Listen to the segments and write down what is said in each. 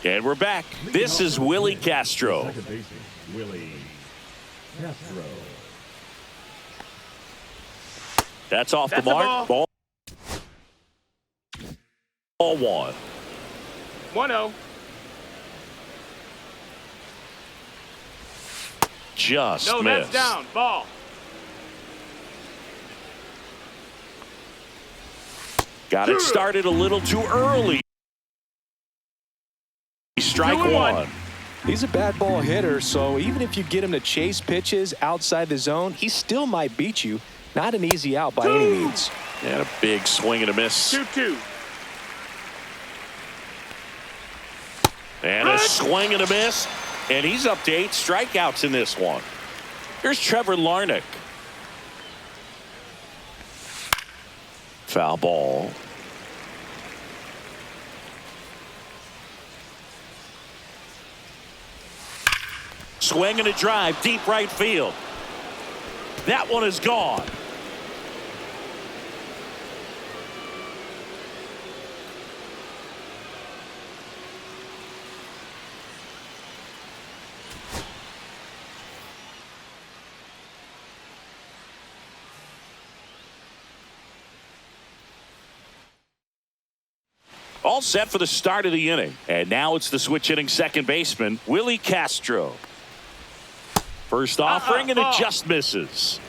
And we're back. This is Willie Castro. Willie Castro. That's off the mark. Ball 1. 1-0. Just no, missed. That's down. Ball. Got it started a little too early. Strike 1. He's a bad ball hitter, so even if you get him to chase pitches outside the zone, he still might beat you. Not an easy out by any means. And a big swing and a miss. 2-2. And a swing and a miss. And he's up to 8 strikeouts in this one. Here's Trevor Larnach. Foul ball. Swing and a drive, deep right field. That one is gone. All set for the start of the inning. And now it's the switch hitting second baseman, Willie Castro. First offering, and it just misses.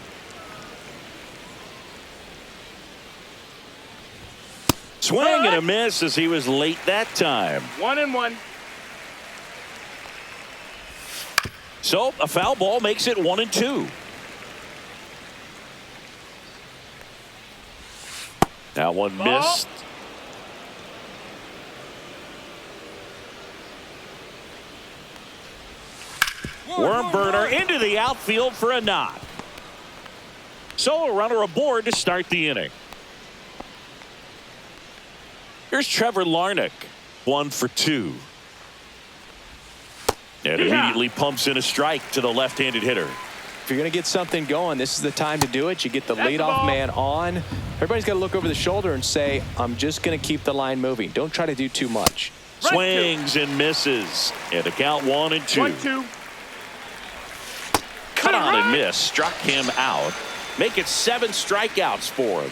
Swing and a miss as he was late that time. 1-1. So a foul ball makes it 1-2. That one missed. Worm burner into the outfield for a knock. So a runner aboard to start the inning. Here's Trevor Larnach, 1 for 2. And immediately pumps in a strike to the left-handed hitter. If you're going to get something going, this is the time to do it. You get the leadoff man on. Everybody's got to look over the shoulder and say, I'm just going to keep the line moving. Don't try to do too much. Swings and misses. And the count 1-2. 1-2. Cut on and miss. Struck him out. Make it 7 strikeouts for him.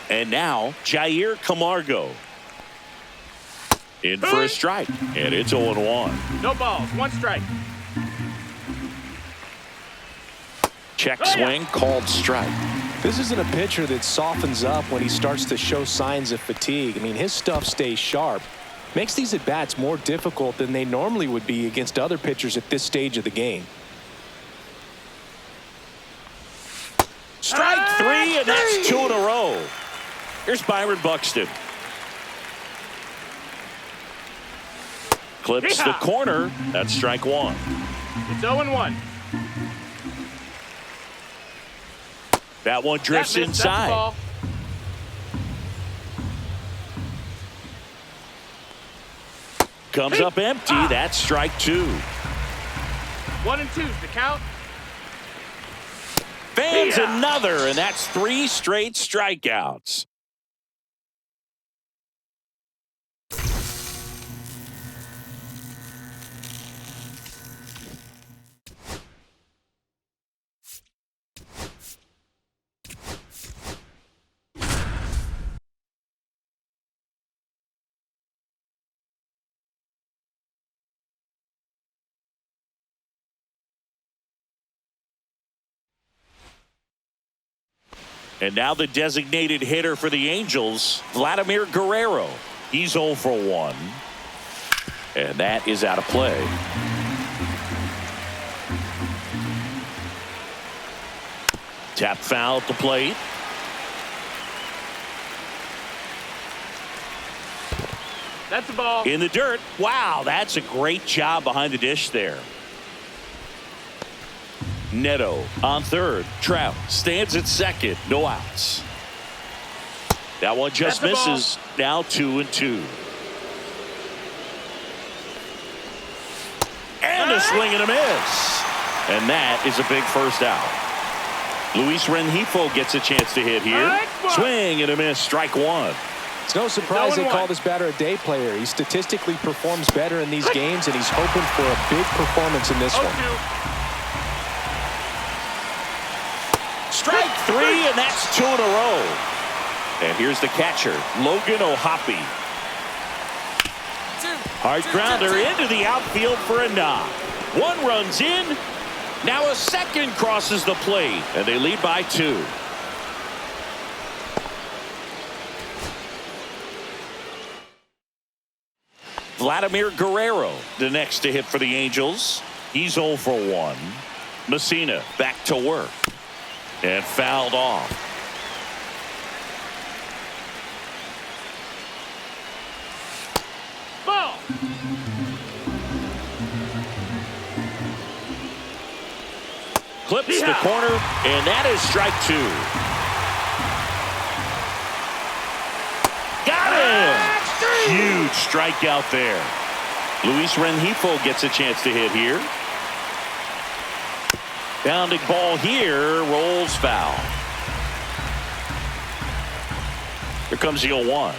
And now Jair Camargo in for a strike. And it's 0-1. No balls. 1 strike. Check swing called strike. This isn't a pitcher that softens up when he starts to show signs of fatigue. I mean, his stuff stays sharp. Makes these at-bats more difficult than they normally would be against other pitchers at this stage of the game. Strike 3, and that's 2 in a row. Here's Byron Buxton. Clips the corner. That's strike 1. It's 0-1. That one drifts inside. Comes up empty. That's strike 2. 1-2's the count. Fans another, and that's 3 straight strikeouts. And now the designated hitter for the Angels, Vladimir Guerrero. He's 0 for 1. And that is out of play. Tap foul at the plate. That's the ball. In the dirt. Wow, that's a great job behind the dish there. Neto on third. Trout stands at second. No outs. That one just misses. Now 2-2. And a swing and a miss. And that is a big first out. Luis Rengifo gets a chance to hit here. Swing and a miss. Strike one. It's no surprise they call this batter a day player. He statistically performs better in these games, and he's hoping for a big performance in this one. Strike three, and that's 2 in a row. And here's the catcher, Logan O'Hoppe. Hard grounder into the outfield for a knock. One runs in. Now a second crosses the plate, and they lead by 2. Vladimir Guerrero, the next to hit for the Angels. He's 0 for 1. Messina back to work. And fouled off. Ball. Clips the corner, and that is strike 2. Got him! Huge strikeout there. Luis Rengifo gets a chance to hit here. Bounding ball here, rolls foul. Here comes the 0-1.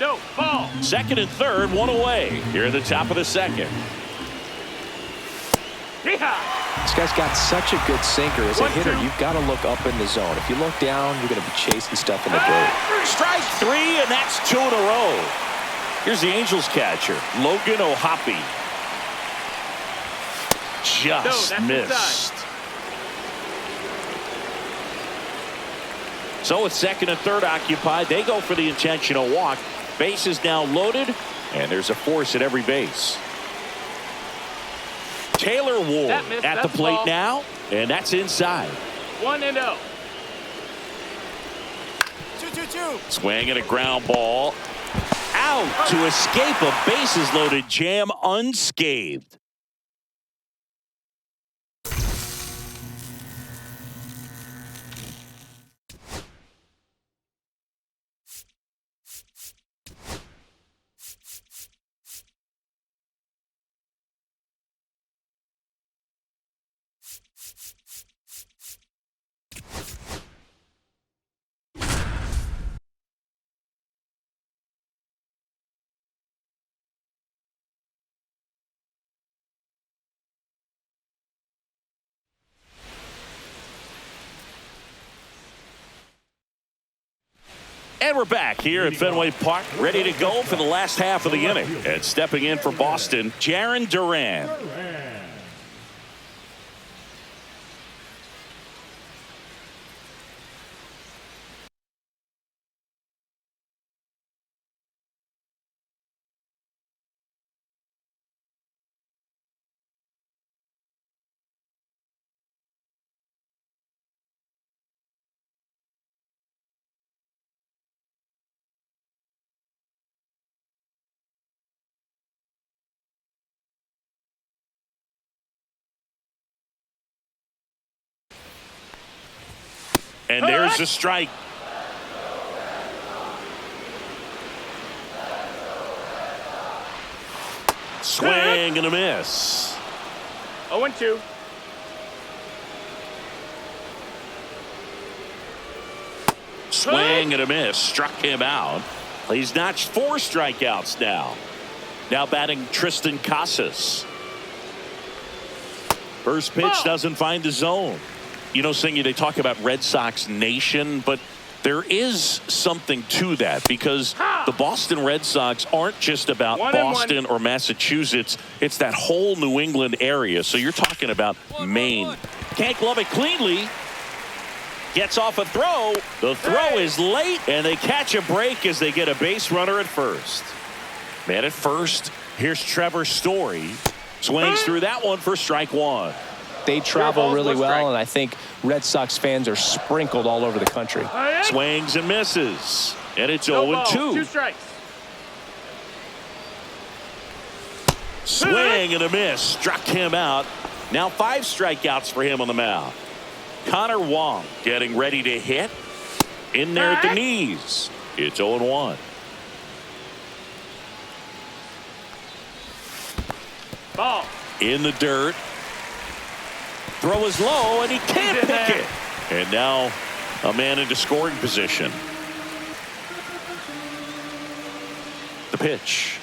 No, ball. Second and third, one away. Here at the top of the second. This guy's got such a good sinker. As a hitter, you've got to look up in the zone. If you look down, you're going to be chasing stuff in the dirt. Strike 3, and that's 2 in a row. Here's the Angels catcher, Logan O'Hoppe. Just missed. So with second and third occupied, they go for the intentional walk. Base is now loaded, and there's a force at every base. Taylor Ward at the plate now, and that's inside. 1-0. 2-2-2. Swing and a ground ball. Out to escape a bases loaded jam unscathed. And we're back here at Fenway Park, ready to go for the last half of the inning. And stepping in for Boston, Jarren Duran. And there's a strike. Swing and a miss. 0-2. Swing and a miss. Struck him out. He's notched 4 strikeouts now. Now batting Tristan Casas. First pitch doesn't find the zone. You know, Singy, they talk about Red Sox Nation, but there is something to that because the Boston Red Sox aren't just about Boston or Massachusetts. It's that whole New England area. So you're talking about Maine. Can't glove it cleanly. gets off a throw. The throw is late, and they catch a break as they get a base runner at first. Man at first, here's Trevor Story. Swings through that one for strike one. They travel really well, and I think Red Sox fans are sprinkled all over the country. Swings and misses, and it's No 0-2. 2 strikes. Swing and a miss. Struck him out. Now 5 strikeouts for him on the mound. Connor Wong getting ready to hit. In there at the knees. It's 0-1. Ball. In the dirt. Throw is low, and he can't pick it. And now a man into scoring position. The pitch.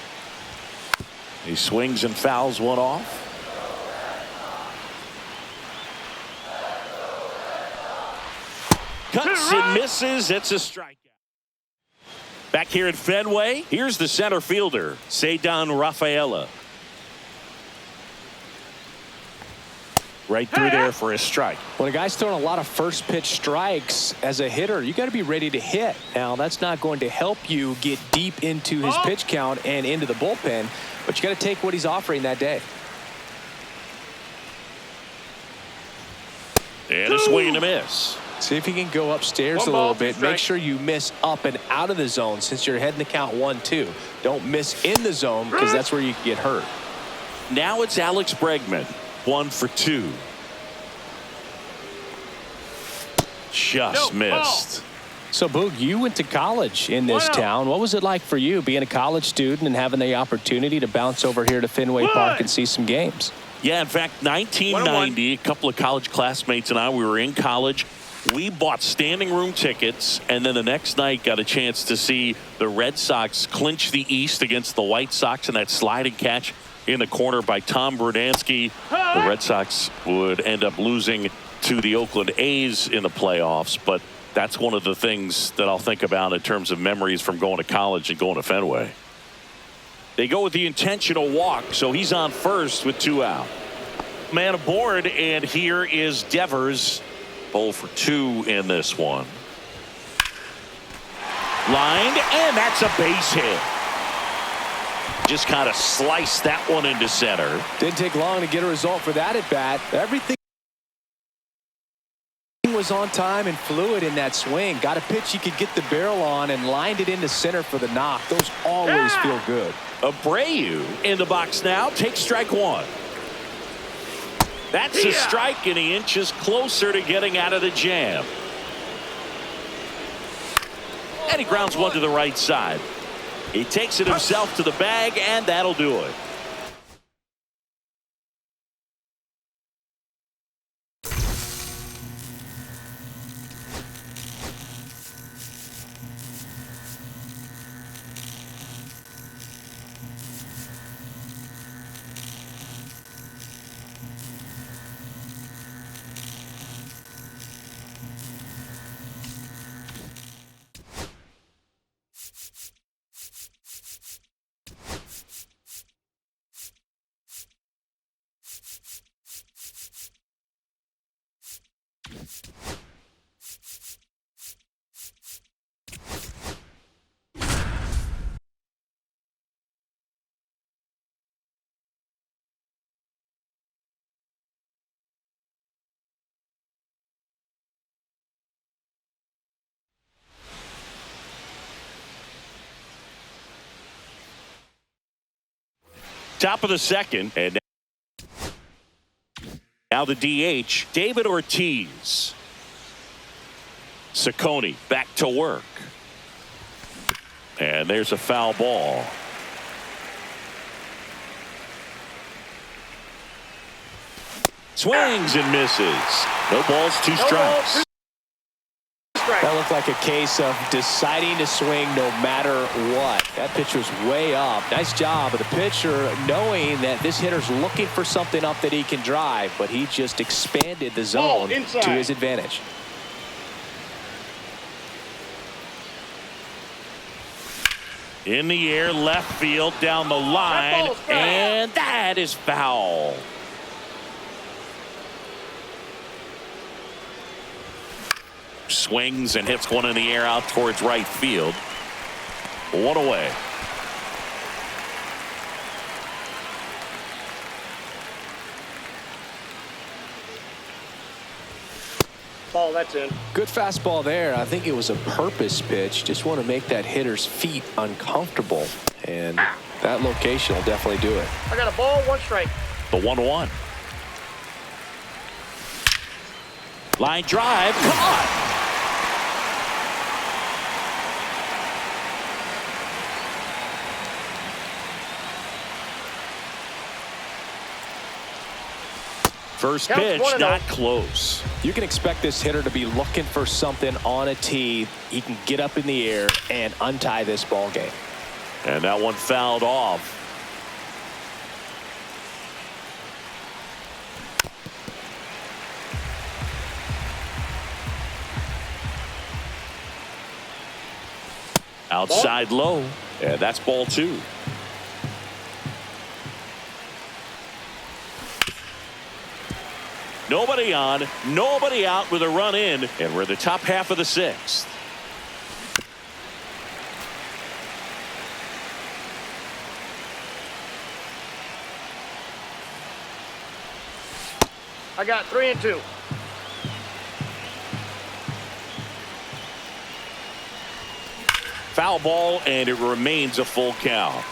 He swings and fouls one off. Cuts and misses. It's a strikeout. Back here at Fenway, here's the center fielder, Ceddanne Rafaela. Right through there for a strike. When a guy's throwing a lot of first pitch strikes as a hitter, you got to be ready to hit. Now, that's not going to help you get deep into his pitch count and into the bullpen, but you got to take what he's offering that day. And a swing and a miss. See if he can go upstairs a little bit. Make sure you miss up and out of the zone since you're heading the count 1-2. Don't miss in the zone because that's where you can get hurt. Now it's Alex Bregman. 1 for 2. Just missed. So, Boog, you went to college in this town. What was it like for you being a college student and having the opportunity to bounce over here to Fenway Park and see some games? Yeah, in fact, 1990, a couple of college classmates and I, we were in college. We bought standing room tickets, and then the next night got a chance to see the Red Sox clinch the East against the White Sox in that sliding catch in the corner by Tom Brudansky. The Red Sox would end up losing to the Oakland A's in the playoffs, but that's one of the things that I'll think about in terms of memories from going to college and going to Fenway. They go with the intentional walk, so he's on first with 2 out. Man aboard, and here is Devers. 0 for 2 in this one. Lined, and that's a base hit. Just kind of sliced that one into center. Didn't take long to get a result for that at bat. Everything was on time and fluid in that swing. Got a pitch he could get the barrel on and lined it into center for the knock. Those always feel good. Abreu in the box now. Takes strike 1. That's a strike, and he inches closer to getting out of the jam. And he grounds one to the right side. He takes it himself to the bag, and that'll do it. Top of the second, and now the DH, David Ortiz. Ciccone back to work. And there's a foul ball. Swings and misses. No balls, 2 strikes. That looked like a case of deciding to swing no matter what. That pitch was way up. Nice job of the pitcher knowing that this hitter's looking for something up that he can drive, but he just expanded the zone to his advantage. In the air, left field, down the line, and that is foul. Swings and hits one in the air out towards right field. One away. Ball, that's in. Good fastball there. I think it was a purpose pitch. Just want to make that hitter's feet uncomfortable. And that location will definitely do it. I got a ball, 1 strike. The 1-1. Line drive. Come on. First pitch, not close. You can expect this hitter to be looking for something on a tee. He can get up in the air and untie this ball game. And that one fouled off. Outside low. And that's ball 2. Nobody on, nobody out with a run in, and we're the top half of the 6th. I got 3 and 2. Foul ball, and it remains a full count.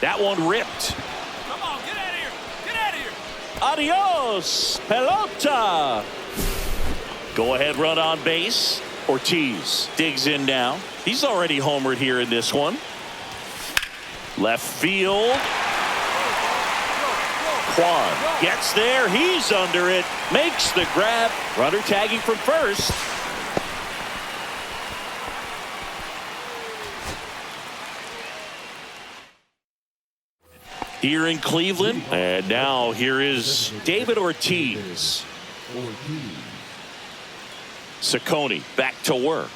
That one ripped. Come on, get out of here. Get out of here. Adios, pelota. Go ahead, run on base. Ortiz digs in now. He's already homered here in this one. Left field. Kwan gets there. He's under it. Makes the grab. Runner tagging from first. Here in Cleveland. And now here is David Ortiz. Ciccone back to work.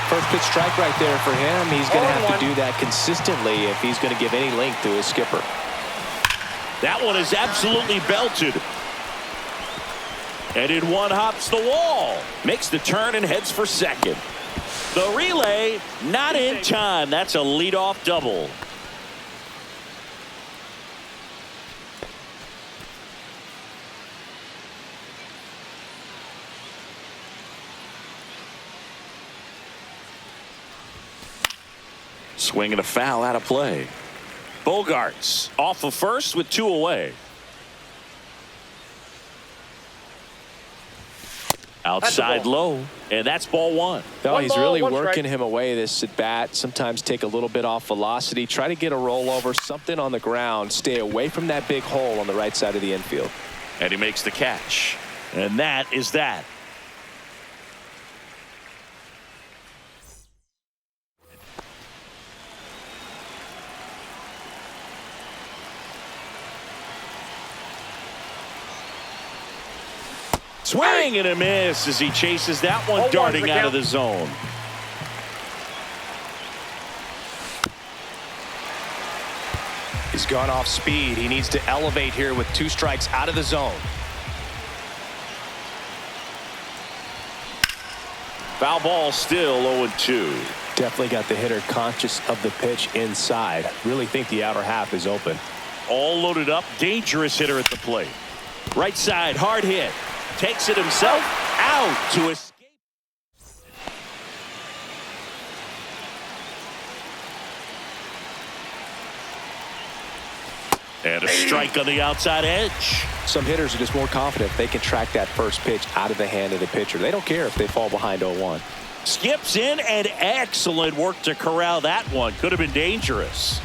First pitch strike right there for him. He's going to have to do that consistently if he's going to give any length to his skipper. That one is absolutely belted. And in one hops the wall. Makes the turn and heads for second. The relay not in time. That's a leadoff double. Swing and a foul out of play. Bogarts off of first with 2 away. Outside low, and that's ball 1. No, One he's ball, really 1 working strike. him away this at bat. Sometimes take a little bit off velocity. Try to get a rollover, something on the ground. Stay away from that big hole on the right side of the infield. And he makes the catch. And that is that. Swing and a miss as he chases that one, darting out of the zone. He's gone off speed. He needs to elevate here with 2 strikes out of the zone. Foul ball, still 0-2. Definitely got the hitter conscious of the pitch inside. Really think the outer half is open. All loaded up. Dangerous hitter at the plate. Right side, hard hit. Takes it himself out to escape. And a strike on the outside edge. Some hitters are just more confident they can track that first pitch out of the hand of the pitcher. They don't care if they fall behind 0-1. Skips in, and excellent work to corral that one. Could have been dangerous.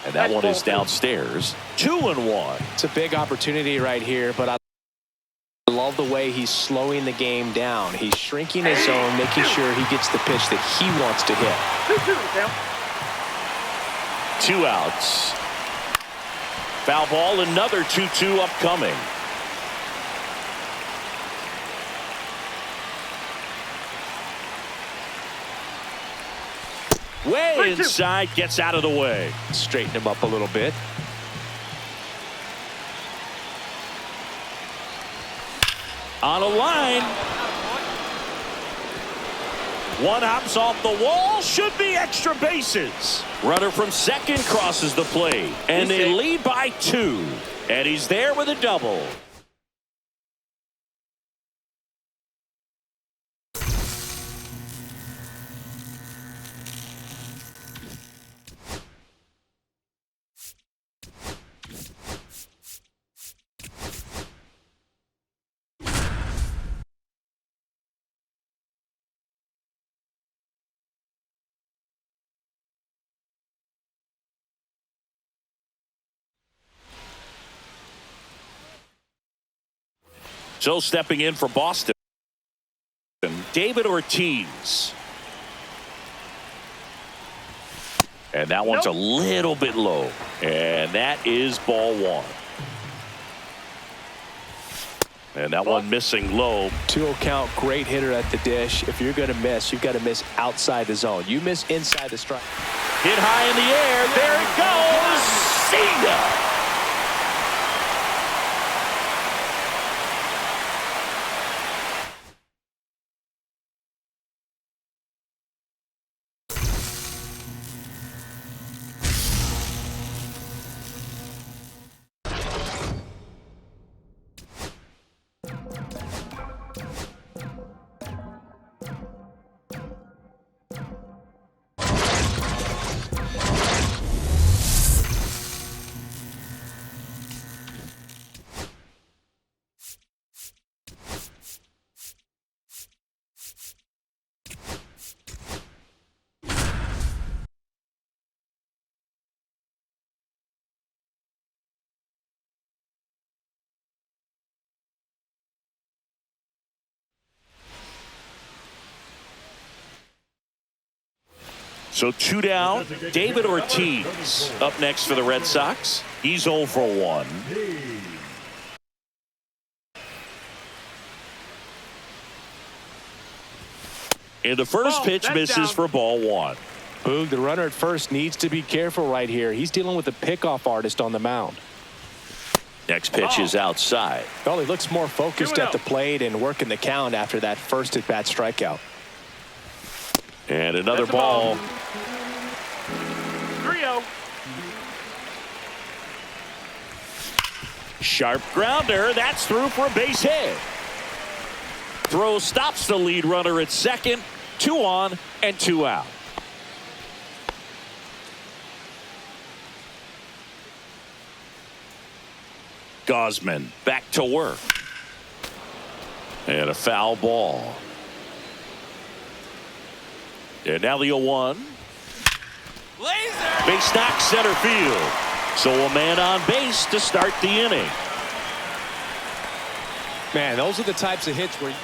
And that one is downstairs. 2-1. It's a big opportunity right here, but I love the way he's slowing the game down. He's shrinking his zone, making sure he gets the pitch that he wants to hit. 2 outs. Foul ball, another 2-2 upcoming. Way 3-2. inside, gets out of the way. Straighten him up a little bit. On a line. One hops off the wall, should be extra bases. Runner from second crosses the plate, and they lead by 2. And he's there with a double. So stepping in for Boston, David Ortiz. And that one's a little bit low. And that is ball 1. And that one missing low. 2-0 count, great hitter at the dish. If you're going to miss, you've got to miss outside the zone. You miss inside the strike. Hit high in the air. There it goes. See ya. So 2 down. David Ortiz up next for the Red Sox. He's 0 for 1. And the first pitch misses down for ball 1. Boog, the runner at first needs to be careful right here. He's dealing with a pickoff artist on the mound. Next pitch is outside. Well, he looks more focused at the plate and working the count after that first at-bat strikeout. And another ball. 3-0. Sharp grounder. That's through for a base hit. Throw stops the lead runner at second. 2 on and 2 out. Gosman back to work. And a foul ball. And now the 0-1. Laser. Base knock center field. So a man on base to start the inning. Man, those are the types of hits where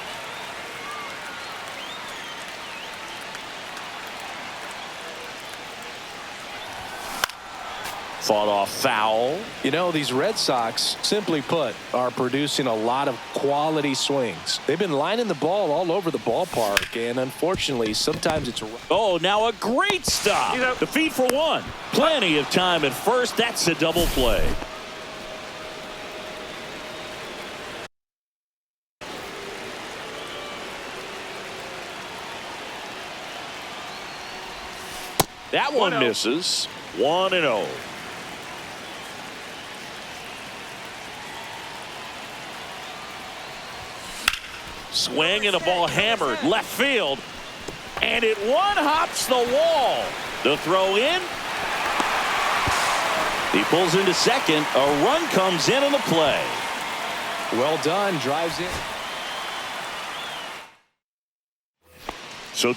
Fought off foul. you know, these Red Sox, simply put, are producing a lot of quality swings. They've been lining the ball all over the ballpark, and unfortunately, sometimes it's... Oh, now a great stop. The feed for 1. Plenty of time at first. That's a double play. That one misses. 1-0. Swing and a ball hammered left field, and it one-hops the wall. The throw in. He pulls into second. A run comes in on the play. Well done. Drives in. So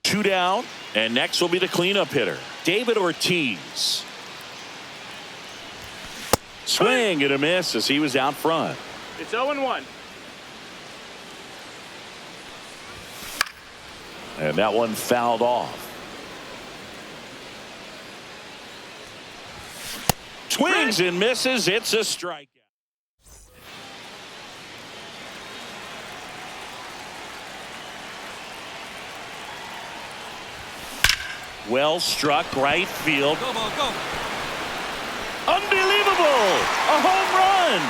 2 down, and next will be the cleanup hitter, David Ortiz. Swing and a miss as he was out front. It's 0-1. And that one fouled off. Swings and misses. It's a strikeout. Well struck right field. Go, ball, go. Unbelievable! A home run!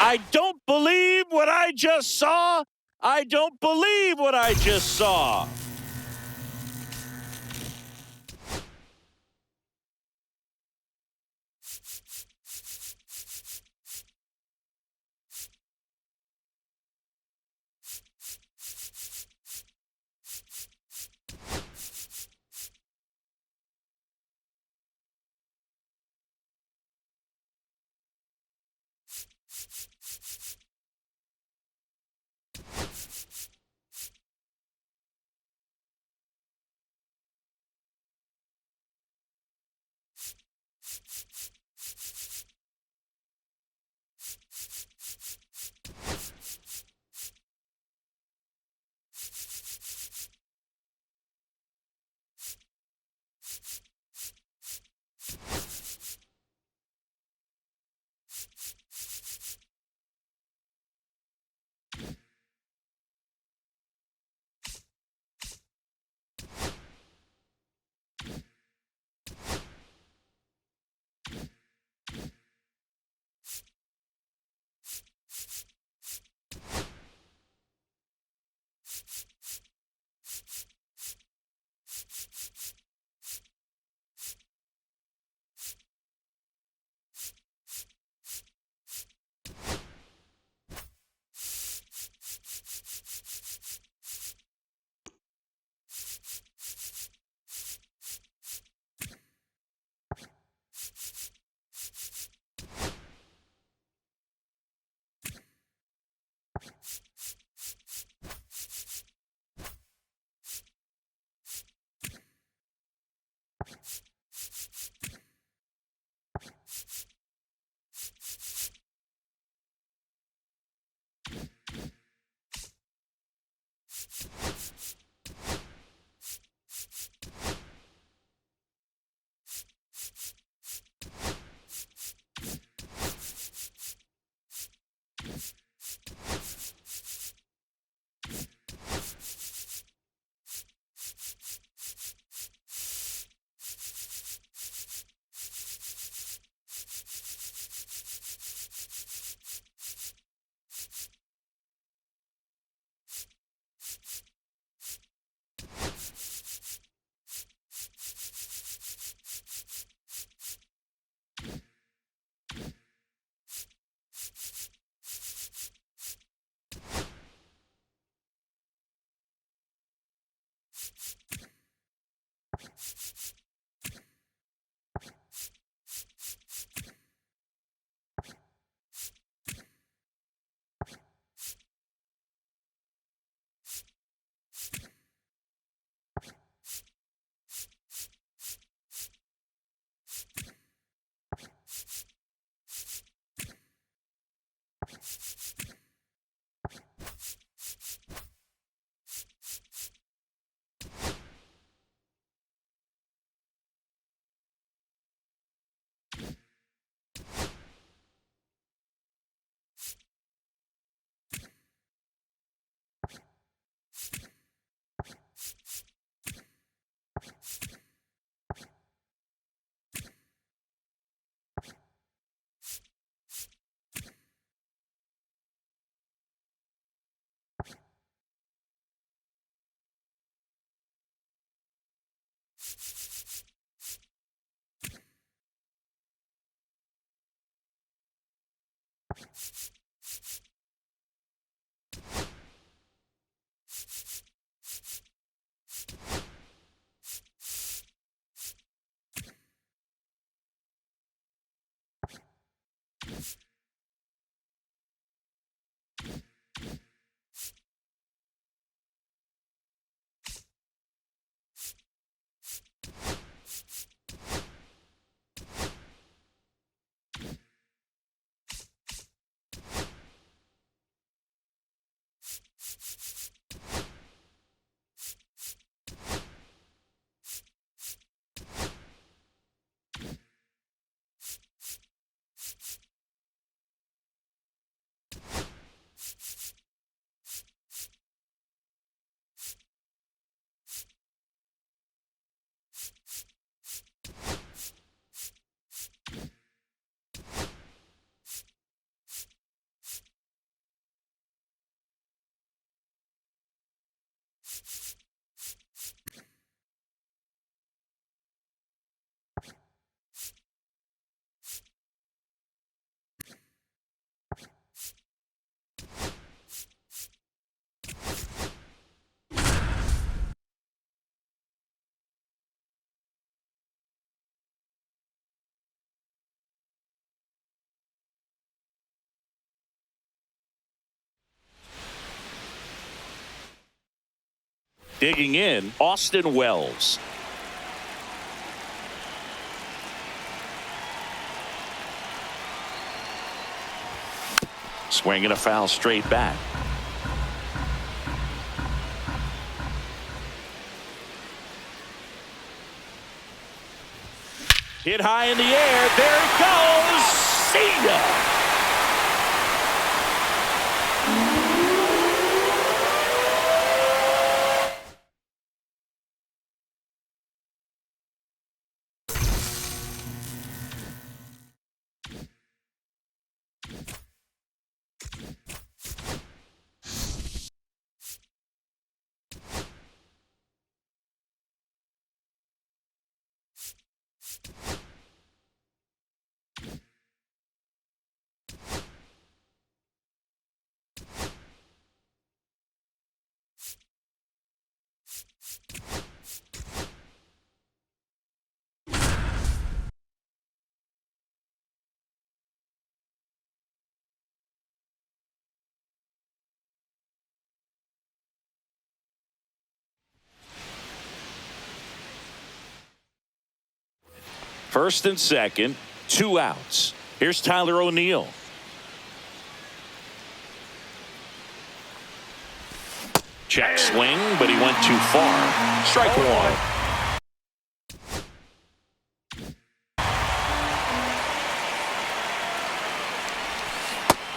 I don't believe what I just saw. I don't believe what I just saw. Digging in, Austin Wells. Swinging a foul straight back. Hit high in the air. There it goes. See ya. First and second, 2 outs. Here's Tyler O'Neill. Check swing, but he went too far. Strike one.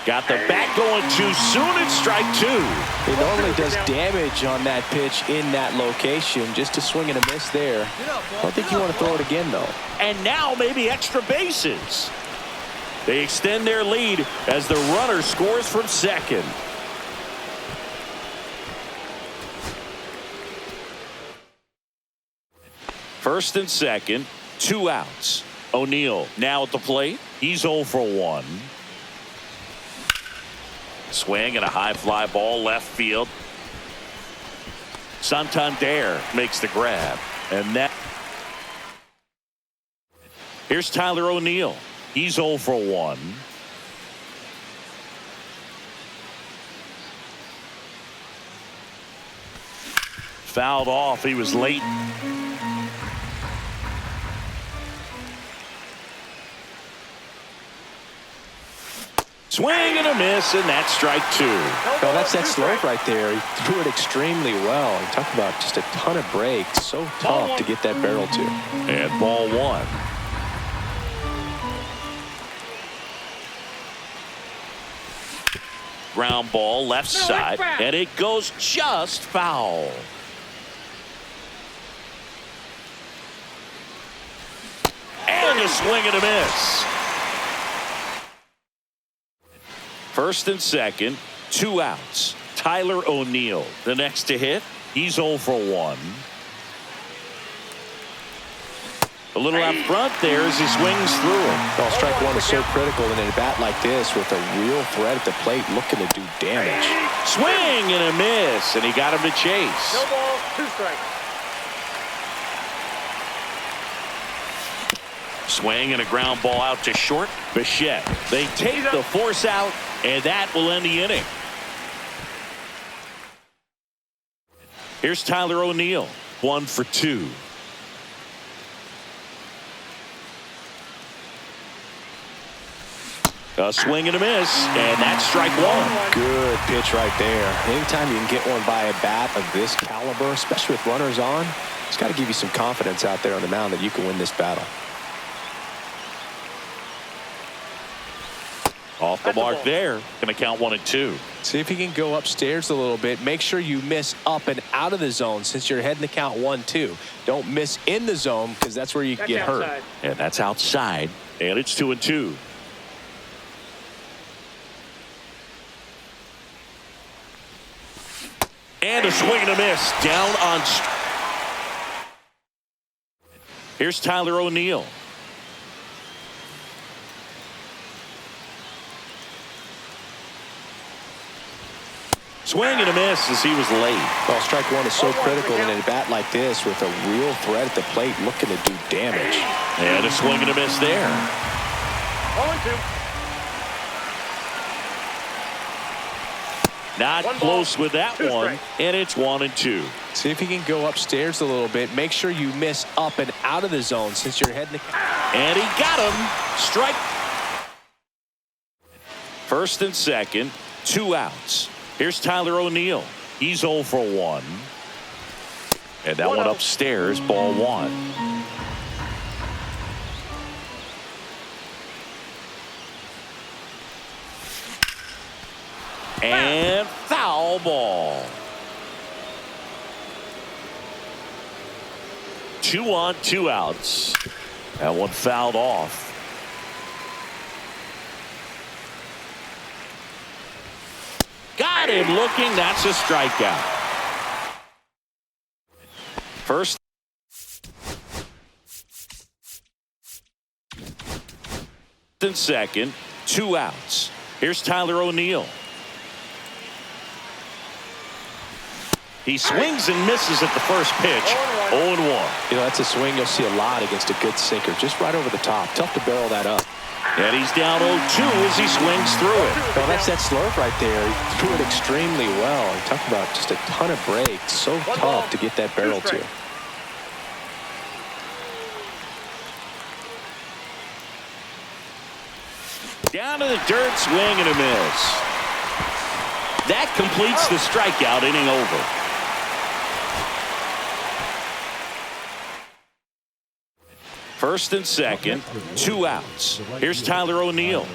Got the bat going too soon. It's strike 2. He normally does damage on that pitch in that location. Just a swing and a miss there. I don't think you want to throw it again, though. And now maybe extra bases. They extend their lead as the runner scores from second. First and second, 2 outs. O'Neill now at the plate. He's 0 for 1. Swing and a high fly ball left field. Santander makes the grab. And that. Here's Tyler O'Neill. He's 0 for 1. Fouled off. He was late. Swing and a miss, and that's strike 2. Oh, that's that slope right there. He threw it extremely well. And talk about just a ton of breaks. So tough to get that barrel to. And ball 1. Ground ball left side, and it goes just foul. And a swing and a miss. First and second, 2 outs. Tyler O'Neill, the next to hit. He's 0 for 1. A little out front there as he swings through it. Well, strike 1 is so critical in a bat like this with a real threat at the plate looking to do damage. Swing and a miss, and he got him to chase. No ball, 2 strikes. Swing and a ground ball out to short. Bichette. They take the force out, and that will end the inning. Here's Tyler O'Neill, 1 for 2. A swing and a miss, and that's strike 1. Good pitch right there. Anytime you can get one by a bat of this caliber, especially with runners on, it's got to give you some confidence out there on the mound that you can win this battle. Off the mark there. Going to count 1 and 2. See if you can go upstairs a little bit. Make sure you miss up and out of the zone since you're heading to count 1-2. Don't miss in the zone because that's where you can get hurt. And that's outside. And it's 2 and 2. And a swing and a miss. Down on. Here's Tyler O'Neill. Swing and a miss as he was late. Well, strike 1 is so critical in a bat like this with a real threat at the plate looking to do damage. And a swing and a miss there. 0-2. Not One close ball, with that two one, strikes. and it's 1-2. See if he can go upstairs a little bit. Make sure you miss up and out of the zone since you're heading to... And he got him. Strike. First and second, 2 outs. Here's Tyler O'Neill. He's 0 for 1. And that one upstairs, ball 1. And foul ball. 2 on, 2 outs. That one fouled off. Got him looking. That's a strikeout. First and second, 2 outs. Here's Tyler O'Neill. He swings and misses at the first pitch. 0-1. You know, that's a swing you'll see a lot against a good sinker. Just right over the top. Tough to barrel that up. And he's down 0-2 as he swings through it. Well, that's that slurve right there. He threw it extremely well. Talk about just a ton of breaks. So tough to get that barrel to. Down to the dirt, swing and a miss. That completes the strikeout, inning over. First and second, 2 outs. Here's Tyler O'Neill.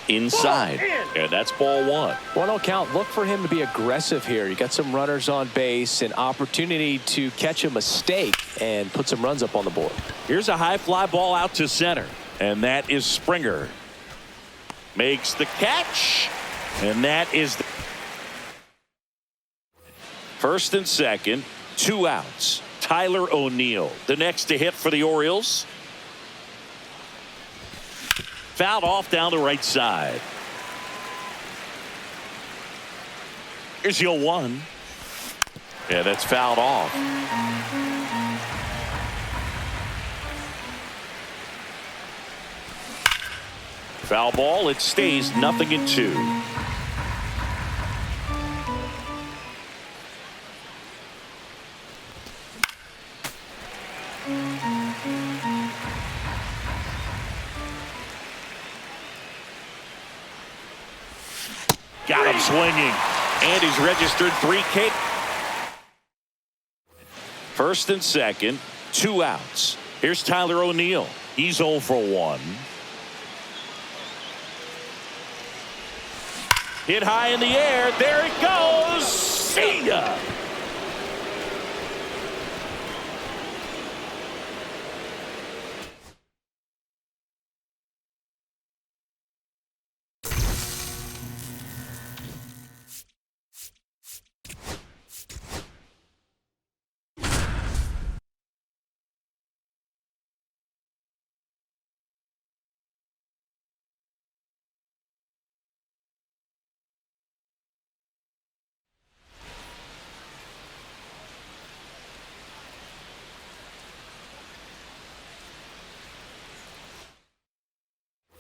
Inside, and that's ball 1. 1-0 count. Look for him to be aggressive here. You got some runners on base, an opportunity to catch a mistake and put some runs up on the board. Here's a high fly ball out to center, and that is Springer. Makes the catch, and that is the first and second, 2 outs. Tyler O'Neill, the next to hit for the Orioles. Fouled off down the right side. Here's the 0-1. Yeah, that's fouled off. Foul ball. It stays 0-2. Got him swinging, and he's registered 3 K. First and second, 2 outs. Here's Tyler O'Neill. He's 0 for 1. Hit high in the air. There it goes. See ya.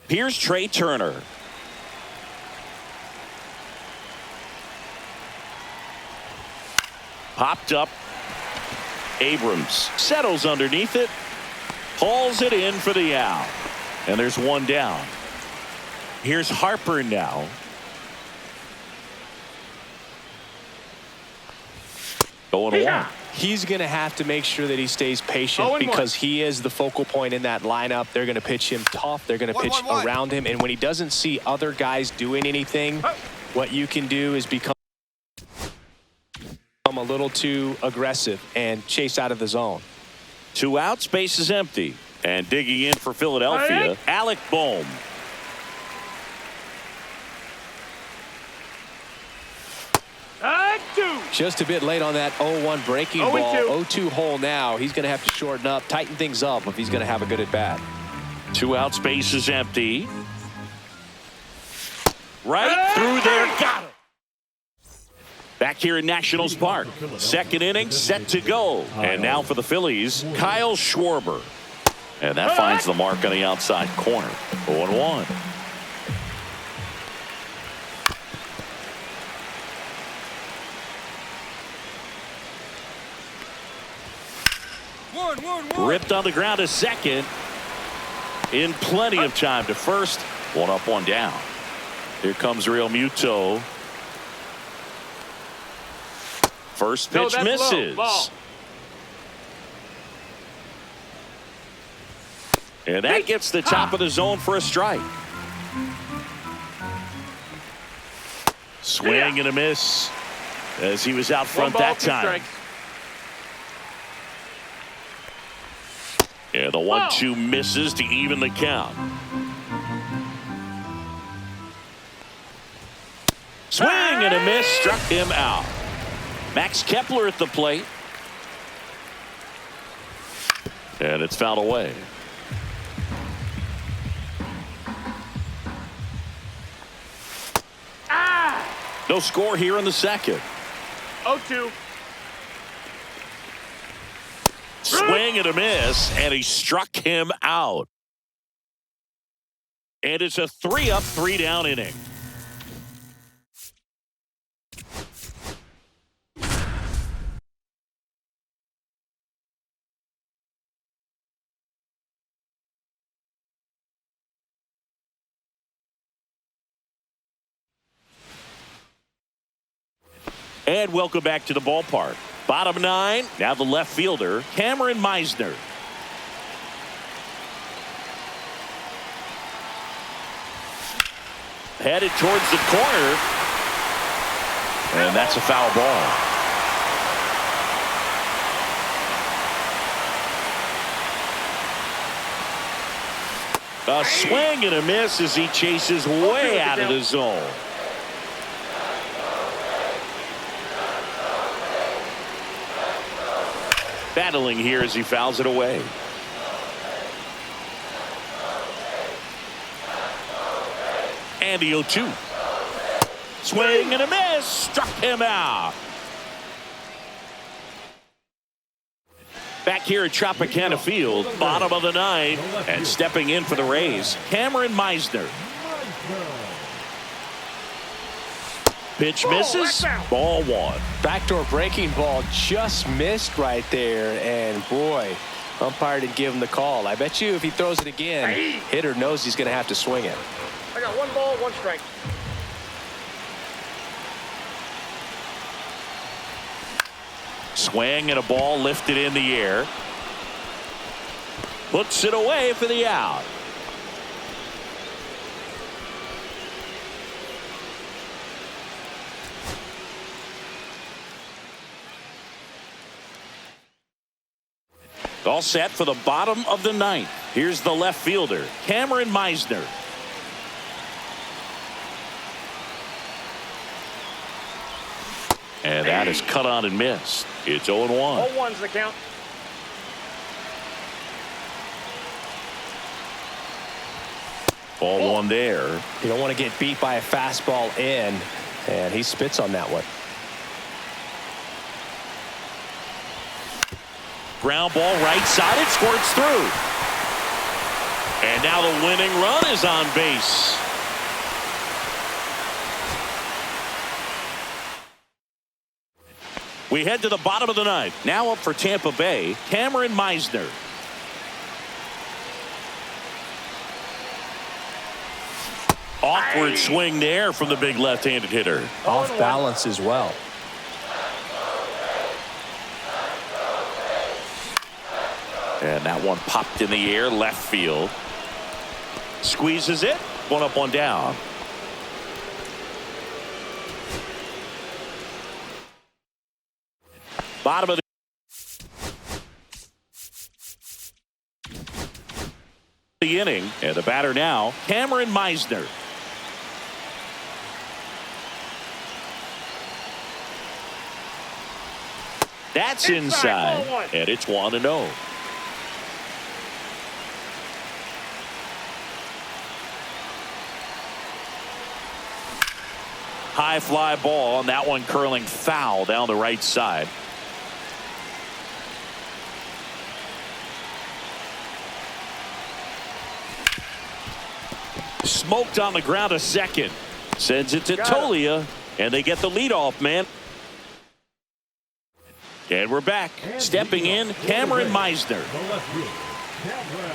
Here's Trey Turner. Popped up. Abrams settles underneath it. Hauls it in for the out. And there's 1 down. Here's Harper now. Going 1. He's going to have to make sure that he stays patient because he is the focal point in that lineup. They're going to pitch him tough. They're going to pitch around him. And when he doesn't see other guys doing anything, what you can do is become a little too aggressive and chase out of the zone. 2 outs, base is empty. And digging in for Philadelphia, Alec Bohm. Just a bit late on that 0-1 breaking ball. 0-2 hole now. He's going to have to shorten up, tighten things up if he's going to have a good at bat. 2 outs, base is empty. Right through there, got him. Back here in Nationals Park, second inning set to go. And now for the Phillies, Kyle Schwarber. And that finds the mark on the outside corner. 0-1. Ripped on the ground to second. In plenty of time to first. 1 up, 1 down. Here comes Real Muto. First pitch misses. And that gets the top of the zone for a strike. Swing and a miss as he was out front that time. Yeah, the 1-2 misses to even the count. Swing and a miss, struck him out. Max Kepler at the plate. And it's fouled away. No score here in the second. 0-2. Swing and a miss, and he struck him out. And it's a 3-up, 3-down inning. And welcome back to the ballpark. Bottom 9, now the left fielder, Cameron Meisner. Headed towards the corner. And that's a foul ball. A swing and a miss as he chases way out of the zone. Battling here as he fouls it away. And the 0-2. Swing and a miss. Struck him out. Back here at Tropicana Field, bottom of the 9th, and stepping in for the Rays, Cameron Meisner. Pitch misses. Ball 1. Backdoor breaking ball just missed right there. And boy, umpire didn't give him the call. I bet you if he throws it again, hitter knows he's going to have to swing it. I got 1 ball, 1 strike. Swing and a ball lifted in the air. Puts it away for the out. All set for the bottom of the 9th. Here's the left fielder, Cameron Meisner. And that is cut on and missed. It's 0-1. 0-1's the count. Ball 1 there. You don't want to get beat by a fastball in, and he spits on that one. Ground ball right side. It squirts through. And now the winning run is on base. We head to the bottom of the 9th. Now up for Tampa Bay, Cameron Meisner. Awkward swing there from the big left-handed hitter. Off balance as well. And that one popped in the air, left field. Squeezes it. 1 up, 1 down. Bottom of the inning. And the batter now, Cameron Meisner. That's inside. And it's 1-0. High fly ball, and that one curling foul down the right side. Smoked on the ground a second. Sends it to Tolia, and they get the leadoff man. And we're back. Stepping in, Cameron Meisner. The left fielder, Cameron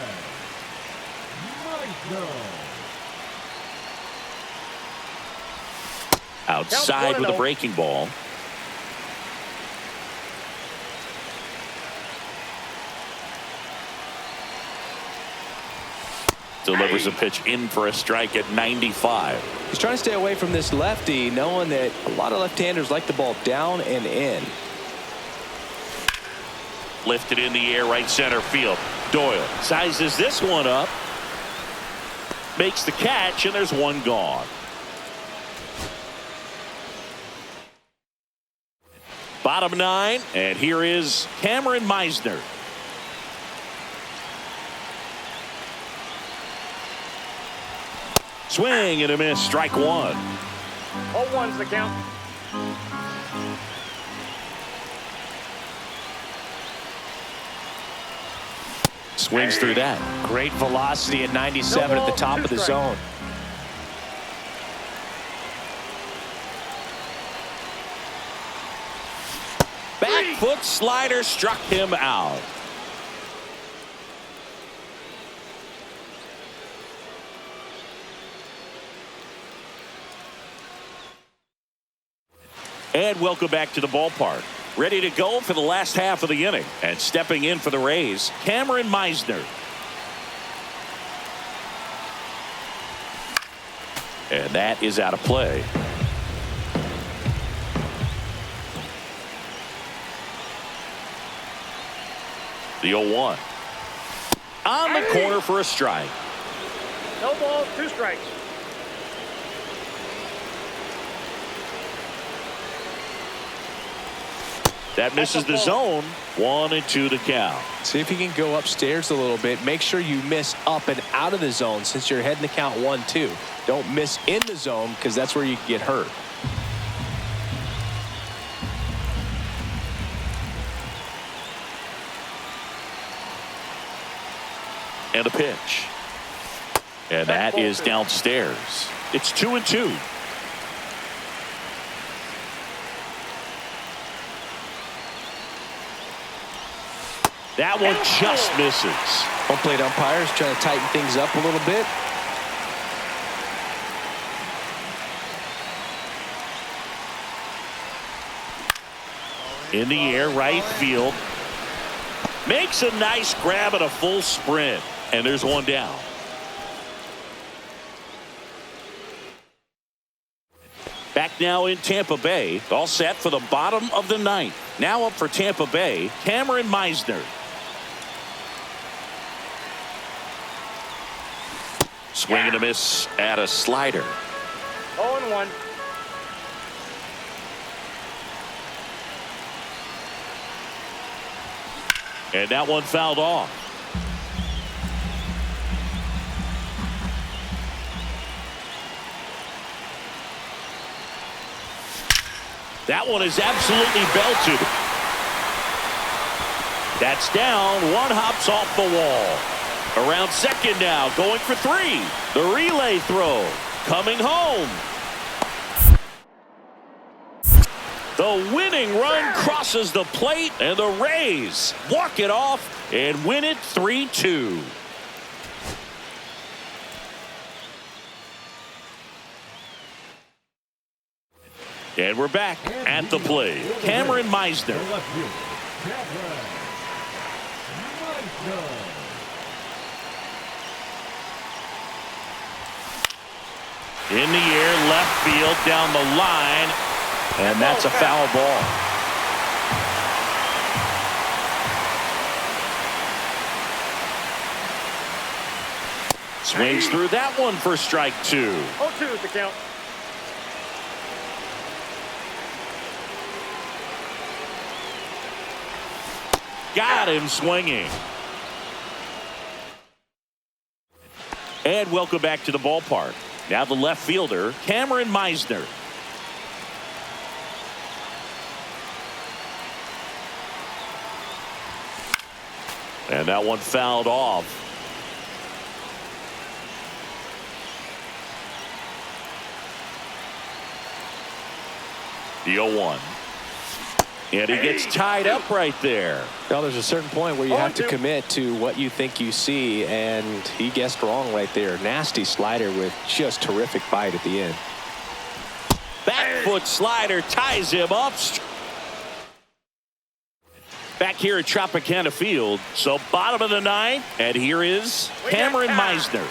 Meisner. Outside with a breaking ball. Delivers a pitch in for a strike at 95. He's trying to stay away from this lefty, knowing that a lot of left-handers like the ball down and in. Lifted in the air, right center field. Doyle sizes this one up. Makes the catch, and there's one gone. Bottom 9, and here is Cameron Meisner. Swing and a miss, strike 1. 0-1's the count. Swings through that. Great velocity at 97 at the top of the zone. Back foot slider struck him out. And welcome back to the ballpark. Ready to go for the last half of the inning. And stepping in for the Rays, Cameron Meisner. And that is out of play. The 0-1. On the corner for a strike. No balls, 2 strikes. That misses the zone. 1-2 to count. See if you can go upstairs a little bit. Make sure you miss up and out of the zone since you're heading to count 1-2. Don't miss in the zone because that's where you can get hurt. And a pitch. And that is downstairs. It's 2-2. That one just misses. Home plate umpires trying to tighten things up a little bit. In the air, right field. Makes a nice grab at a full sprint. And there's one down. Back now in Tampa Bay. All set for the bottom of the 9th. Now up for Tampa Bay, Cameron Meisner. Swing and a miss at a slider. 0-1. And that one fouled off. That one is absolutely belted. That's down. One hops off the wall. Around second now, going for 3. The relay throw coming home. The winning run crosses the plate, and the Rays walk it off and win it 3-2. And we're back at the plate. Cameron Meisner. The left fielder, Cameron Meisner. In the air, left field, down the line, and that's a foul ball. Swings through that one for strike 2. 0-2 is the count. Got him swinging. And welcome back to the ballpark. Now the left fielder, Cameron Meisner. And that one fouled off. The 0-1. And he gets tied up right there. Well, there's a certain point where you have to 0-2. commit to what you think you see, and he guessed wrong right there. Nasty slider with just terrific bite at the end. Back foot slider ties him up. Back here at Tropicana Field. So bottom of the ninth. And here is Cameron Meisner.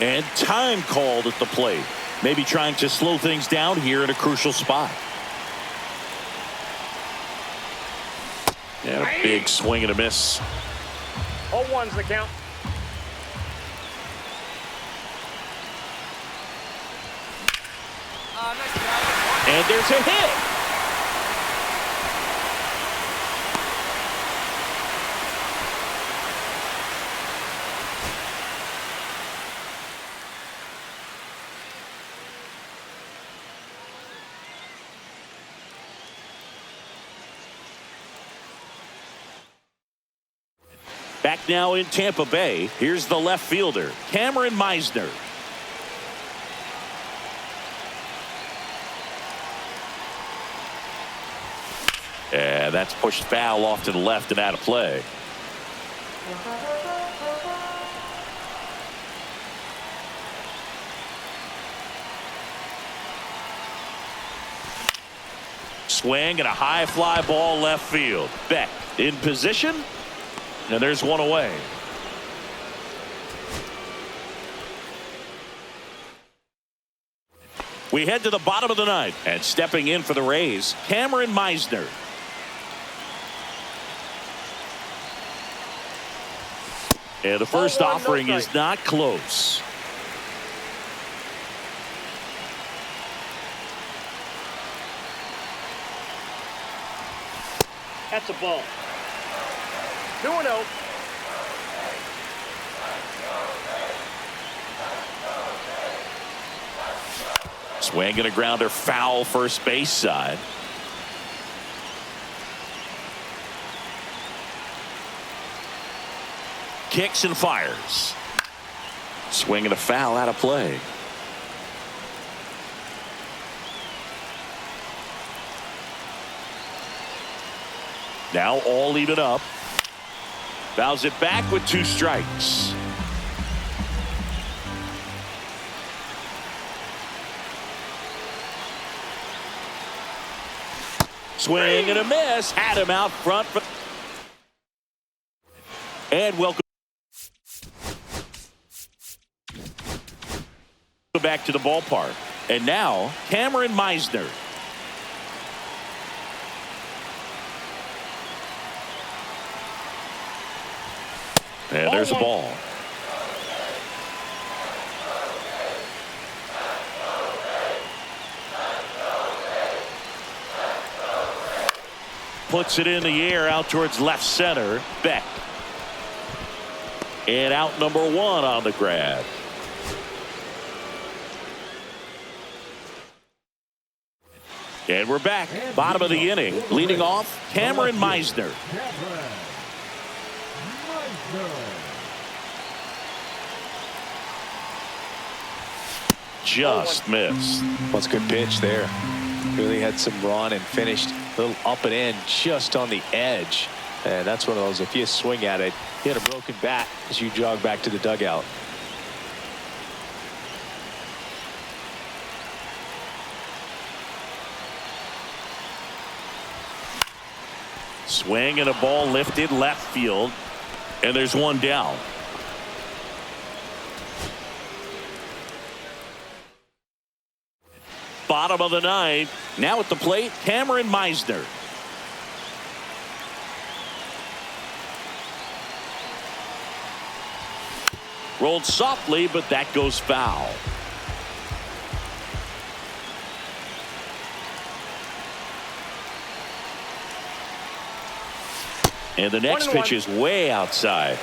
And time called at the plate. Maybe trying to slow things down here in a crucial spot. And a big swing and a miss. 0-1's the count. And there's a hit. Back now in Tampa Bay. Here's the left fielder, Cameron Meisner. And that's pushed foul off to the left and out of play. Swing and a high fly ball left field. Beck in position. And there's one away. We head to the bottom of the ninth. And stepping in for the Rays, Cameron Meisner. And the first 0-1, offering no is strike. not close. That's a ball. 2-0. Swing and a grounder foul first base side. Kicks and fires. Swing and a foul out of play. Now all even up. Fouls it back with 2 strikes. Swing and a miss. Had him out front. And welcome back to the ballpark. And now Cameron Meisner. And there's a ball. Puts it in the air out towards left center. Beck. And out number 1 on the grab. And we're back. Bottom of the inning. Leading off, Cameron Meisner. Cameron Meisner. Just missed. Well, it's a good pitch there. Really had some run and finished a little up and in just on the edge. And that's one of those, if you swing at it, you had a broken bat as you jog back to the dugout. Swing and a ball lifted left field. And there's one down. Bottom of the ninth. Now at the plate, Cameron Meisner. Rolled softly, but that goes foul. And the next pitch is way outside.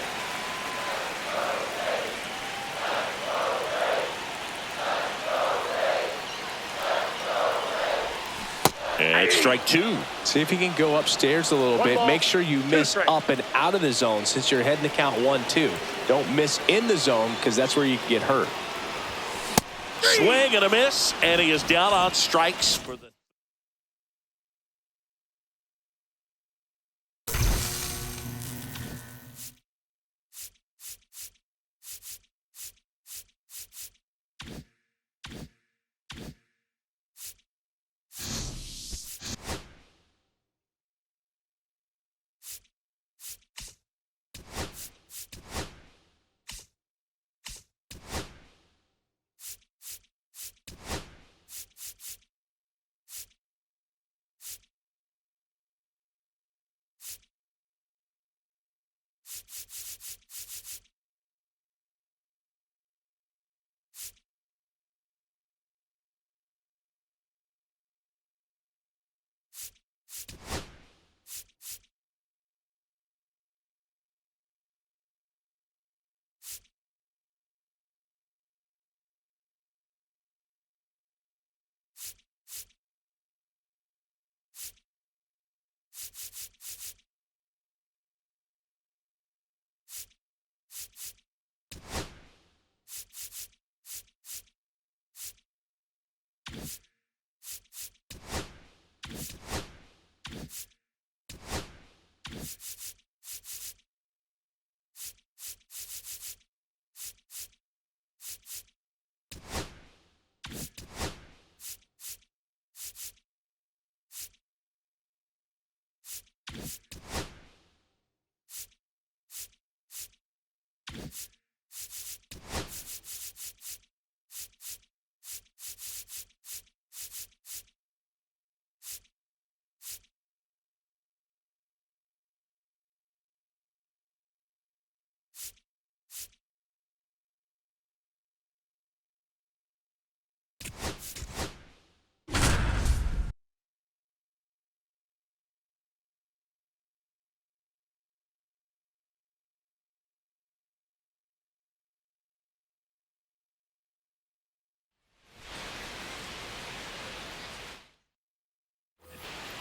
And strike 2. See if you can go upstairs a little bit. Make sure you miss up and out of the zone since you're heading to count 1-2. Don't miss in the zone because that's where you can get hurt. Swing and a miss, and he is down on strikes for the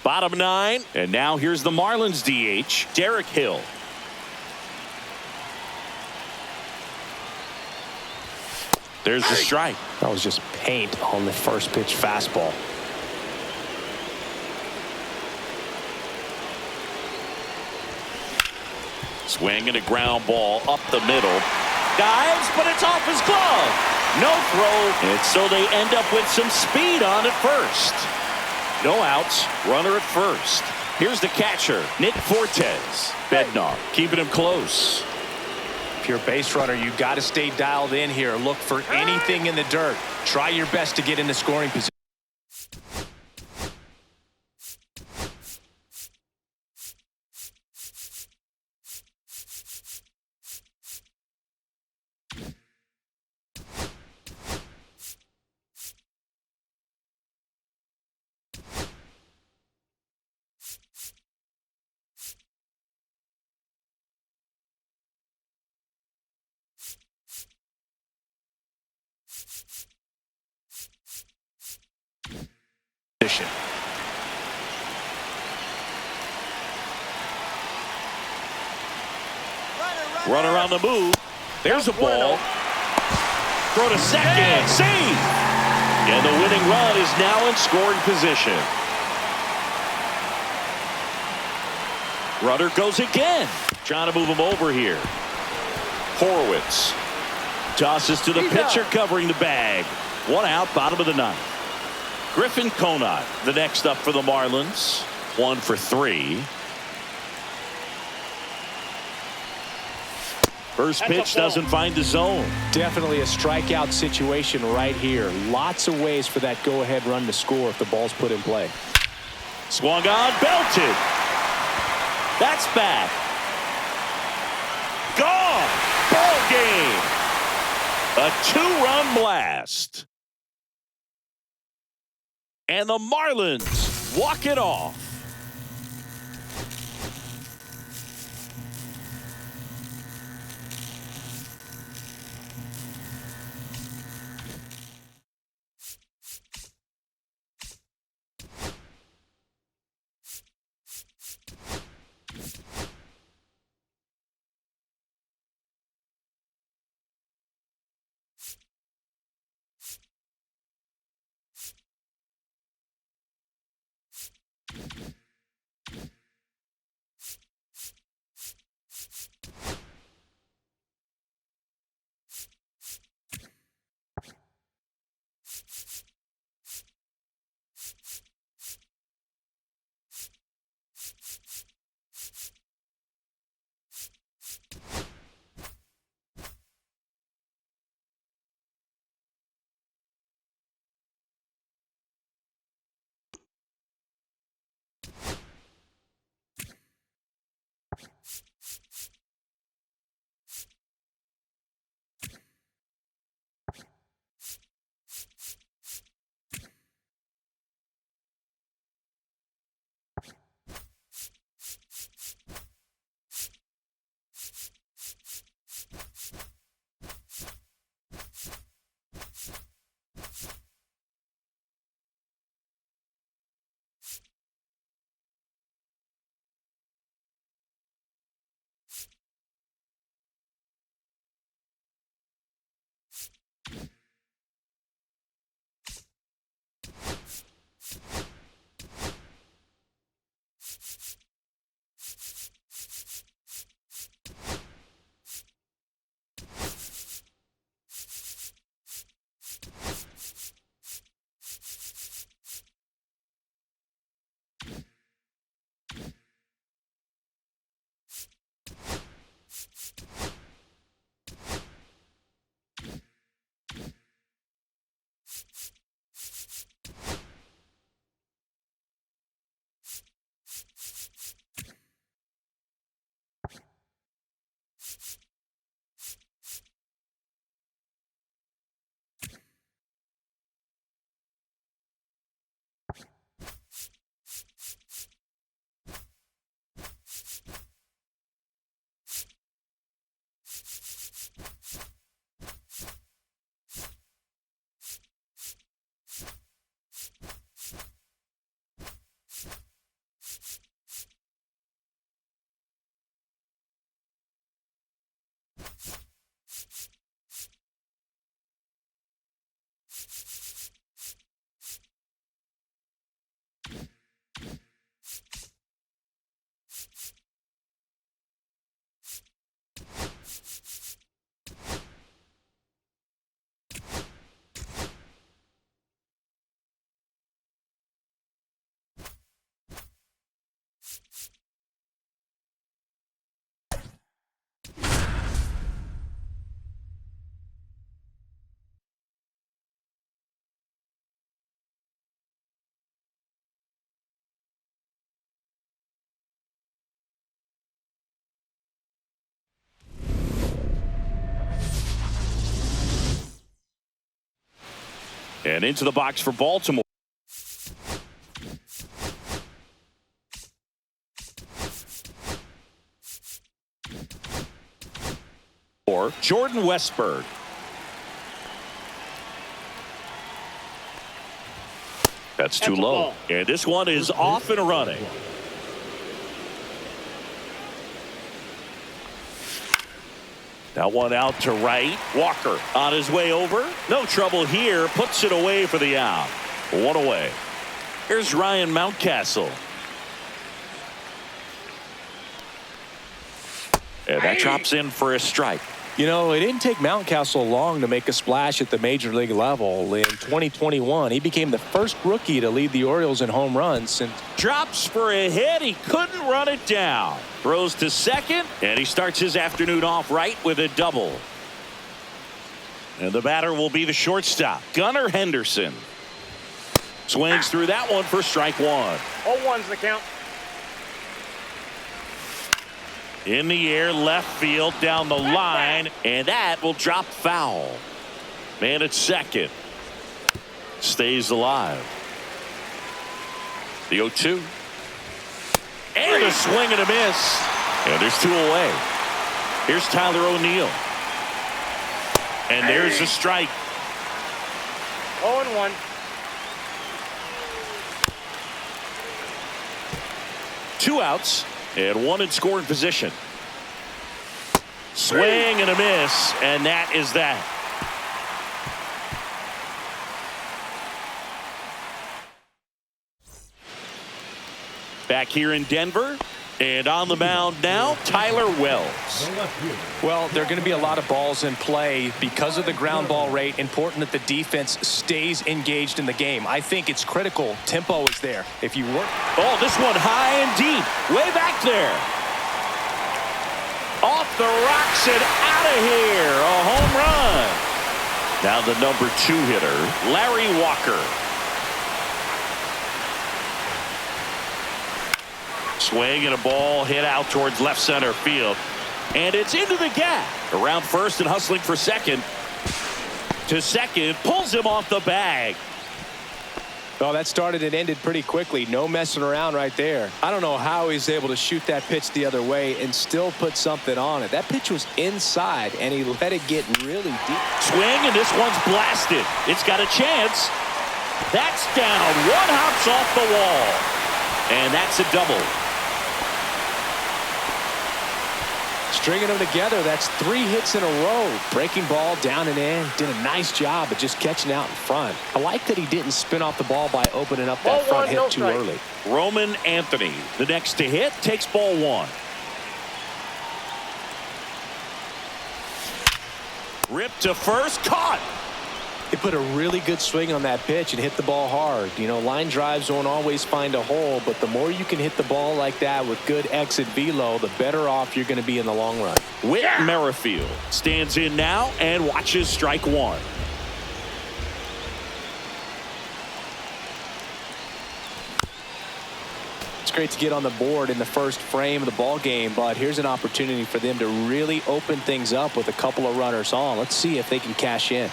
Bottom 9. And now here's the Marlins DH, Derek Hill. There's the strike. That was just paint on the first pitch fastball. Swing and a ground ball up the middle. Dives, but it's off his glove. No throw, and so they end up with some speed on at first. No outs, runner at first. Here's the catcher, Nick Fortes. Bednar keeping him close. If you're a base runner, you got to stay dialed in here. Look for anything in the dirt. Try your best to get in the scoring position. Runner on the move. There's a ball. Throw to second. Save. And the winning run is now in scoring position. Runner goes again. Trying to move him over here. Horwitz tosses to the pitcher covering the bag. 1 out, bottom of the 9th. Griffin Conant, the next up for the Marlins. 1 for 3. First pitch doesn't find the zone. Definitely a strikeout situation right here. Lots of ways for that go-ahead run to score if the ball's put in play. Swung on, belted. That's back. Gone. Ball game. A 2-run blast. And the Marlins walk it off. And into the box for Baltimore. Or Jordan Westberg. That's too low. And this one is off and running. That one out to right. Walker on his way over. No trouble here. Puts it away for the out. One away. Here's Ryan Mountcastle. And that drops in for a strike. You know, it didn't take Mountcastle long to make a splash at the major league level. In 2021, he became the first rookie to lead the Orioles in home runs. And drops for a hit. He couldn't run it down. Throws to second, and he starts his afternoon off right with a double. And the batter will be the shortstop, Gunnar Henderson. Swings through that one for strike one. 0-1's the count. In the air, left field, down the line, and that will drop foul. Man at second. Stays alive. The 0-2. And a swing and a miss. And there's two away. Here's Tyler O'Neill. And there's a strike. 0-1. Two outs. And one in scoring position. Swing and a miss, and that is that. Back here in Denver, and on the mound now, Tyler Wells. well, there are going to be a lot of balls in play because of the ground ball rate. Important that the defense stays engaged in the game. I think it's critical. Tempo is there. If you work. Oh, this one high and deep, way back there. Off the rocks and out of here. A home run. Now the number 2 hitter, Larry Walker. Swing and a ball hit out towards left center field. And it's into the gap. Around first and hustling for second. To second. Pulls him off the bag. Oh, that started and ended pretty quickly. No messing around right there. I don't know how he's able to shoot that pitch the other way and still put something on it. That pitch was inside, and he let it get really deep. Swing, and this one's blasted. It's got a chance. That's down. One hops off the wall. And that's a double. Stringing them together, that's 3 hits in a row. Breaking ball down and in. Did a nice job of just catching out in front. I like that he didn't spin off the ball by opening up that front hit too early. Roman Anthony, the next to hit, takes ball 1. Ripped to first, caught. He put a really good swing on that pitch and hit the ball hard. You know, line drives won't always find a hole, but the more you can hit the ball like that with good exit velo, the better off you're going to be in the long run. Whit Merrifield stands in now and watches strike 1. It's great to get on the board in the first frame of the ball game, but here's an opportunity for them to really open things up with a couple of runners on. Let's see if they can cash in.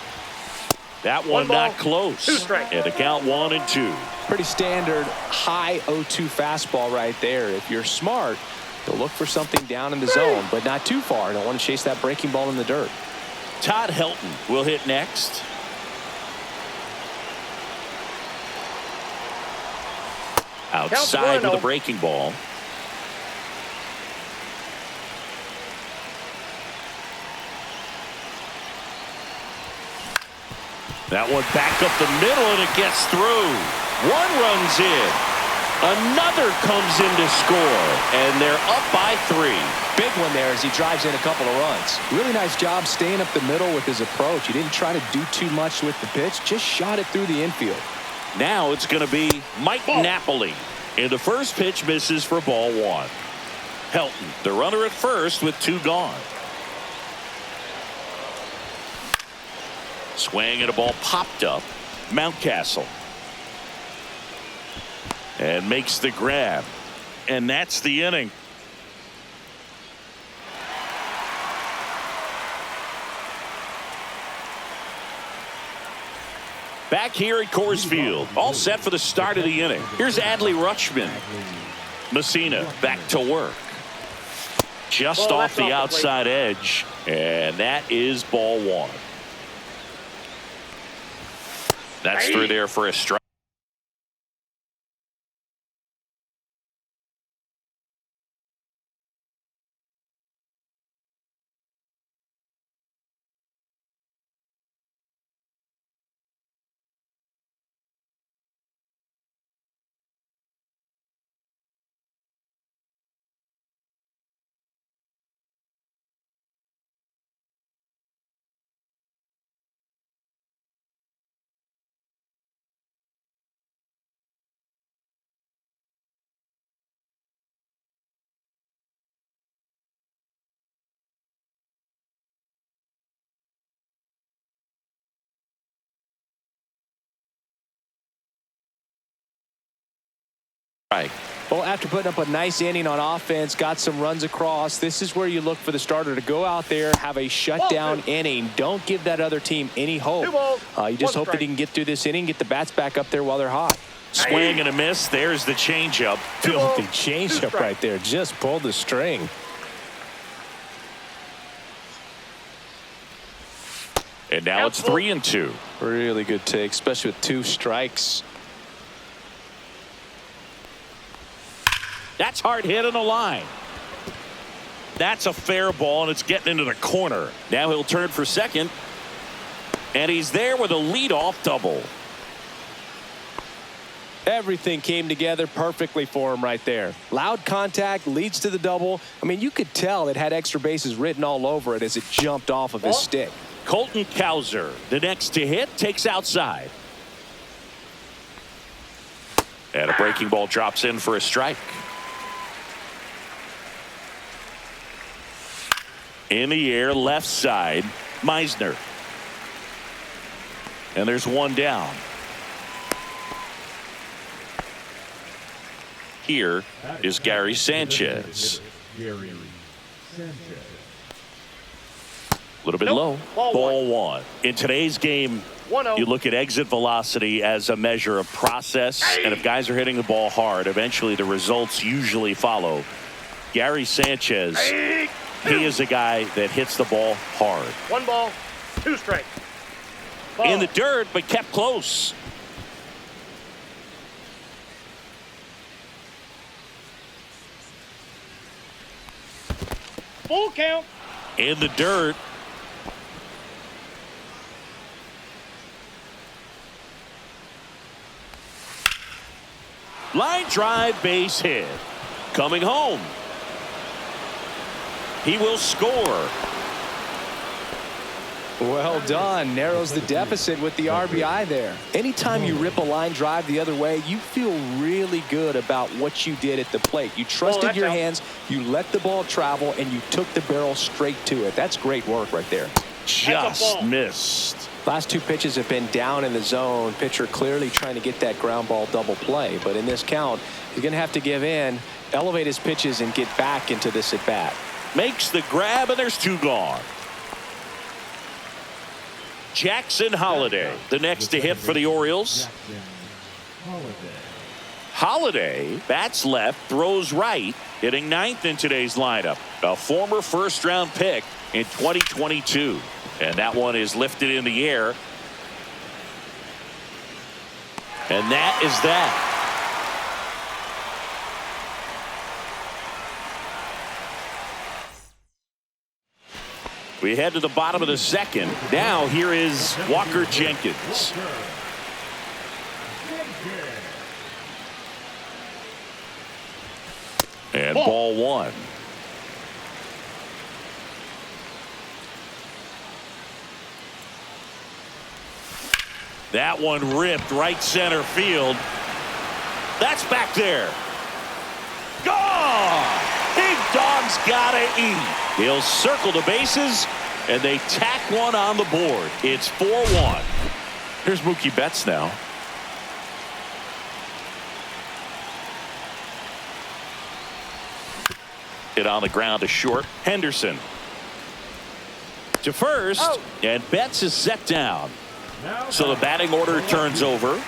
That one not close. And the count 1 and 2. Pretty standard high 0-2 fastball right there. If you're smart, you'll look for something down in the zone, but not too far. Don't want to chase that breaking ball in the dirt. Todd Helton will hit next. Outside with a breaking ball. That one back up the middle, and it gets through. One runs in. Another comes in to score, and they're up by 3. Big one there as he drives in a couple of runs. Really nice job staying up the middle with his approach. He didn't try to do too much with the pitch, just shot it through the infield. Now it's going to be Mike Napoli. And the first pitch misses for ball 1. Helton, the runner at first with 2 gone. Swing and a ball popped up. Mountcastle. And makes the grab. And that's the inning. Back here at Coors Field, all set for the start of the inning. Here's Adley Rutschman. Messina back to work. Just off the outside edge, and that is ball one. That's through there for a strike. Well, after putting up a nice inning on offense, got some runs across, this is where you look for the starter to go out there, have a shutdown inning. Don't give that other team any hope. You just hope that he can get through this inning, get the bats back up there while they're hot. Swing and a miss. There's the changeup. Filthy changeup right there. Just pulled the string. And now it's 3-2. Really good take, especially with 2 strikes. That's hard hit on the line. That's a fair ball, and it's getting into the corner. Now he'll turn for second, and he's there with a leadoff double. Everything came together perfectly for him right there. Loud contact leads to the double. I mean, you could tell it had extra bases written all over it as it jumped off of his stick. Colton Cowser, the next to hit, takes outside. And a breaking ball drops in for a strike. In the air, left side, Meisner. And there's one down. Here is Gary Sanchez. A little bit low. Ball one. In today's game, you look at exit velocity as a measure of process. And if guys are hitting the ball hard, eventually the results usually follow. Gary Sanchez, he is a guy that hits the ball hard. 1 ball, 2 strikes. In the dirt, but kept close. Full count. In the dirt. Line drive, base hit. Coming home. He will score. Well done. Narrows the deficit with the RBI there. Anytime you rip a line drive the other way, you feel really good about what you did at the plate. You trusted your hands, you let the ball travel, and you took the barrel straight to it. That's great work right there. Just missed. Last 2 pitches have been down in the zone. Pitcher clearly trying to get that ground ball double play. But in this count, he's going to have to give in, elevate his pitches, and get back into this at bat. Makes the grab, and there's 2 gone. Jackson Holliday, the next to hit for the Orioles. Holliday bats left, throws right, hitting 9th in today's lineup. A former first-round pick in 2022. And that one is lifted in the air. And that is that. We head to the bottom of the second. Now here is Walker Jenkins. And ball one. That one ripped right center field. That's back there. Gone! Big dog's gotta eat. He'll circle the bases, and they tack one on the board. It's 4-1. Here's Mookie Betts now. Hit on the ground to short. Henderson to first, and Betts is set down. Now So the batting order turns over.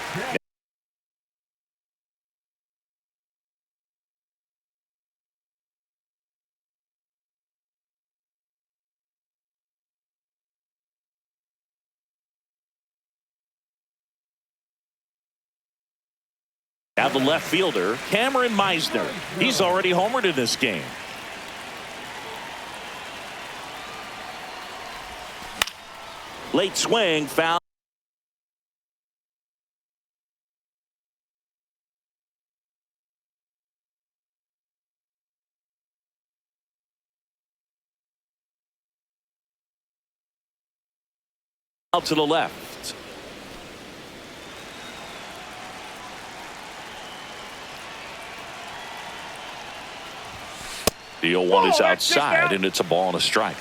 Now the left fielder, Cameron Meisner. He's already homered in this game. Late swing, foul. Out to the left. The 0-1 is outside, and it's a ball and a strike.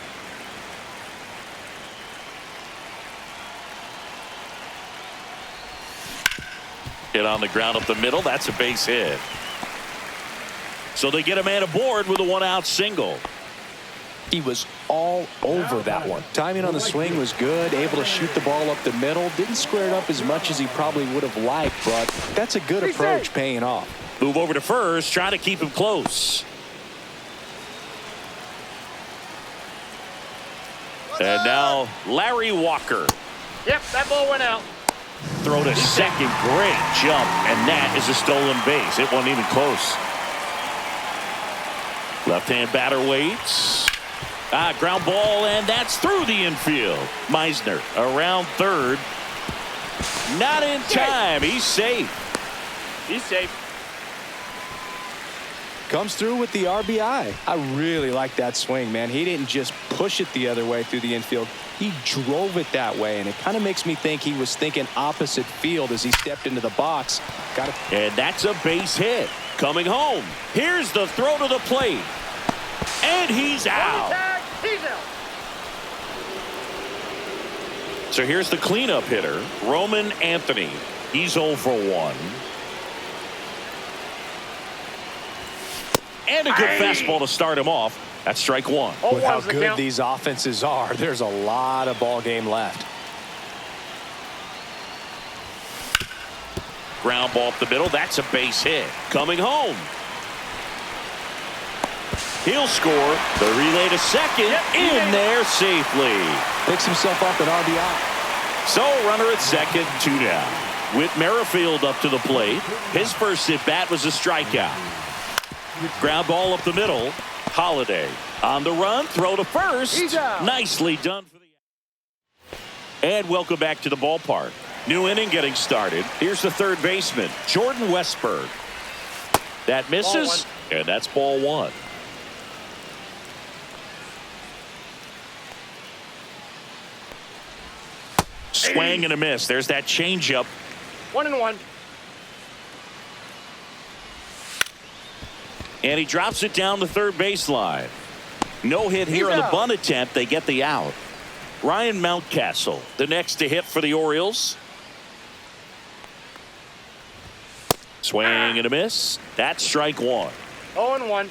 Hit on the ground up the middle. That's a base hit. So they get a man aboard with a one-out single. He was all over that one. Timing on the swing was good, able to shoot the ball up the middle. Didn't square it up as much as he probably would have liked, but that's a good approach paying off. Move over to first, trying to keep him close. And now Larry Walker. Yep, that ball went out. Throw to second, great jump, and that is a stolen base. It wasn't even close. Left-hand batter waits. Ground ball, and that's through the infield. Meisner around third. Not in time. He's safe. He's safe. Comes through with the RBI. I really like that swing, man. He didn't just push it the other way through the infield. He drove it that way, and it kind of makes me think he was thinking opposite field as he stepped into the box. And that's a base hit. Coming home. Here's the throw to the plate. And he's out. He's out. So here's the cleanup hitter, Roman Anthony. He's 0 for 1. And a good fastball to start him off. That's strike one. With how good these offenses are, there's a lot of ball game left. Ground ball up the middle. That's a base hit. Coming home. He'll score. The relay to second. In there safely. Picks himself up an RBI. So runner at second, 2 down. Whit Merrifield up to the plate. His first at bat was a strikeout. Ground ball up the middle. Holiday on the run. Throw to first. Nicely done for the. And welcome back to the ballpark. New inning getting started. Here's the third baseman, Jordan Westberg. That misses, and that's ball one. Swing and a miss. There's that changeup. 1-1. And he drops it down the third baseline. No hit here on the bunt attempt. They get the out. Ryan Mountcastle, the next to hit for the Orioles. Swing and a miss. That's strike one. 0-1.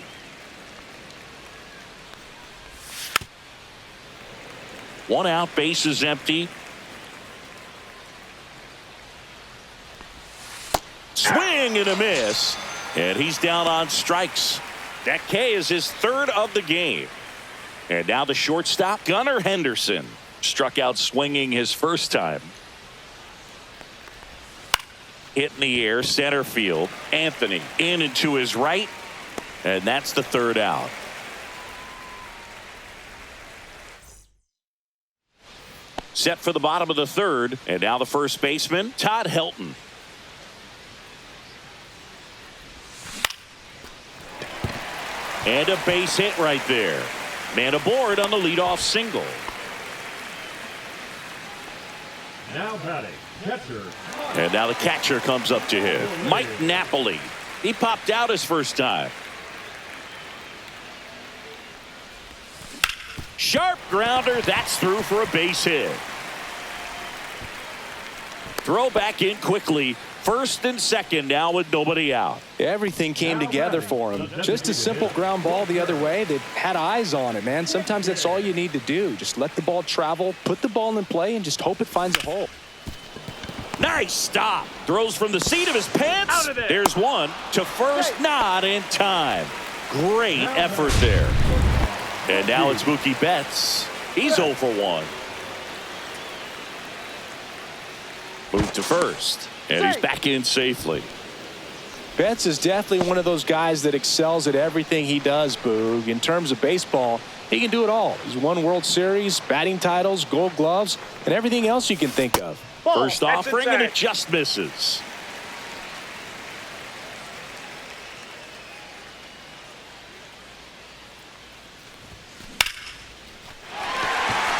One out, base is empty. Swing and a miss. And he's down on strikes. That K is his third of the game. And now the shortstop, Gunnar Henderson, struck out swinging his first time. Hit in the air, center field. Anthony in and to his right. And that's the third out. Set for the bottom of the third. And now the first baseman, Todd Helton. And a base hit right there. Man aboard on the leadoff single. Now batting, catcher. And now the catcher comes up to him, Mike Napoli. He popped out his first time. Sharp grounder. That's through for a base hit. Throw back in quickly. First and second now with nobody out. Everything came together for him. Just a simple ground ball the other way that had eyes on it, man. Sometimes that's all you need to do. Just let the ball travel, put the ball in play, and just hope it finds a hole. Nice stop. Throws from the seat of his pants. Out of there. There's one to first, not in time. Great effort there. And now it's Mookie Betts. He's 0 for 1. Move to first, and he's back in safely. Betts is definitely one of those guys that excels at everything he does, Boog. In terms of baseball, he can do it all. He's won World Series, batting titles, Gold Gloves, and everything else you can think of. First offering, and it just misses.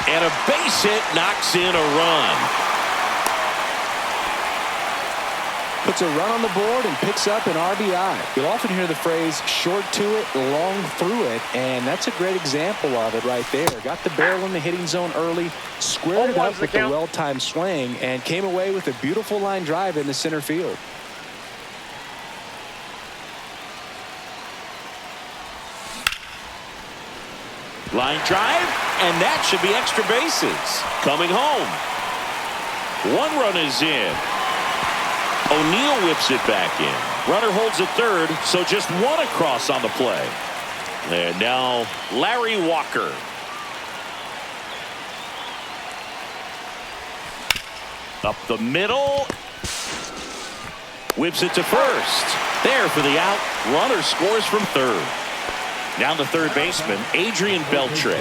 And a base hit knocks in a run. Puts a run on the board and picks up an RBI. You'll often hear the phrase short to it, long through it, and that's a great example of it right there. Got the barrel in the hitting zone early, squared it up with the well-timed swing, and came away with a beautiful line drive in the center field. Line drive, and that should be extra bases. Coming home. 1 run is in. O'Neill whips it back in. Runner holds at third, so just 1 across on the play. And now Larry Walker. Up the middle. Whips it to first. There for the out. Runner scores from third. Now the third baseman, Adrian Beltre.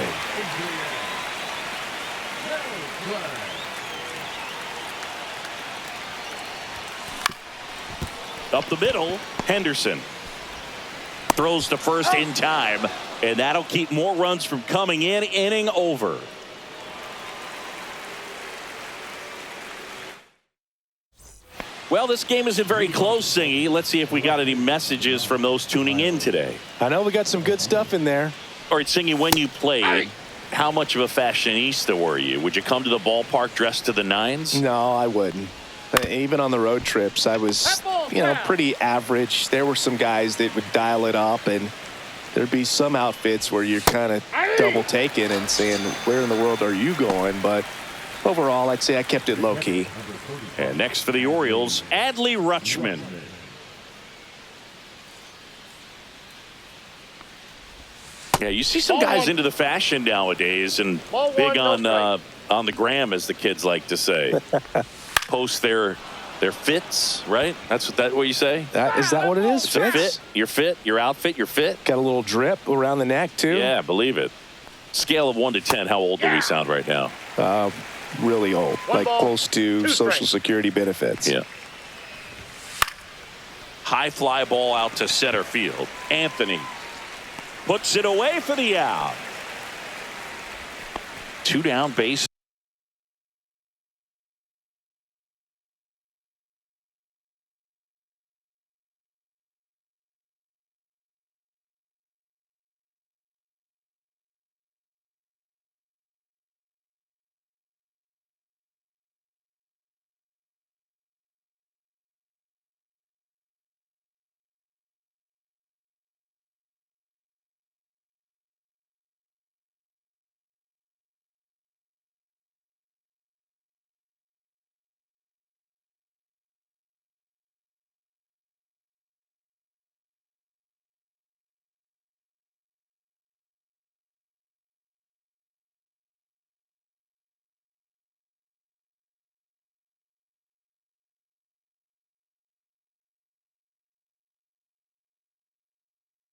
Up the middle, Henderson. Throws to first in time, and that'll keep more runs from coming in. Inning over. Well, this game isn't very close, Singy. Let's see if we got any messages from those tuning in today. I know we got some good stuff in there. All right, Singy, when you played, how much of a fashionista were you? Would you come to the ballpark dressed to the nines? No, I wouldn't. Even on the road trips, I was, pretty average. There were some guys that would dial it up, and there'd be some outfits where you're kind of double taking and saying, where in the world are you going? But overall, I'd say I kept it low key. And next for the Orioles, Adley Rutschman. Yeah, you see some guys into the fashion nowadays, and big on the gram, as the kids like to say. Post their fits, right? That's what you say? Is that what it is? It's a fit. Your fit, your outfit, your fit. Got a little drip around the neck, too. Yeah, believe it. Scale of 1 to 10, how old do we sound right now? Really old, like close to Social Security benefits. Yeah. High fly ball out to center field. Anthony puts it away for the out. 2 down, base.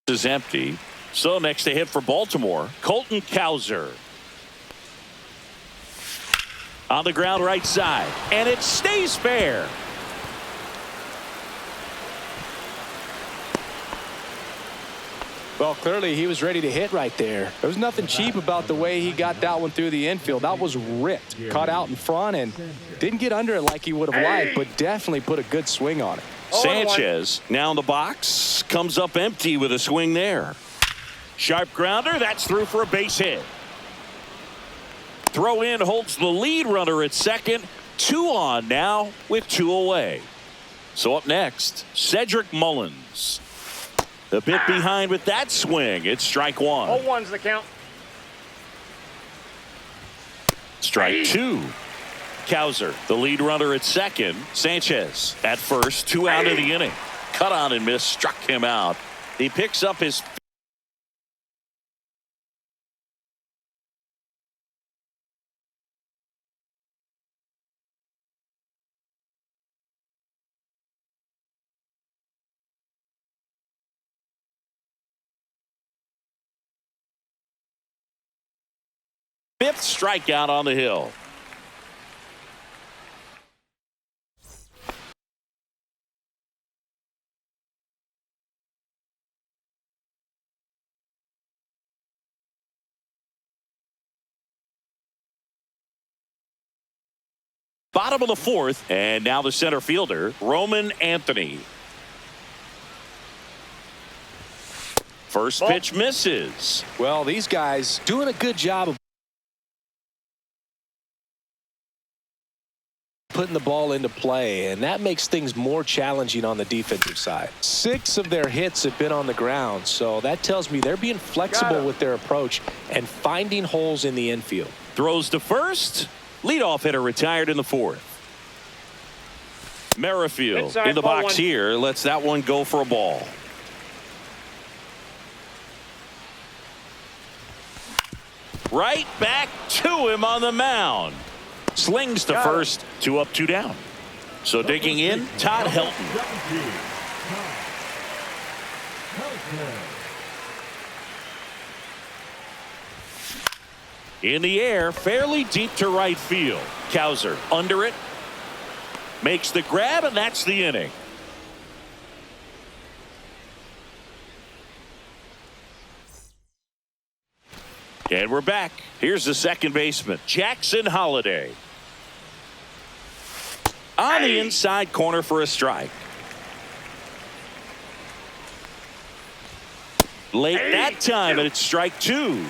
Is empty. So next to hit for Baltimore, Colton Cowser. On the ground right side, and it stays fair. Well, clearly he was ready to hit right there. There was nothing cheap about the way he got that one through the infield. That was ripped. Caught out in front and didn't get under it like he would have liked, but definitely put a good swing on it. Sanchez now in the box, comes up empty with a swing there. Sharp grounder, that's through for a base hit. Throw in holds the lead runner at second. 2 on now with 2 away. So up next, Cedric Mullins. A bit behind with that swing. It's strike 1. 0-1's the count. Strike 2. Cowser, the lead runner at second. Sanchez at first, 2 out of the inning. Cut on and miss, struck him out. He picks up his fifth strikeout on the hill. Bottom of the fourth, and now the center fielder, Roman Anthony. First pitch misses. Well, these guys doing a good job of putting the ball into play, and that makes things more challenging on the defensive side. 6 of their hits have been on the ground, so that tells me they're being flexible with their approach and finding holes in the infield. Throws to first. Leadoff hitter retired in the fourth. Merrifield Inside, in the ball box one. here. Lets that one go for a ball. Right back to him on the mound. Slings to first. 2 up, 2 down. So digging in, Todd Helton. 17. In the air, fairly deep to right field. Cowser under it. Makes the grab, and that's the inning. And we're back. Here's the second baseman, Jackson Holliday. On the inside corner for a strike. Late that time, and it's strike 2.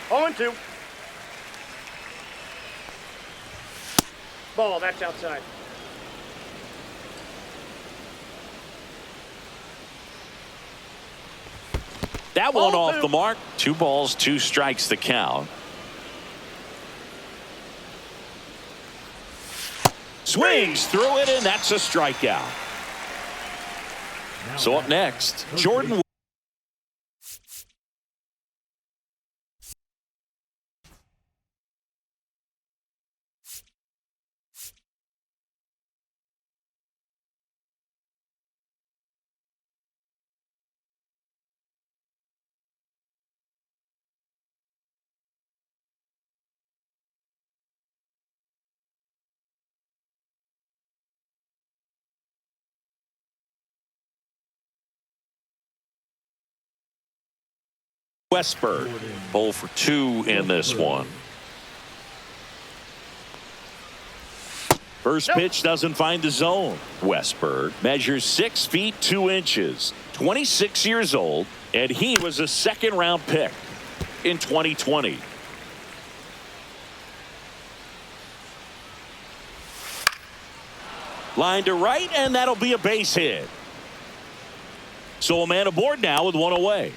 0-2. Ball, that's outside. That one off the mark. 2 balls, 2 strikes the count. Swings through it, and that's a strikeout. So up next, Jordan. Westberg, bowl for 2 in this one. First pitch doesn't find the zone. Westberg measures 6 feet 2 inches, 26 years old, and he was a second-round pick in 2020. Line to right, and that'll be a base hit. So a man aboard now with 1 away.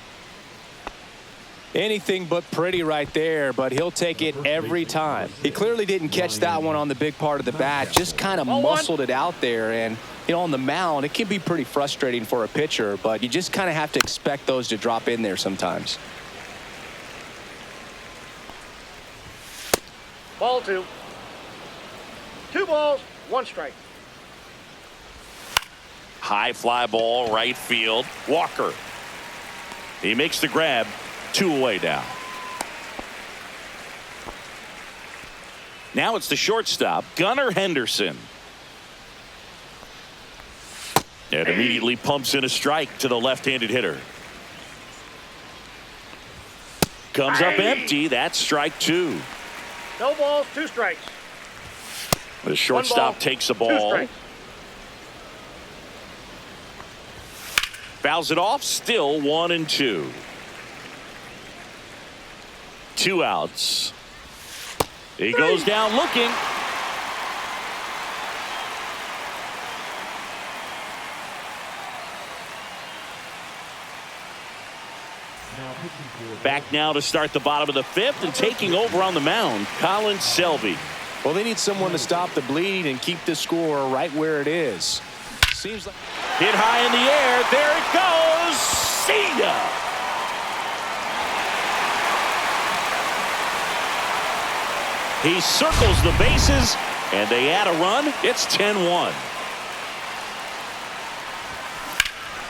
Anything but pretty right there, but he'll take it every time. He clearly didn't catch that one on the big part of the bat, just kind of muscled it out there. And, you know, on the mound, it can be pretty frustrating for a pitcher, but you just kind of have to expect those to drop in there sometimes. Ball 2. 2 balls, 1 strike. High fly ball, right field. Walker. He makes the grab. 2 away now. Now it's the shortstop, Gunnar Henderson. And immediately pumps in a strike to the left-handed hitter. Comes up empty. That's strike 2. No balls, 2 strikes. The shortstop takes the 2 ball. strikes. Fouls it off. Still 1-2. 2 outs. He goes down looking. Back now to start the bottom of the 5th, and taking over on the mound, Colin Selby. Well, they need someone to stop the bleed and keep the score right where it is. Seems like hit high in the air. There it goes. See ya. He circles the bases, and they add a run. It's 10-1.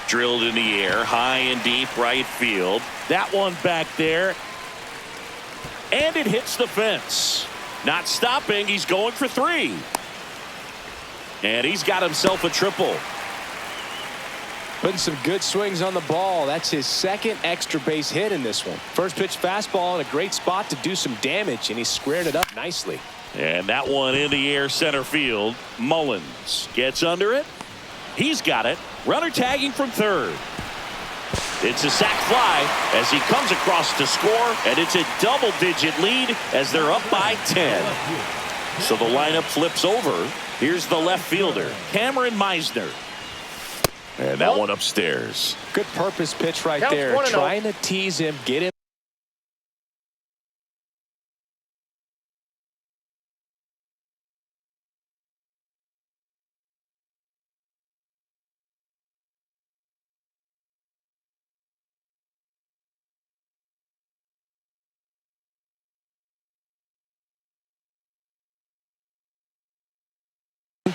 Drilled in the air, high and deep right field. That one back there. And it hits the fence. Not stopping. He's going for 3. And he's got himself a triple. putting some good swings on the ball. That's his second extra base hit in this one. First pitch fastball in a great spot to do some damage, and he squared it up nicely. And that one in the air center field. Mullins gets under it. He's got it. Runner tagging from third. It's a sac fly as he comes across to score, and it's a double-digit lead as they're up by 10. So the lineup flips over. Here's the left fielder, Cameron Meisner. And that one upstairs. Good purpose pitch right there. Trying to tease him, get him.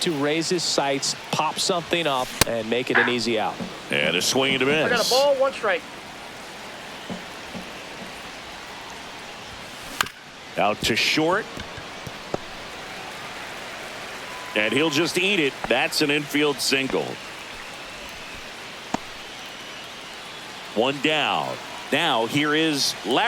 To raise his sights, pop something up, and make it an easy out. And a swing and a miss. I got a ball, 1 strike. Out to short. And he'll just eat it. That's an infield single. One down. Now here is Larry.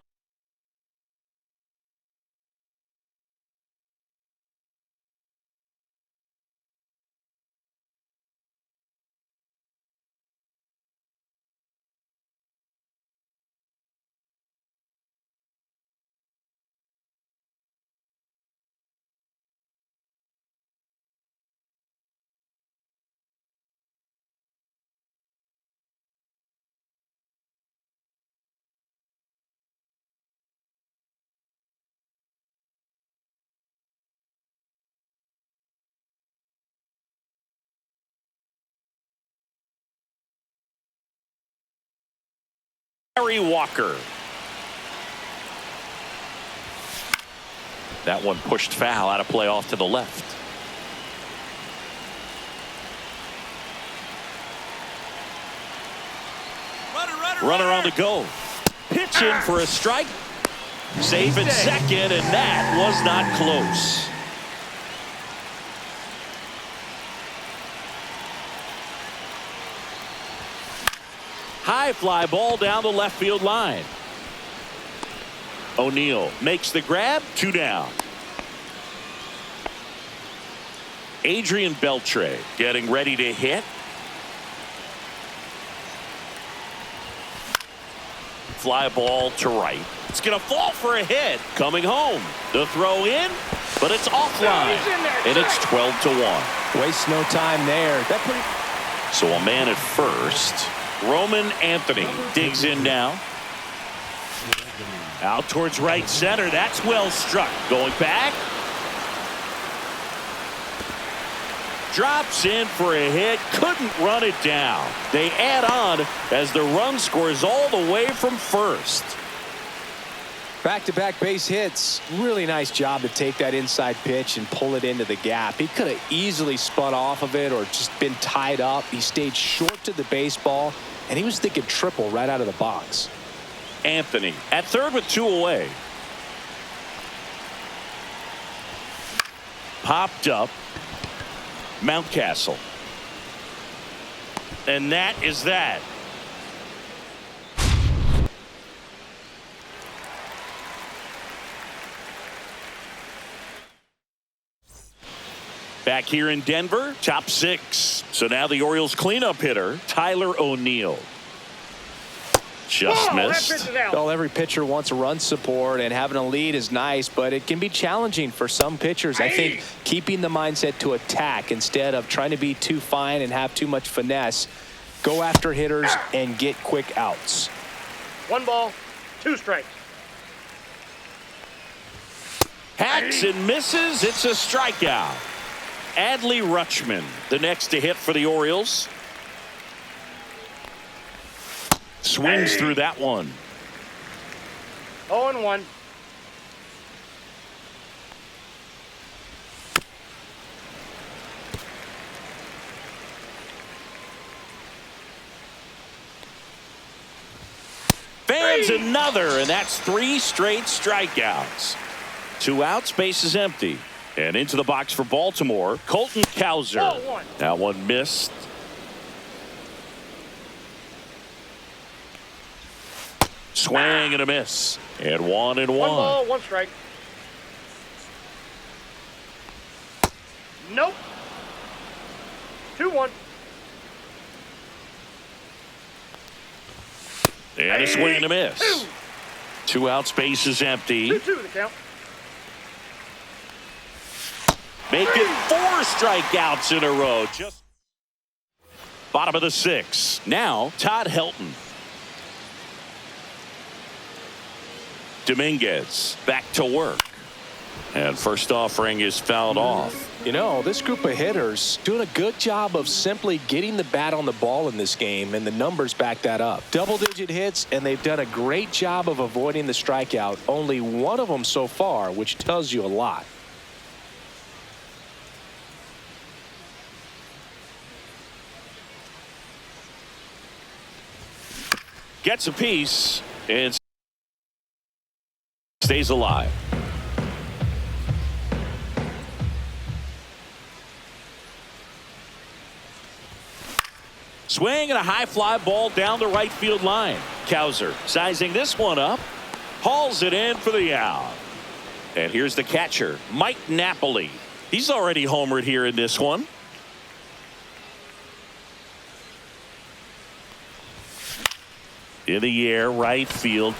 Walker. That one pushed foul, out of play off to the left. Runner on the go. Pitch in for a strike. Safe at second, and that was not close. High fly ball down the left field line. O'Neill makes the grab. 2 down. Adrian Beltre getting ready to hit. Fly ball to right. It's going to fall for a hit. Coming home. The throw in, but it's offline. And it's 12-1. Waste no time there. So a man at first. Roman Anthony digs in now. Out towards right center. That's well struck. Going back. Drops in for a hit. Couldn't run it down. They add on as the run scores all the way from first. Back-to-back base hits. Really nice job to take that inside pitch and pull it into the gap. He could have easily spun off of it or just been tied up. He stayed short to the baseball, and he was thinking triple right out of the box. Anthony at third with 2 away. Popped up. Mountcastle. And that is that. Back here in Denver, top 6. So now the Orioles cleanup hitter, Tyler O'Neill. Just missed. Well, every pitcher wants a run support, and having a lead is nice, but it can be challenging for some pitchers. I think keeping the mindset to attack instead of trying to be too fine and have too much finesse. Go after hitters and get quick outs. 1 ball, 2 strikes. Hacks and misses. It's a strikeout. Adley Rutschman, the next to hit for the Orioles. Swings through that one. 0-1. Fans another, and that's 3 straight strikeouts. 2 outs, base is empty. And into the box for Baltimore, Colton Cowser. That one missed. Swing and a miss. And 1-1. 1 ball, 1 strike. Nope. 2-1. And a swing and a miss. 2 outs, base is empty. 2-2 the count. Make it 4 strikeouts in a row. Just bottom of the 6th. Now Todd Helton. Dominguez back to work. And first offering is fouled off. You know, this group of hitters doing a good job of simply getting the bat on the ball in this game, and the numbers back that up. Double-digit hits, and they've done a great job of avoiding the strikeout. Only one of them so far, which tells you a lot. Gets a piece and stays alive. Swing and a high fly ball down the right field line. Cowser sizing this one up. Hauls it in for the out. And here's the catcher, Mike Napoli. He's already homered here in this one. In the air, right field.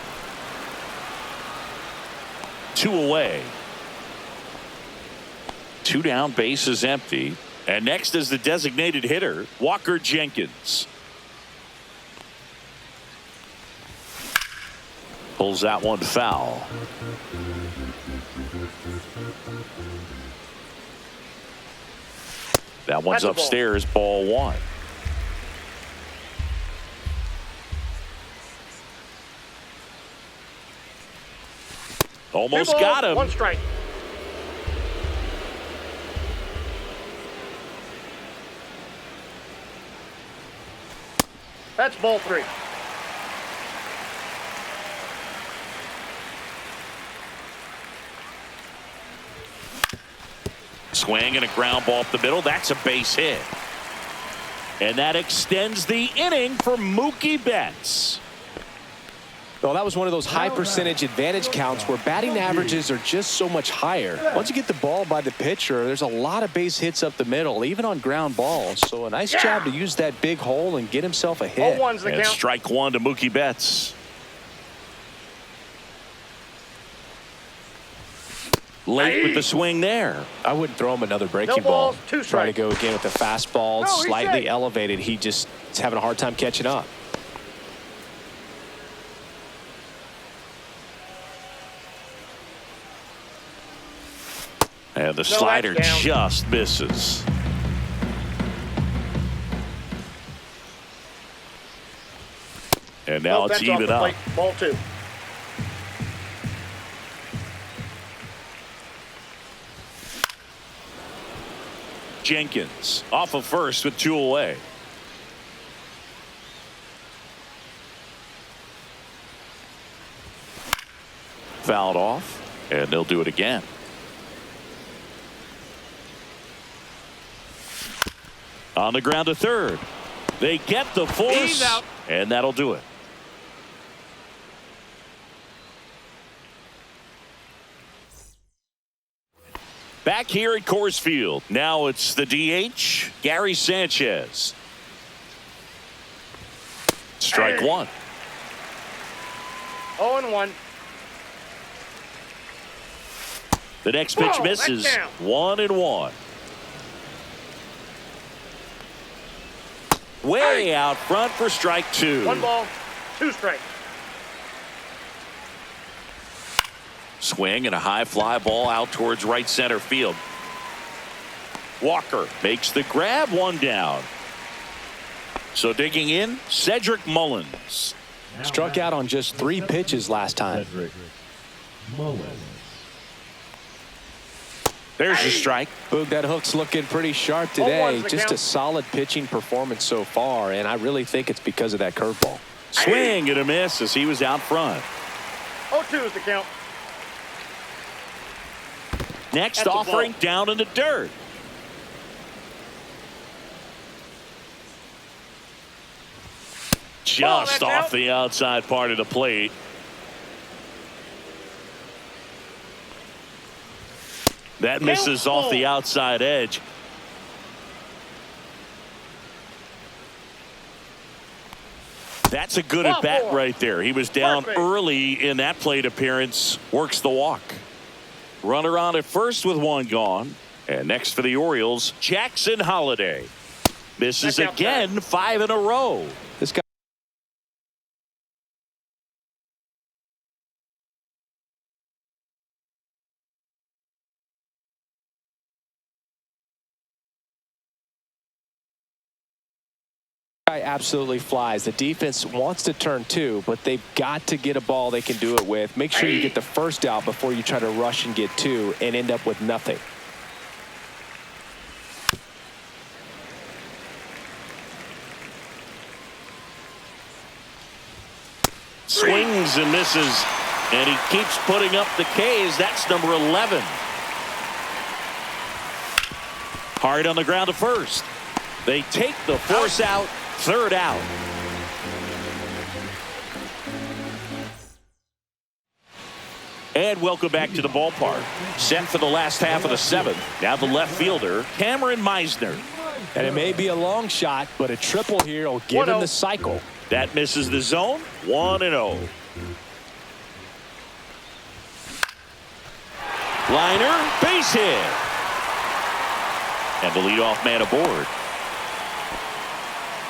2 away. 2 down, base is empty. And next is the designated hitter, Walker Jenkins. Pulls that one foul. That one's upstairs, ball 1. Almost got him. 1 strike. That's ball 3. Swing and a ground ball up the middle. That's a base hit. And that extends the inning for Mookie Betts. Well, that was one of those high percentage advantage counts where batting averages are just so much higher. Once you get the ball by the pitcher, there's a lot of base hits up the middle, even on ground balls. So a nice job to use that big hole and get himself a hit. 0-1's the And count. strike 1 to Mookie Betts. Late with the swing there. I wouldn't throw him another breaking No ball. balls, 2 Try to strikes. go again with the fastball. It's No, he's slightly safe. elevated. He just is having a hard time catching up. And the slider that's down. just misses. And now No it's fence off even the up. plate. Ball 2. Jenkins off of first with 2 away. Fouled off, and they'll do it again. On the ground to third. They get the force, He's out. and that'll do it. Back here at Coors Field. Now it's the DH, Gary Sanchez. Strike 1. 0-1. The next pitch Whoa, that's misses. down. 1-1. Way out front for strike 2. 1 ball, 2 strikes. swing and a high fly ball out towards right center field. Walker makes the grab, one down. So digging in, Cedric Mullins. Struck out on just 3 pitches last time. Cedric Mullins. There's the strike. Boog, that hook's looking pretty sharp today. Just a solid pitching performance so far, and I really think it's because of that curveball. Swing and a miss as he was out front. 0-2 is the count. Next offering down in the dirt. Just off the outside part of the plate. That misses off the outside edge. That's a good at bat right there. He was down early in that plate appearance. Works the walk. Runner on at first with one gone. And next for the Orioles, Jackson Holliday. Misses again, 5 in a row. This guy absolutely flies. The defense wants to turn 2, but they've got to get a ball they can do it with. Make sure you get the first out before you try to rush and get 2 and end up with nothing. Swings and misses, and he keeps putting up the K's. That's number 11. Hard on the ground to first. They take the force out. Third out. And welcome back to the ballpark. Set for the last half of the 7th. Now the left fielder, Cameron Meisner. And it may be a long shot, but a triple here will give him the cycle. That misses the zone. 1-0. Liner, base hit. And the leadoff man aboard.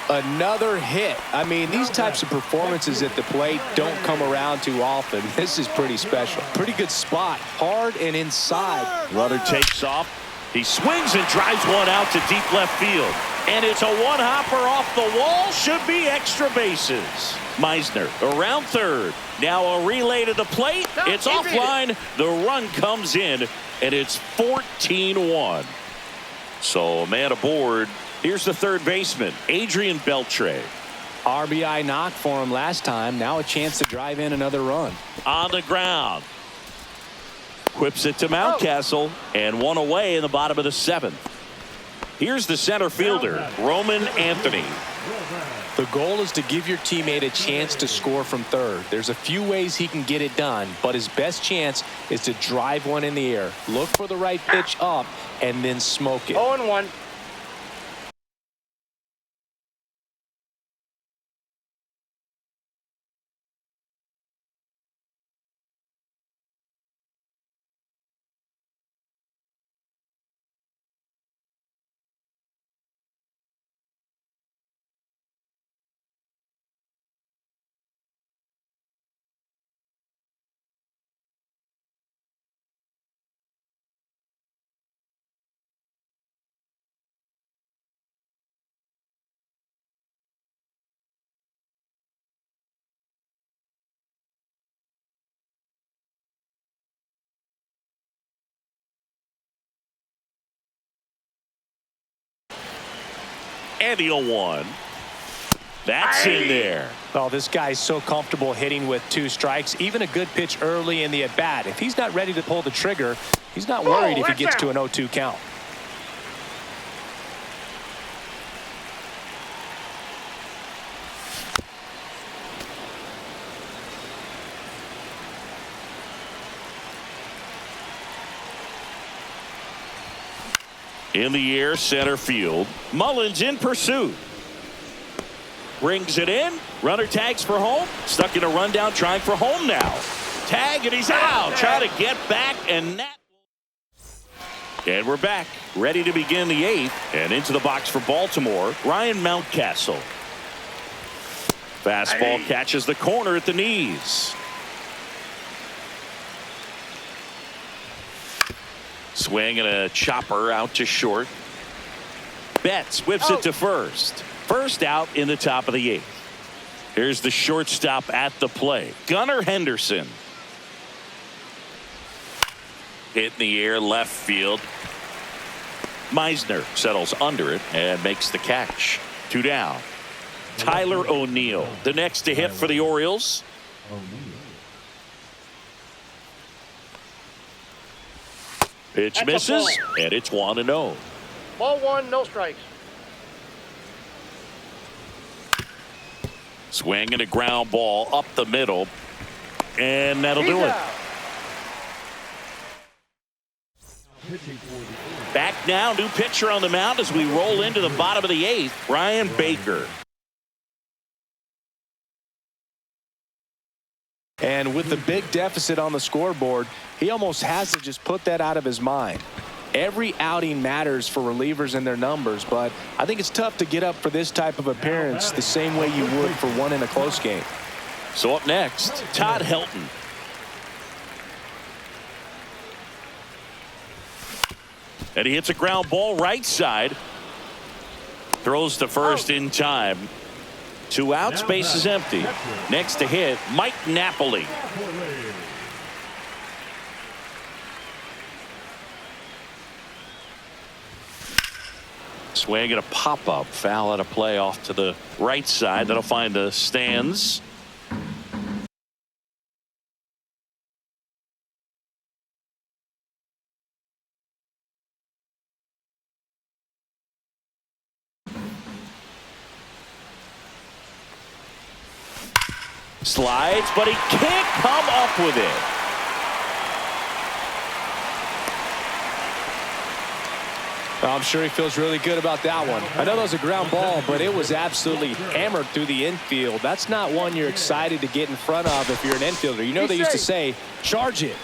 Another hit. I mean, these types of performances at the plate don't come around too often. This is pretty special. Pretty good spot. Hard and inside. Runner takes off. He swings and drives one out to deep left field. And it's a one-hopper off the wall. Should be extra bases. Meisner around third. Now a relay to the plate. It's offline. The run comes in, and it's 14-1. So a man aboard. Here's the third baseman, Adrian Beltre. RBI knock for him last time. Now a chance to drive in another run. On the ground. Whips it to Mountcastle, and one away in the bottom of the 7th. Here's the center fielder, Roman Anthony. The goal is to give your teammate a chance to score from third. There's a few ways he can get it done, but his best chance is to drive one in the air. Look for the right pitch up and then smoke it. 0-1. And the 0-1. That's in there. Oh, this guy's so comfortable hitting with 2 strikes. Even a good pitch early in the at-bat. If he's not ready to pull the trigger, he's not worried if he gets to an 0-2 count. In the air, center field. Mullins in pursuit. Brings it in. Runner tags for home. Stuck in a rundown, trying for home now. Tag, and he's out. Trying to get back, and that. And we're back. Ready to begin the 8th. And into the box for Baltimore, Ryan Mountcastle. Fastball catches the corner at the knees. Swing and a chopper out to short. Betts whips it to first. First out in the top of the 8th. Here's the shortstop at the plate, Gunnar Henderson. Hit in the air left field. Meisner settles under it and makes the catch. 2 down. Tyler O'Neill, the next to hit for the Orioles. Pitch misses, and it's 1-0. Ball 1, no strikes. Swing and a ground ball up the middle, and that'll do it. Back now, new pitcher on the mound as we roll into the bottom of the 8th, Ryan Baker. And with the big deficit on the scoreboard, he almost has to just put that out of his mind. Every outing matters for relievers and their numbers, but I think it's tough to get up for this type of appearance the same way you would for one in a close game. So up next, Todd Helton. And he hits a ground ball right side. Throws to first in time. 2 outs, base is empty. Next to hit, Mike Napoli. Swing and a pop-up. Foul out of play off to the right side. That'll find the stands. Slides, but he can't come up with it. I'm sure he feels really good about that one. I know that was a ground ball, but it was absolutely hammered through the infield. That's not one you're excited to get in front of if you're an infielder. You know they used to say, charge it.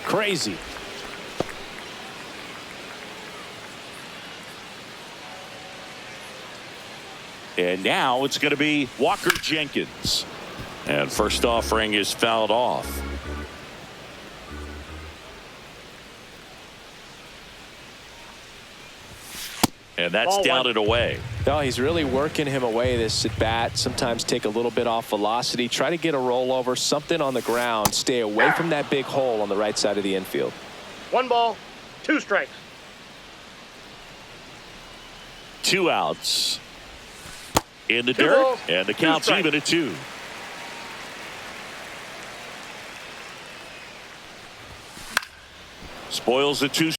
Crazy. And now it's going to be Walker Jenkins. And first offering is fouled off. And that's down and away. No, he's really working him away this at bat. Sometimes take a little bit off velocity. Try to get a rollover, something on the ground. Stay away from that big hole on the right side of the infield. 1 ball, 2 strikes. 2 outs. In the dirt, balls, and the 2 count's strikes. even at 2. Spoils the 2.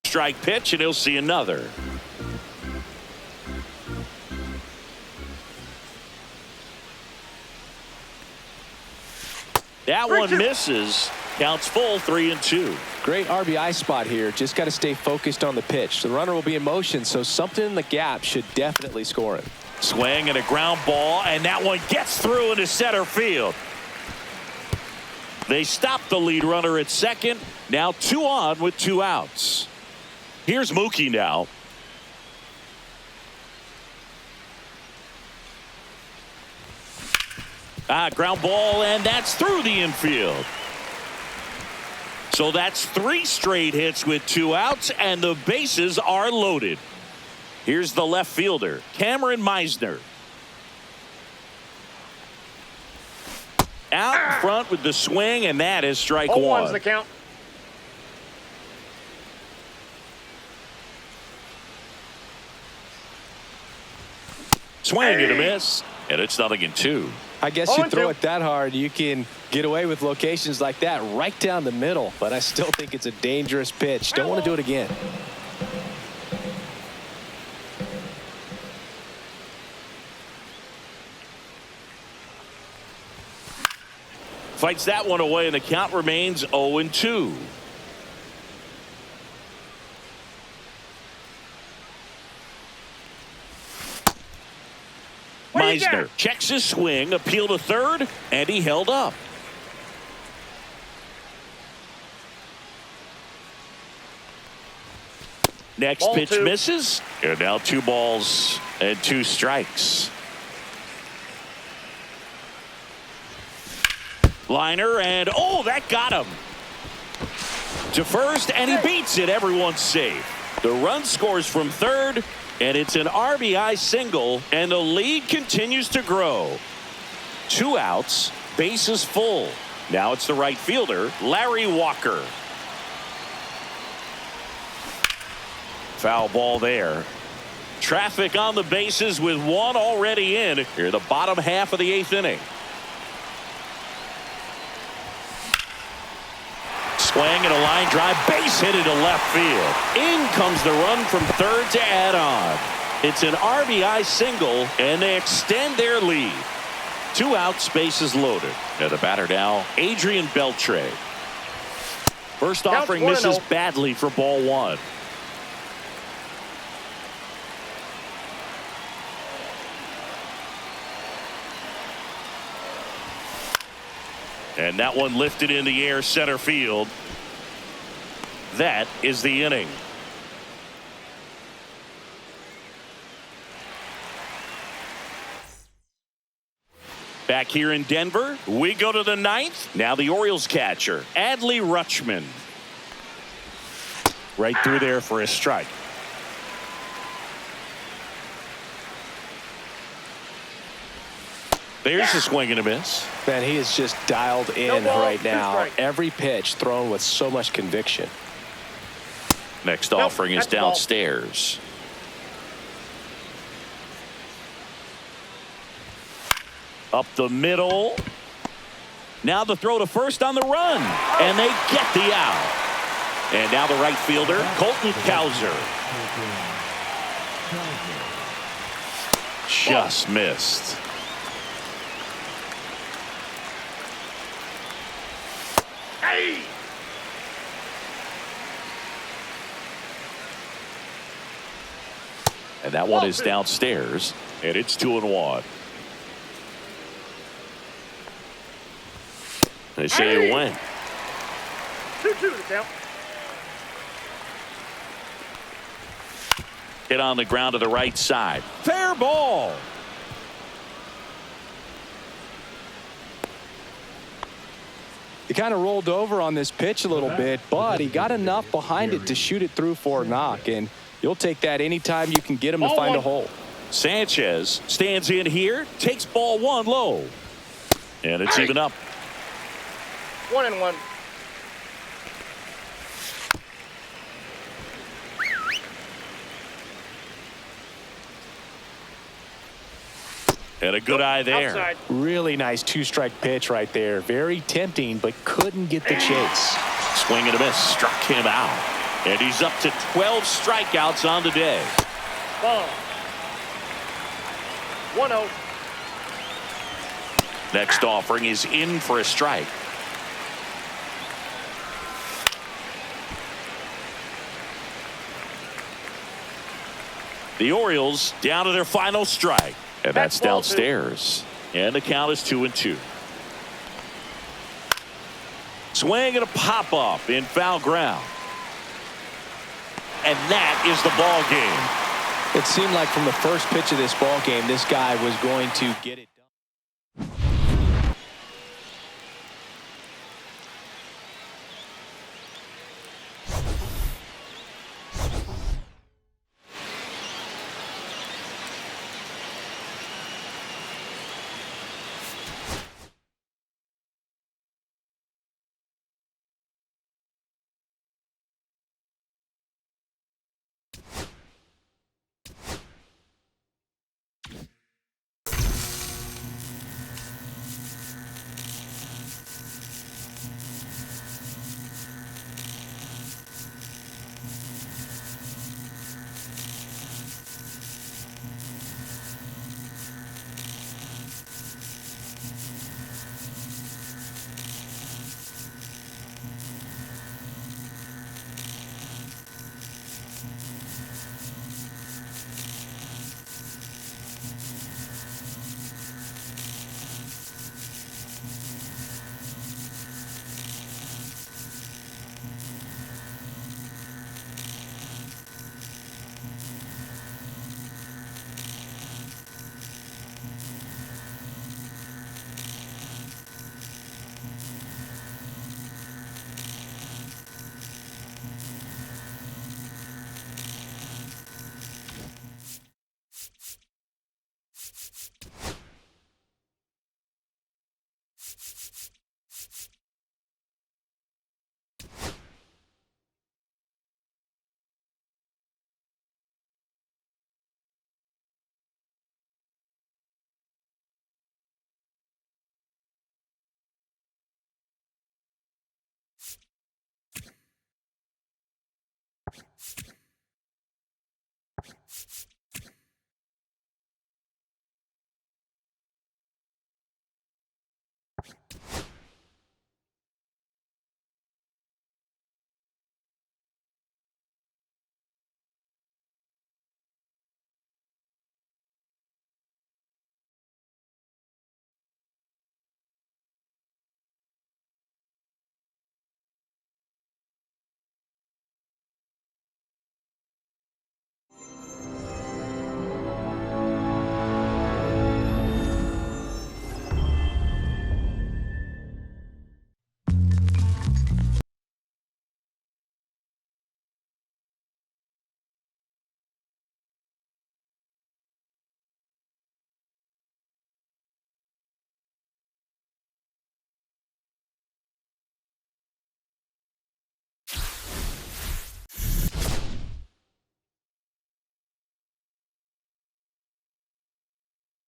Strike pitch, and he'll see another. That one misses. Counts full, 3-2. Great RBI spot here. Just got to stay focused on the pitch. The runner will be in motion, so something in the gap should definitely score him. Swing and a ground ball, and that one gets through into center field. They stop the lead runner at second. Now 2 on with 2 outs. Here's Mookie now. Ground ball, and that's through the infield. So that's 3 straight hits with 2 outs, and the bases are loaded. Here's the left fielder, Cameron Meisner. Out in front with the swing, and that is strike 1. 0-1's the count. Swing and a miss, and it's 0-2. I guess you throw it that hard, you can get away with locations like that right down the middle. But I still think it's a dangerous pitch. Don't want to do it again. Fights that one away, and the count remains 0-2. Meisner checks his swing, appeal to third, and he held up. Next pitch misses, and now 2 balls and 2 strikes. Liner, and oh, that got him. To first, and he beats it. Everyone's safe. The run scores from third, and it's an RBI single, and the lead continues to grow. 2 outs, bases full. Now it's the right fielder, Larry Walker. Foul ball there. Traffic on the bases with 1 already in here, the bottom half of the 8th inning. Swing and a line drive, base hit into left field. In comes the run from third to add on. It's an RBI single, and they extend their lead. 2 outs, bases loaded. And the batter now, Adrian Beltre. First offering misses badly for ball 1. And that one lifted in the air, center field. That is the inning. Back here in Denver, we go to the 9th. Now the Orioles catcher, Adley Rutschman. Right through there for a strike. There's a swing and a miss. Man, he is just dialed in right now. Every pitch thrown with so much conviction. Next offering is downstairs. Up the middle. Now the throw to first on the run. And they get the out. And now the right fielder, Colton Cowser. Just missed. And that one is downstairs, and it's 2-1. They say it went. 2-2 to count. Hit on the ground to the right side. Fair ball. He kind of rolled over on this pitch a little bit, but he got enough behind it to shoot it through for a knock, and you'll take that anytime you can get him to find a hole. Sanchez stands in here, takes ball 1 low, and it's even up. 1-1. And a good eye there. Outside. Really nice 2-strike pitch right there. Very tempting, but couldn't get the chase. Swing and a miss, struck him out. And he's up to 12 strikeouts on the day. Ball. 1-0. Next offering is in for a strike. The Orioles down to their final strike. And that's downstairs. And the count is 2-2. Swing and a pop-up in foul ground. And that is the ball game. It seemed like from the first pitch of this ball game, this guy was going to get it done.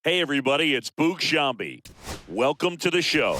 Hey, everybody, it's Boog Shambi. Welcome to the show.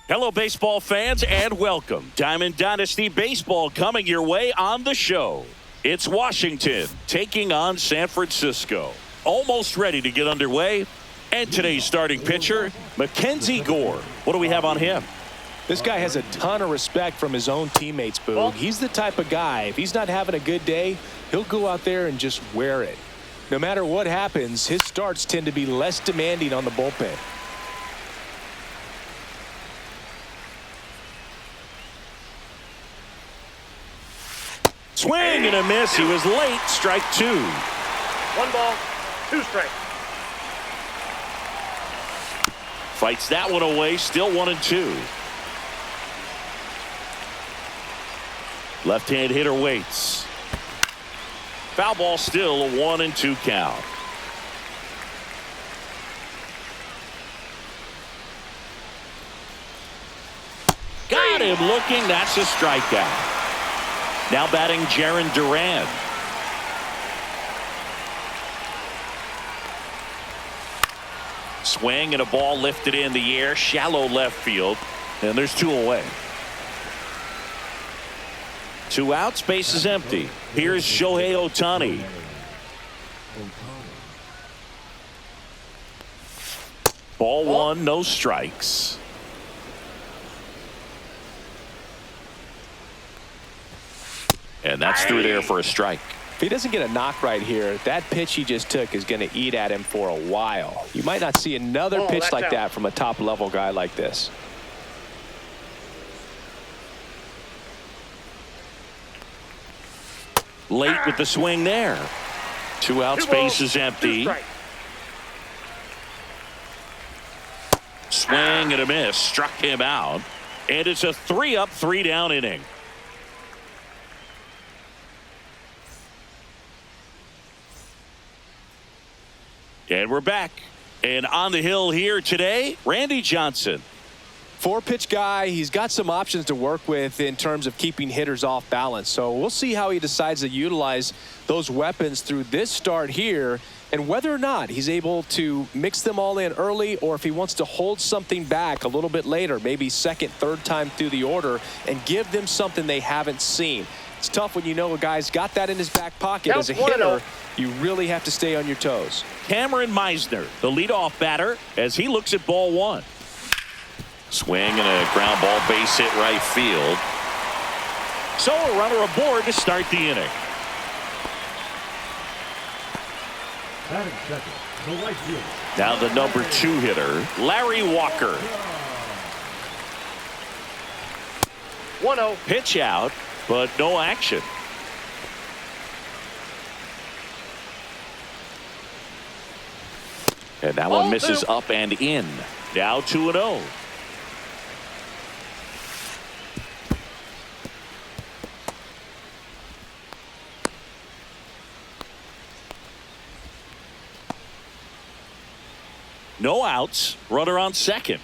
Hello, baseball fans, and welcome. Diamond Dynasty Baseball coming your way on the show. It's Washington taking on San Francisco. Almost ready to get underway. And today's starting pitcher, Mackenzie Gore. What do we have on him? This guy has a ton of respect from his own teammates, Boog. He's the type of guy, if he's not having a good day, he'll go out there and just wear it. No matter what happens, his starts tend to be less demanding on the bullpen. Swing and a miss. He was late. Strike two. 1 ball, 2 strikes. Fights that one away. Still 1-2. Left-hand hitter waits. Foul ball, still a 1-2 count. Got him looking. That's a strikeout. Now batting Jarren Duran. Swing and a ball lifted in the air, shallow left field, and there's 2 away. 2 outs, base is empty. Here's Shohei Ohtani. Ball 1, no strikes. And that's through there for a strike. If he doesn't get a knock right here, that pitch he just took is going to eat at him for a while. You might not see another pitch like that from a top-level guy like this. Late with the swing there. 2 outs, base is empty. Swing and a miss. Struck him out. And it's a 3-up, 3-down inning. And we're back. And on the hill here today, Randy Johnson. 4-pitch guy. He's got some options to work with in terms of keeping hitters off balance. So we'll see how he decides to utilize those weapons through this start here, and whether or not he's able to mix them all in early, or if he wants to hold something back a little bit later, maybe second, third time through the order, and give them something they haven't seen. It's tough when you know a guy's got that in his back pocket. As a hitter, you really have to stay on your toes. Cameron Meisner, the leadoff batter, as he looks at ball 1. Swing and a ground ball, base hit right field. So a runner aboard to start the inning. Batting second, the right fielder. Now the number 2 hitter, Larry Walker. 1-0. Pitch out, but no action. And that one misses up and in. Now 2-0. No outs. Runner on second.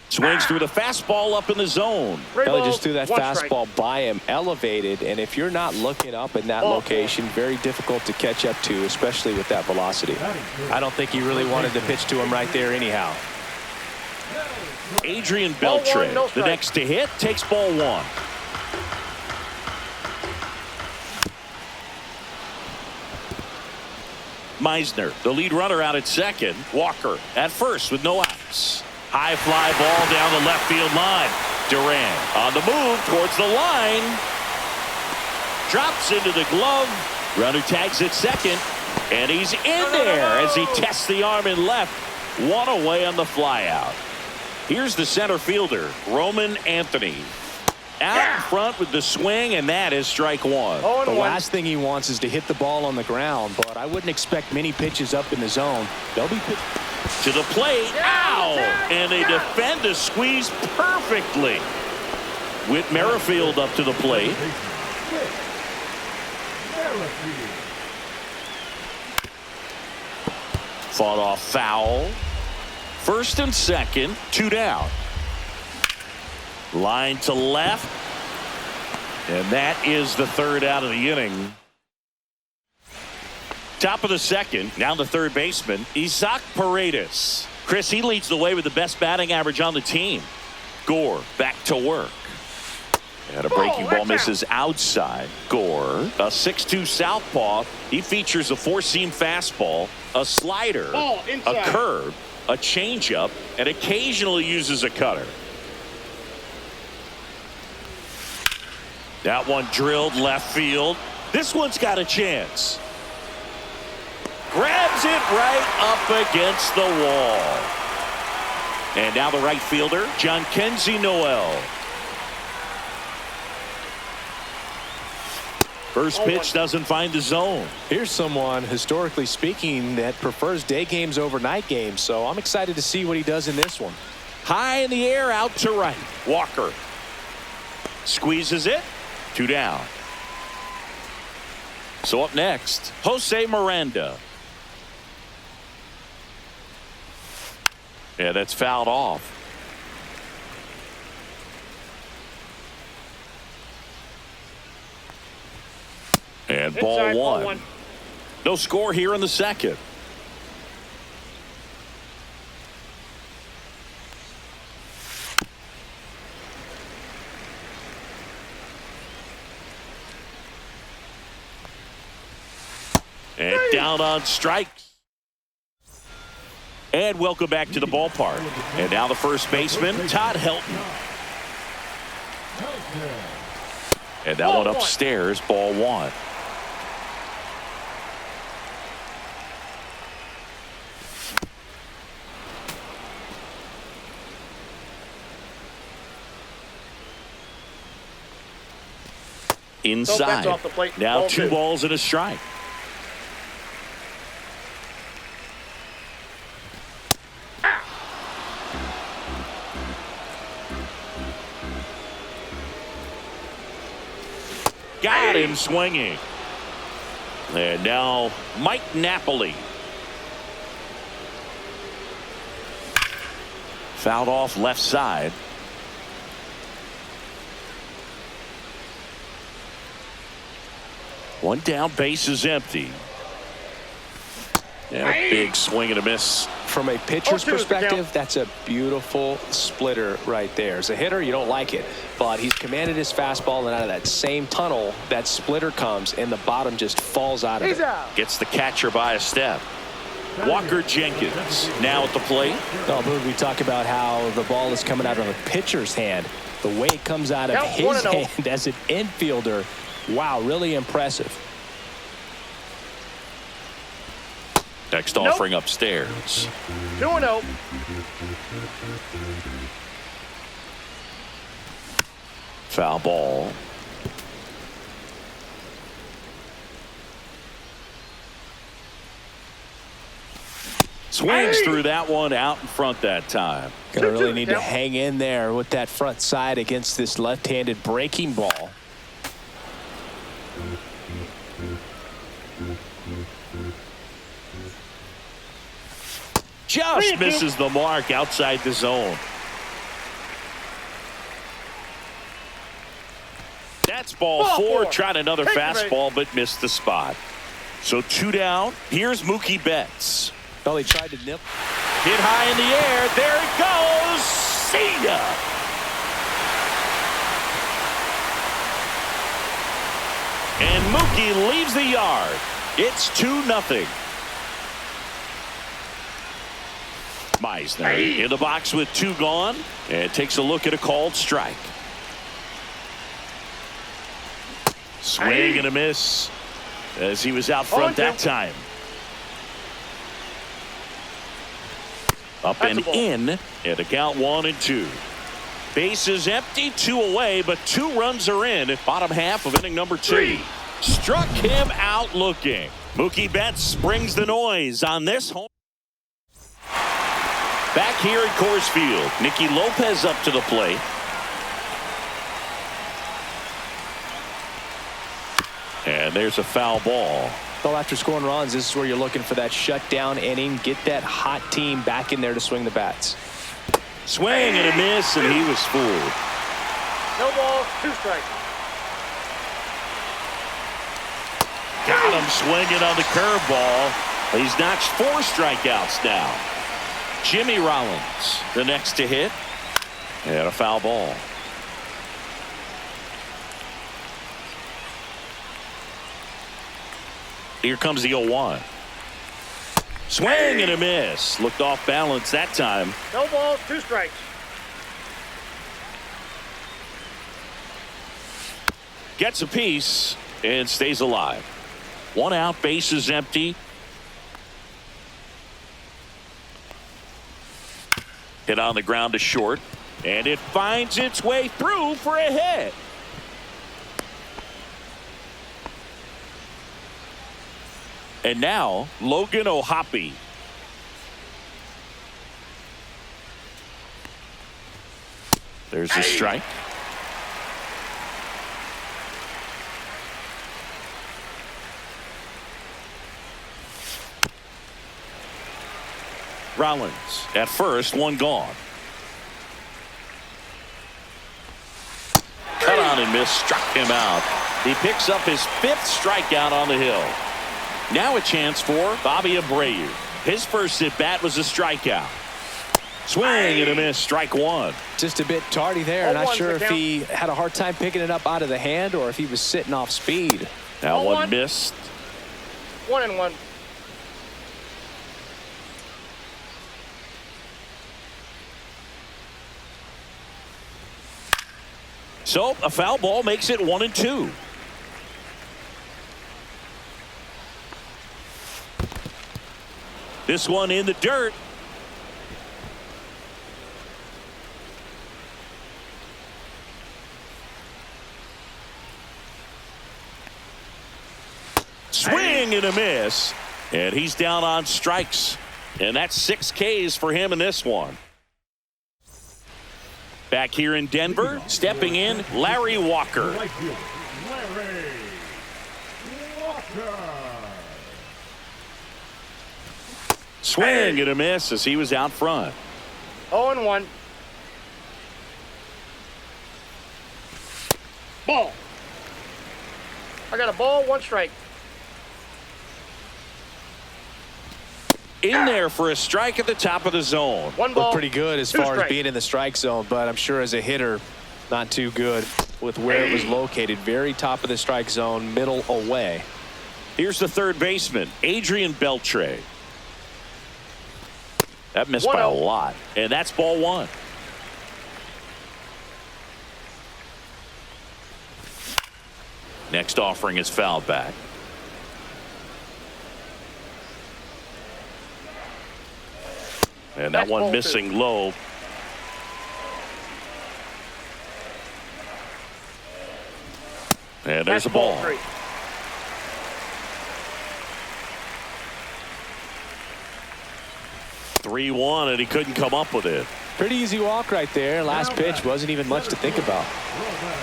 Swings through the fastball up in the zone. Kelly just threw that fastball by him, elevated, and if you're not looking up in that location, very difficult to catch up to, especially with that velocity. I don't think he really wanted to pitch to him right there anyhow. Adrian Beltre, the next to hit, takes ball 1. Meisner, the lead runner, out at second. Walker at first with no outs. High fly ball down the left field line. Duran on the move towards the line. Drops into the glove. Runner tags at second. And he's in there as he tests the arm in left. 1 away on the flyout. Here's the center fielder, Roman Anthony. Out in front with the swing, and that is strike 1. The last thing he wants is to hit the ball on the ground, but I wouldn't expect many pitches up in the zone. They'll be to the plate. Ow! And they defend the squeeze perfectly. Whit Merrifield up to the plate. Fought off foul. First and second, 2 down. Line to left. And that is the 3rd out of the inning. Top of the second, now the third baseman, Isaac Paredes. Chris, he leads the way with the best batting average on the team. Gore back to work. And a breaking ball misses outside. Gore, a 6'2 southpaw. He features a 4-seam fastball, a slider, a curve, a changeup, and occasionally uses a cutter. That one drilled left field. This one's got a chance. Grabs it right up against the wall. And now the right fielder, John Kenzie Noel. First pitch doesn't find the zone. Here's someone, historically speaking, that prefers day games over night games, so I'm excited to see what he does in this one. High in the air, out to right. Walker squeezes it. 2 down. So up next, Jose Miranda. Yeah, that's fouled off. And ball 1. No score here in the second. down on strikes. And welcome back to the ballpark. And now the first baseman, Todd Helton. And that one upstairs, ball one. Inside. Off the plate. Now Ball 2 balls and a strike. Got him swinging. And now Mike Napoli. Fouled off left side. One down, base is empty. And a big swing and a miss. From a pitcher's perspective, that's a beautiful splitter right there. As a hitter, you don't like it, but he's commanded his fastball, and out of that same tunnel, that splitter comes, and the bottom just falls out of it. Gets the catcher by a step. Walker Jenkins now at the plate. Oh, Boog, we talk about how the ball is coming out of a pitcher's hand. The way it comes out of his hand as an infielder, wow, really impressive. Next offering upstairs. 2-0. Foul ball. Swings through that one, out in front that time. Gonna really need to hang in there with that front side against this left-handed breaking ball. Just misses the mark outside the zone. That's ball 4. Tried another fastball, but missed the spot. So 2 down. Here's Mookie Betts. Well, he tried to nip. Hit high in the air. There it goes. See ya. And Mookie leaves the yard. It's 2-0. Meisner in the box with 2 gone, and takes a look at a called strike. Swing and a miss as he was out front that time. Up and in, and a count 1-2. Bases empty, 2 away, but 2 runs are in at bottom half of inning number 2. Struck him out looking. Mookie Betts brings the noise on this home. Back here at Coors Field, Nicky Lopez up to the plate. And there's a foul ball. Well, after scoring runs, this is where you're looking for that shutdown inning. Get that hot team back in there to swing the bats. Swing and a miss, and he was fooled. No ball, 2 strikes. Got him swinging on the curveball. He's notched 4 strikeouts now. Jimmy Rollins, the next to hit, and a foul ball. Here comes the 0-1. Swing and a miss. Looked off balance that time. No balls, 2 strikes. Gets a piece and stays alive. 1 out, base is empty. Hit on the ground to short, and it finds its way through for a hit. And now Logan O'Hoppe. There's a strike. Rollins at first, 1 gone. Cut on and miss, struck him out. He picks up his 5th strikeout on the hill. Now a chance for Bobby Abreu. His first at bat was a strikeout. Swing and a miss, strike 1. Just a bit tardy there. Not sure if he had a hard time picking it up out of the hand or if he was sitting off speed. Now 1 missed. 1-1. So a foul ball makes it 1-2. This one in the dirt. Swing and a miss. And he's down on strikes. And that's 6 Ks for him in this one. Back here in Denver, stepping in, Larry Walker. Right fielder, Larry Walker. Swing and a miss as he was out front. 0-1. Ball. I got a ball, 1 strike. In there for a strike at the top of the zone. 1 ball. Looked pretty good as 2 far as strikes. being in the strike zone, but I'm sure as a hitter, not too good with where it was located. Very top of the strike zone, middle away. Here's the third baseman, Adrian Beltre. That missed by a 1-0. lot. And that's ball 1. Next offering is fouled back. And that That's one ball 2. missing low. And there's That's a ball. 3. Three-1, and he couldn't come up with it. Pretty easy walk right there. Last pitch wasn't even much to think about.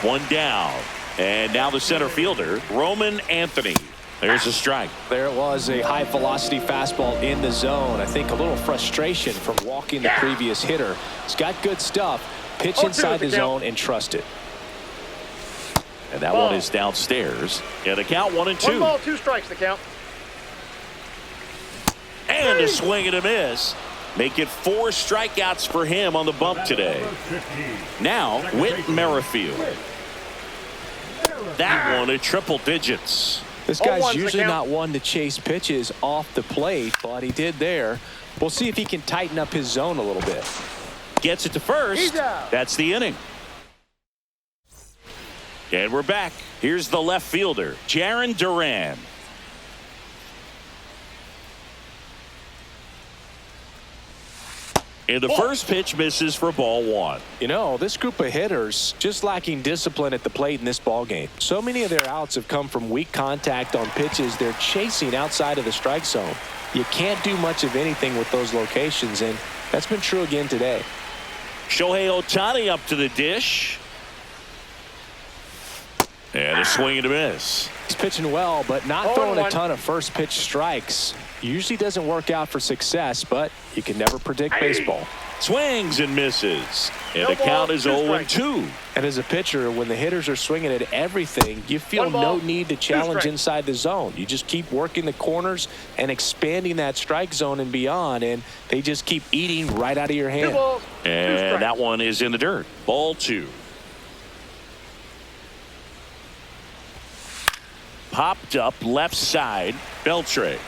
One down. And now the center fielder, Roman Anthony. There's a strike. There it was, a high velocity fastball in the zone. I think a little frustration from walking the previous hitter. He's got good stuff. Pitch 0-2 inside the the count. zone and trust it. And that Ball. one is downstairs. And the count 1-2. 1 ball, 2 strikes the count. And a swing and a miss. Make it 4 strikeouts for him on the bump today. Number 15. Now, Whit Merrifield. Whit. That one at triple digits. This 0-1's guy's the usually count. not one to chase pitches off the plate, but he did there. We'll see if he can tighten up his zone a little bit. Gets it to first. He's out. That's the inning. And we're back. Here's the left fielder, Jarren Duran. And the first pitch misses for ball 1. You know, this group of hitters just lacking discipline at the plate in this ball game. So many of their outs have come from weak contact on pitches they're chasing outside of the strike zone. You can't do much of anything with those locations, and that's been true again today. Shohei Ohtani up to the dish. And a swing and a miss. He's pitching well, but not 0-1. throwing a ton of first pitch strikes. Usually doesn't work out for success, but you can never predict baseball. Swings and misses. And No the count ball, is 2 0-2. And as a pitcher, when the hitters are swinging at everything, you feel 1 ball, no need to 2 challenge strikes. inside the zone. You just keep working the corners and expanding that strike zone and beyond, and they just keep eating right out of your 2 hand. balls, 2 And strikes. that one is in the dirt. Ball 2. Popped up left side, Beltre.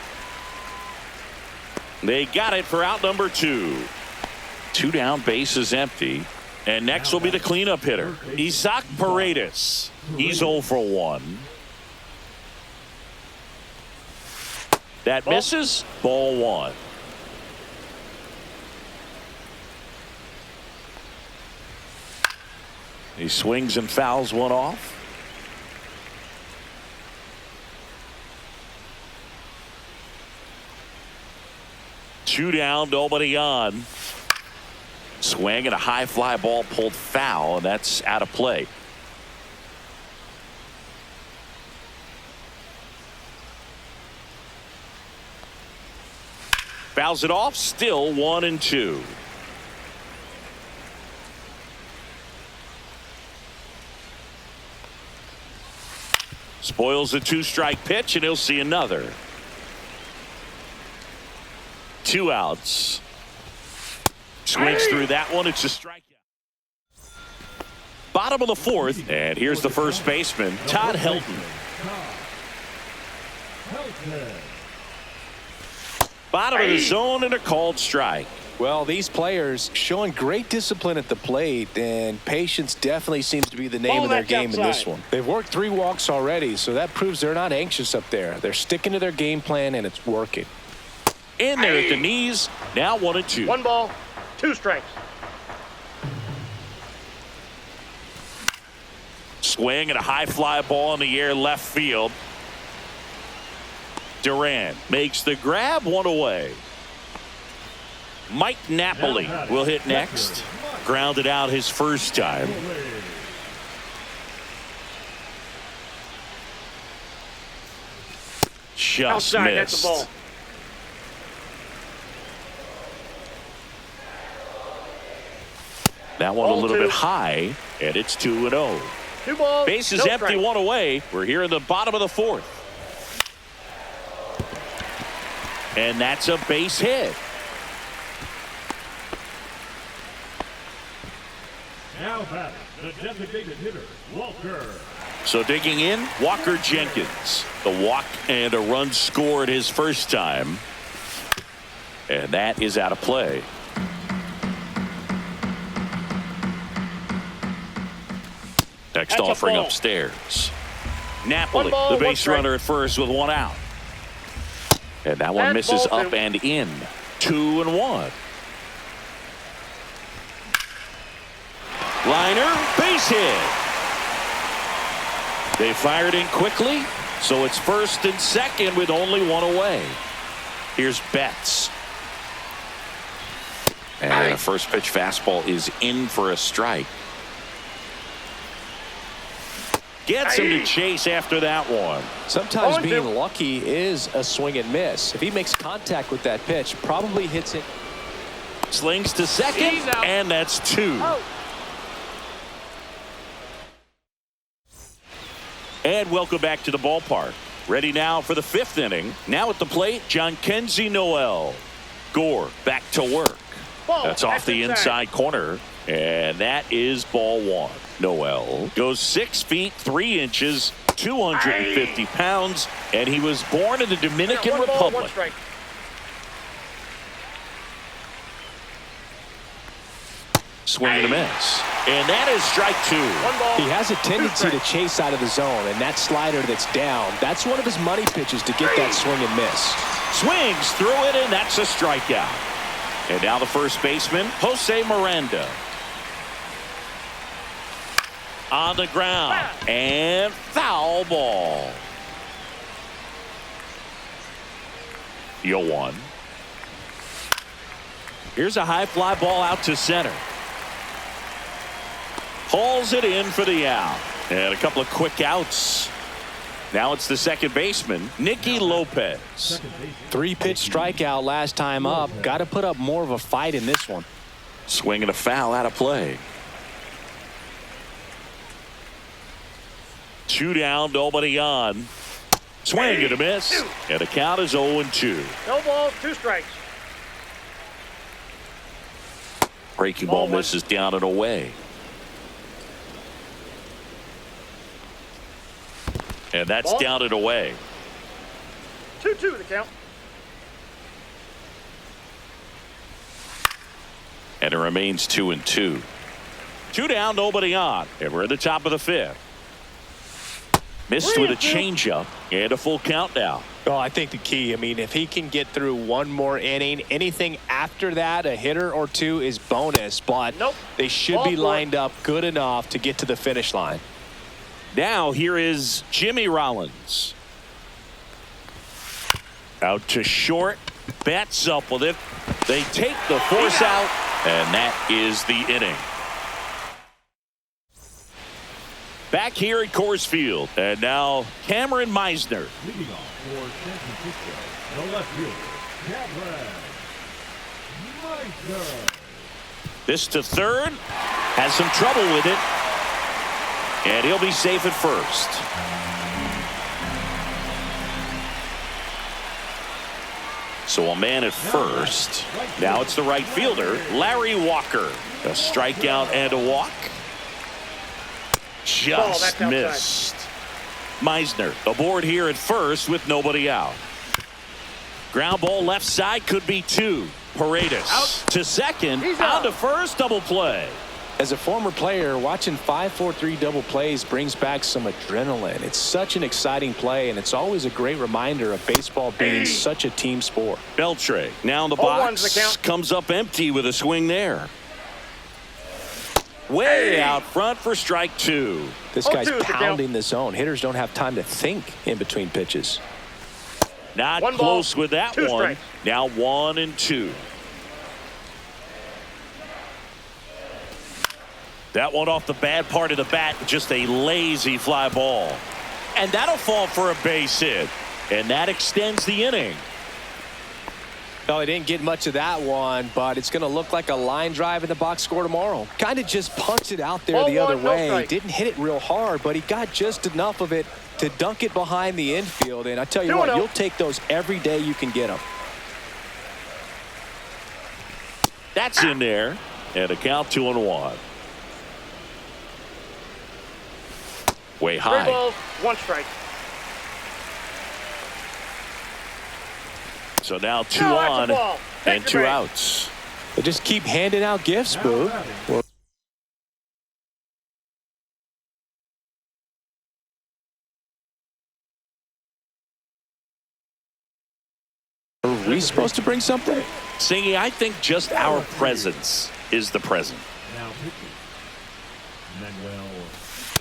They got it for out number 2. 2 down, base is empty. And next will be the cleanup hitter, Isaac Paredes. He's 0 for 1. That misses. Ball 1. He swings and fouls one off. Two down, nobody on. Swing and a high fly ball pulled foul, and that's out of play. Fouls it off, still 1-2. Spoils the 2-strike pitch, and he'll see another. 2 outs. Swings through that one. It's a strikeout. Bottom of the 4th, and here's the first baseman, Todd Helton. Helton. Bottom of the zone and a called strike. Well, these players showing great discipline at the plate, and patience definitely seems to be the name of their game in this one. They've worked 3 walks already, so that proves they're not anxious up there. They're sticking to their game plan, and it's working. In there at the knees. Now 1-2. 1 ball, 2 strikes. Swing and a high fly ball in the air left field. Duran makes the grab, 1 away. Mike Napoli will hit next. Grounded out his first time. Just Outside, that's missed. the ball. That one Ball a little 2. bit high, and it's 2-0. 2 balls. Base is no empty, strike. 1 away. We're here in the bottom of the 4th. And that's a base hit. Now batting, the designated hitter, Walker. So digging in, Walker Jenkins. The walk and a run scored his first time. And that is out of play. Next That's a offering ball. upstairs. Napoli, 1 ball, the 1 base strike. runner at first with 1 out. And that one That's misses ball up 2. and in. 2-1. Liner, base hit. They fired in quickly, so it's first and second with only 1 away. Here's Betts. And a first pitch fastball is in for a strike. Gets him to chase after that one. Sometimes 0-2. being lucky is a swing and miss. If he makes contact with that pitch, probably hits it. Slings to second, He's out. and that's 2. Oh. And welcome back to the ballpark. Ready now for the 5th inning. Now at the plate, Jhonkensy Noel. Gore back to work. Ball. That's off the inside corner. And that is ball 1. Noel goes 6 feet 3 inches, 250 pounds, and he was born in the Dominican 1 ball, 1 Republic. strike. Swing and a miss. And that is strike 2. 1 ball. He has a tendency to strikes. chase out of the zone, and that slider that's down, that's one of his money pitches to get that swing and miss. Swings through it, and that's a strikeout. And now the first baseman, Jose Miranda. On the ground. And foul ball. 0-1. Here's a high fly ball out to center. Hauls it in for the out. And a couple of quick outs. Now it's the second baseman, Nicky Lopez. 3-pitch strikeout last time up. Got to put up more of a fight in this one. Swinging a foul out of play. 2 down, nobody on. Swing and a miss. And the count is 0-2. No balls, 2 strikes. Breaking ball misses down and away. And that's Ball. down and away. 2-2 the count. And it remains 2-2. 2 down, nobody on. And we're at the top of the 5th. Missed with a changeup and a full count now. Oh, I think the key, if he can get through 1 more inning, anything after that, a hitter or 2 is bonus, but Nope. they should Ball be 4. lined up good enough to get to the finish line. Now here is Jimmy Rollins. Out to short. Bats up with it. They take the force out, and that is the inning. Back here at Coors Field, and now Cameron Meisner. Leading off for San Francisco, the left fielder, Cameron Meisner. This to third. Has some trouble with it. And he'll be safe at first. So a man at first. Now it's the right fielder, Larry Walker. A strikeout and a walk. Just that's outside. missed. Meisner aboard here at first with nobody out. Ground ball left side, could be 2. Paredes Out. to second, He's out out. to first, double play. As a former player, watching 5-4-3 double plays brings back some adrenaline. It's such an exciting play, and it's always a great reminder of baseball being such a team sport. Beltre now in the 0-1's the box, count. comes up empty with a swing there. Way out front for strike two. This guy's 0-2 is the count. pounding the zone. Hitters don't have time to think in between pitches. Not One ball, close with that 2 one. strikes. Now 1-2. That one off the bad part of the bat, just a lazy fly ball. And that'll fall for a base hit. And that extends the inning. No, he didn't get much of that one, but it's going to look like a line drive in the box score tomorrow. Kind of just punched it out there the 0-1, other no way. strike. Didn't hit it real hard, but he got just enough of it to dunk it behind the infield. And I tell you what, 2-0. you'll take those every day you can get them. That's in there. And a count 2-1. Way 3 high. balls, 1 strike. So now 2 No, that's a on ball. Take and the 2 base. outs. They just keep handing out gifts, Now Boo. batting. Well, are we supposed to bring something? Singy, I think just our presence is the present. Now pitching. Manuel.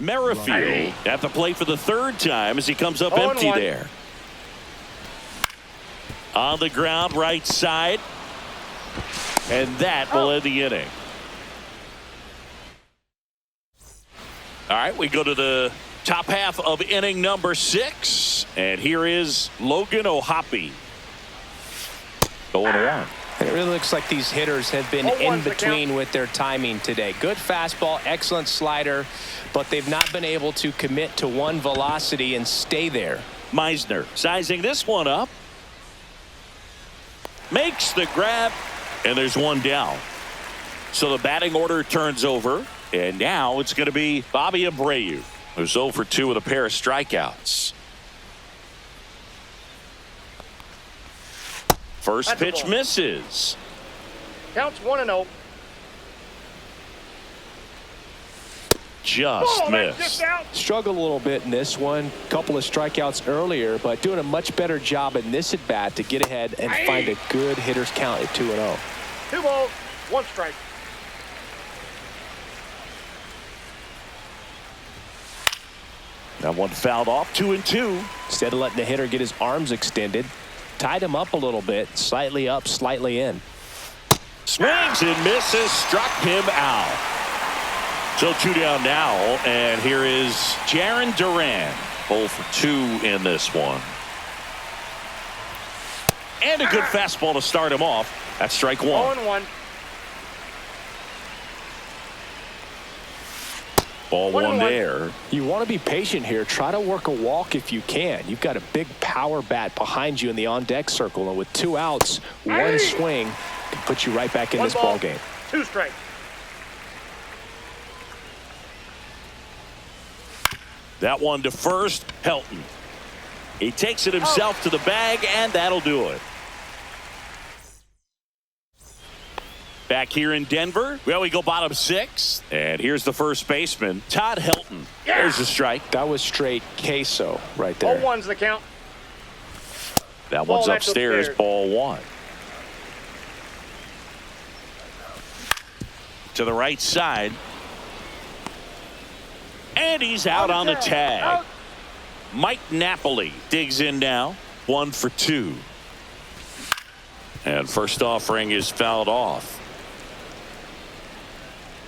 Merrifield at the plate for the 3rd time as he comes up 0-1. empty there. On the ground, right side. And that will end the inning. All right, we go to the top half of inning number 6. And here is Logan O'Hoppe. 0-1. It really looks like these hitters have been 0-1's in the between count. with their timing today. Good fastball, excellent slider, but they've not been able to commit to one velocity and stay there. Meisner sizing this one up. Makes the grab, and there's one down. So the batting order turns over, and now it's going to be Bobby Abreu, who's 0 for 2 with a pair of strikeouts. First That's a pitch ball. misses. Counts 1-0. Just Ball, that's missed. just out. Struggled a little bit in this one. Couple of strikeouts earlier, but doing a much better job in this at bat to get ahead and find a good hitter's count at 2-0. 2 balls, 1 strike. That one fouled off. 2-2. Instead of letting the hitter get his arms extended, tied him up a little bit, slightly up, slightly in. Swings and misses. Struck him out. So 2 down now, and here is Jaron Duran. 0 for 2 in this one. And a good fastball to start him off. That's strike 1. 0-1. Ball 1 1-1. there. You want to be patient here. Try to work a walk if you can. You've got a big power bat behind you in the on-deck circle, and with 2 outs, 1 swing can put you right back in 1 this ball, ball game. 2 strikes. That one to first, Helton. He takes it himself to the bag, and that'll do it. Back here in Denver, well, we go bottom 6. And here's the first baseman, Todd Helton. Yeah. There's a strike. That was straight queso right there. 0-1's the count. That Ball one's that's upstairs, upstairs. ball 1. To the right side. And he's out on the tag. Out. Mike Napoli digs in now. 1 for 2. And first offering is fouled off.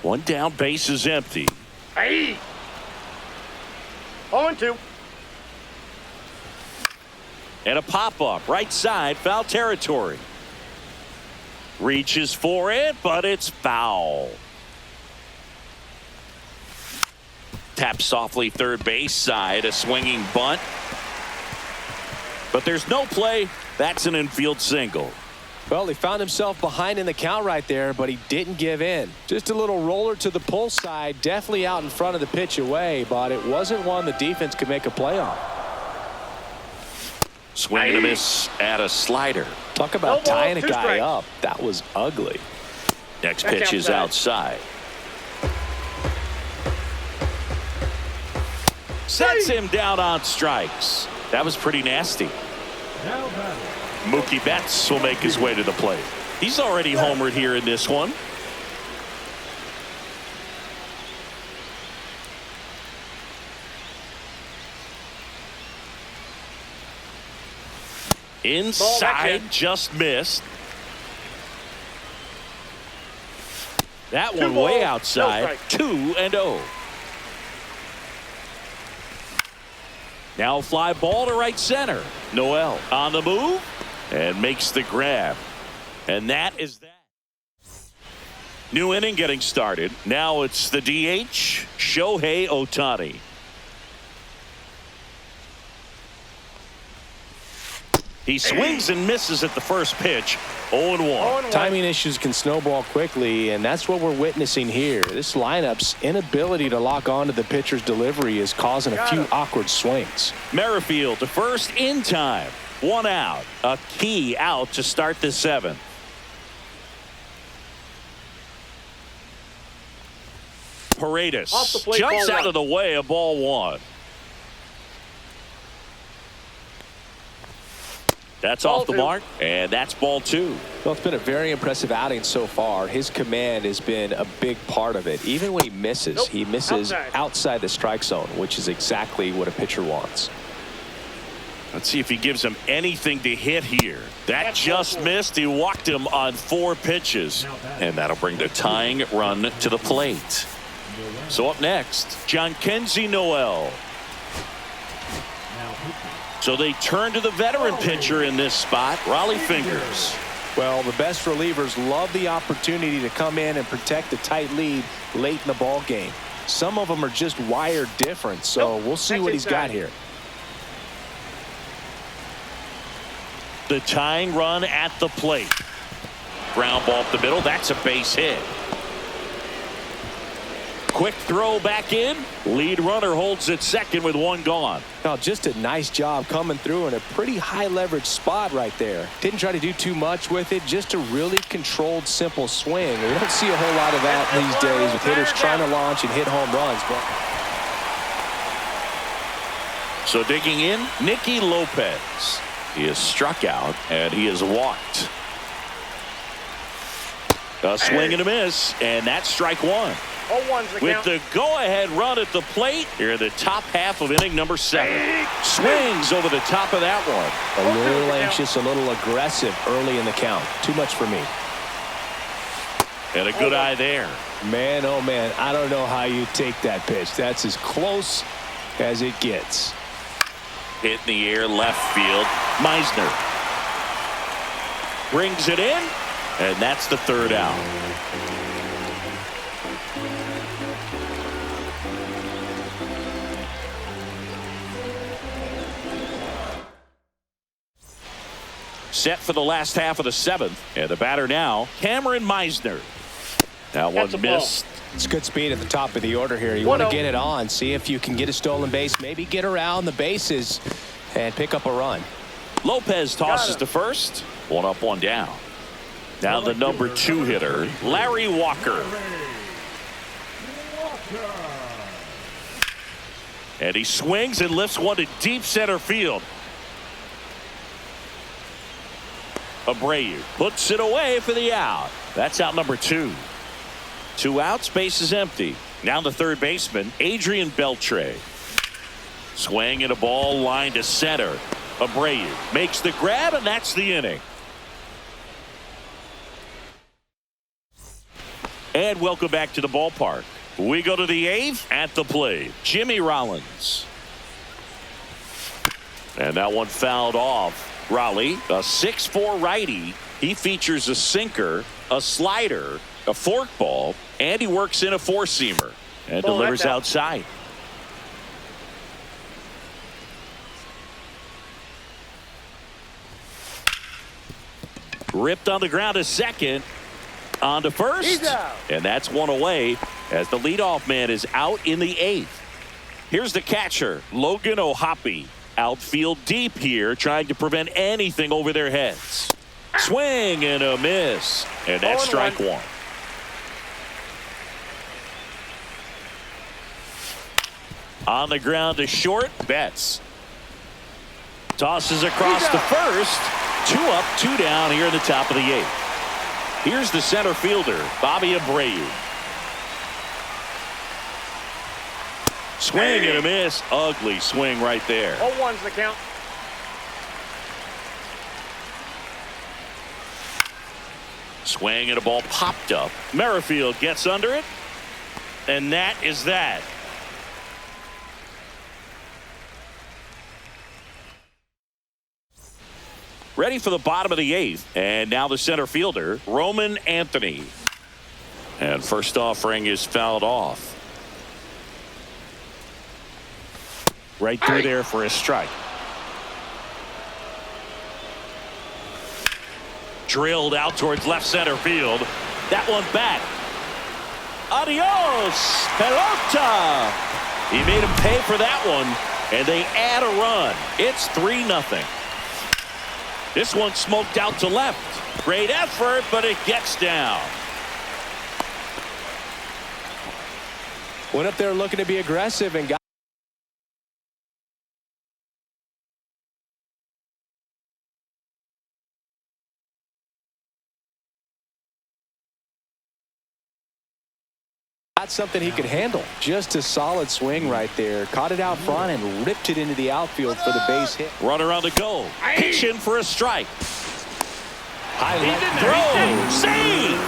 1 down, base is empty. Hey. 0-2. And a pop-up, right side, foul territory. Reaches for it, but it's foul. Tap softly third base side, a swinging bunt. But there's no play. That's an infield single. Well, he found himself behind in the count right there, but he didn't give in. Just a little roller to the pull side, definitely out in front of the pitch away, but it wasn't one the defense could make a play on. Swing and a miss at a slider. Talk about No ball, tying a 2 guy strikes. up. That was ugly. Next That's pitch is outside. Sets him down on strikes. That was pretty nasty. Now batting. Mookie Betts will make his way to the plate. He's already homered here in this one. Inside, just missed. That one balls, way no outside. strike. 2-0. Now fly ball to right center. Noel on the move and makes the grab. And that is that. New inning getting started. Now it's the DH, Shohei Ohtani. He swings and misses at the first pitch. 0-1. Timing issues can snowball quickly, and that's what we're witnessing here. This lineup's inability to lock onto the pitcher's delivery is causing a few awkward swings. Merrifield to first in time. 1 out. A key out to start the 7th. Paredes Off the plate, jumps ball out one. of the way of ball 1. That's Ball off the 2. mark, and that's ball 2. Well, it's been a very impressive outing so far. His command has been a big part of it. Even when he misses, Nope. he misses Outside. outside the strike zone, which is exactly what a pitcher wants. Let's see if he gives him anything to hit here. That That's just ball 4. missed. He walked him on 4 pitches, and that'll bring the tying run to the plate. So up next, Jhonkensy Noel. Now pitching. So they turn to the veteran pitcher in this spot, Raleigh Fingers. Well, the best relievers love the opportunity to come in and protect a tight lead late in the ball game. Some of them are just wired different, so Nope. we'll see That's what he's got inside. here. The tying run at the plate. Ground ball up the middle. That's a base hit. Quick throw back in. Lead runner holds at second with 1 gone. Now, just a nice job coming through in a pretty high leverage spot right there. Didn't try to do too much with it, just a really controlled, simple swing. We don't see a whole lot of that these days with hitters trying to launch and hit home runs. But So digging in, Nicky Lopez. He is struck out and he is walked. A swing and a miss, and that's strike 1. 0-1's the With count. the go-ahead run at the plate, here in the top half of inning number 7. Swings over the top of that one. a little anxious, a little aggressive early in the count. Too much for me. And a good eye there. Man, oh man, I don't know how you take that pitch. That's as close as it gets. Hit in the air, left field. Meisner brings it in, and that's the 3rd out. Set for the last half of the 7th, and the batter now, Cameron Meisner. That That's a one ball. missed. It's good speed at the top of the order here. You want to 1-0. get it on, see if you can get a stolen base, maybe get around the bases and pick up a run. Lopez tosses Got to first. 1 up, 1 down. Now the number 2 hitter, Larry Walker. Walker. And he swings and lifts one to deep center field. Abreu puts it away for the out. That's out number 2. 2 outs, base is empty. Now the third baseman, Adrian Beltre. Swing and a ball line to center. Abreu makes the grab, and that's the inning. And welcome back to the ballpark. We go to the 8th at the plate. Jimmy Rollins. And that one fouled off. Raleigh, a 6'4" righty. He features a sinker, a slider, a forkball, and he works in a 4-seamer and Ball, delivers that's out. outside. Ripped on the ground to second. On to first. He's out. And that's one away as the leadoff man is out in the 8th. Here's the catcher, Logan O'Hoppe. Outfield deep here, trying to prevent anything over their heads. Swing and a miss. And that's strike one. On the ground to short. Betts tosses across to first. 2 up, 2 down here in the top of the 8th. Here's the center fielder, Bobby Abreu. Swing and a miss. Ugly swing right there. 0-1's the count. Swing and a ball popped up. Merrifield gets under it. And that is that. Ready for the bottom of the 8th. And now the center fielder, Roman Anthony. And first offering is fouled off. Right through there for a strike. Drilled out towards left center field. That one back. Adios, pelota. He made him pay for that one, and they add a run. It's 3-0. This one smoked out to left. Great effort, but it gets down. Went up there looking to be aggressive and got something he could handle. Just a solid swing right there. Caught it out front and ripped it into the outfield for the base hit. Runner on the go. Pitch in for a strike. High left Throw. Save.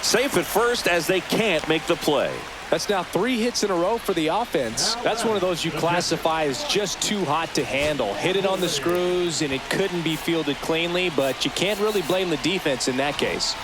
Safe at first as they can't make the play. That's now 3 hits in a row for the offense. That's one of those you classify as just too hot to handle. Hit it on the screws, and it couldn't be fielded cleanly, but you can't really blame the defense in that case.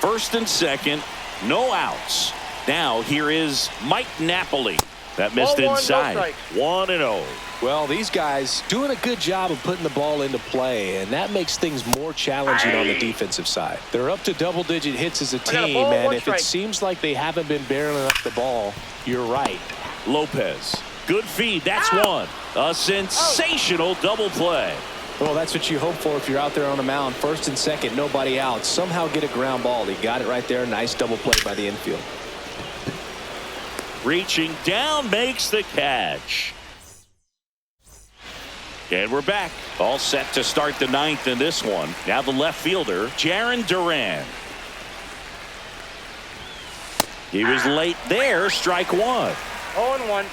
First and second, no outs. Now here is Mike Napoli. That missed inside. 1-0. Well, these guys doing a good job of putting the ball into play, and that makes things more challenging on the defensive side. They're up to double-digit hits as a team, and if it seems like they haven't been barreling up the ball, you're right. Lopez. Good feed. That's one. A sensational double play. Well, that's what you hope for if you're out there on the mound. First and second, nobody out. Somehow get a ground ball. He got it right there. Nice double play by the infield. Reaching down, makes the catch. And we're back. All set to start the 9th in this one. Now the left fielder, Jarren Duran. He was late there. Strike one. 0-1.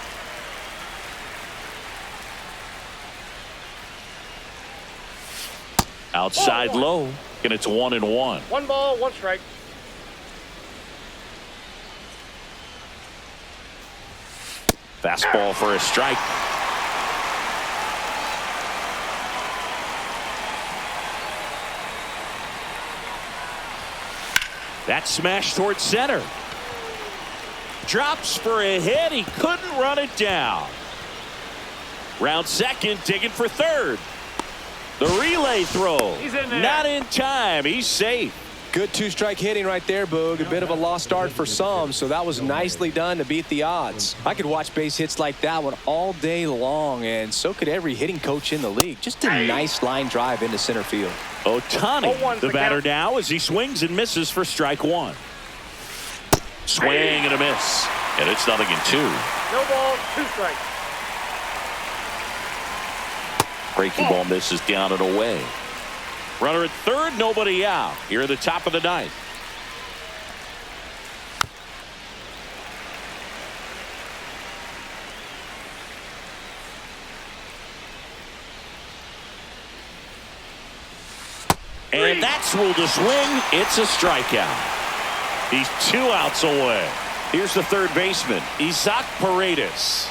Outside low. And it's 1-1. 1 ball, 1 strike. Fastball for a strike. That smash towards center. Drops for a hit. He couldn't run it down. Round second, digging for third. The relay throw. He's in there. Not in time. He's safe. Good 2-strike hitting right there, Boog. A bit of a lost start for some, so that was nicely done to beat the odds. I could watch base hits like that one all day long, and so could every hitting coach in the league. Just a nice line drive into center field. Ohtani, the batter now, as he swings and misses for strike one. Swing and a miss. And it's 0-2. No ball, 2 strikes. Breaking ball misses down and away. Runner at third, nobody out. Here at the top of the 9th. And that's ruled a swing. It's a strikeout. He's 2 outs away. Here's the third baseman, Isaac Paredes.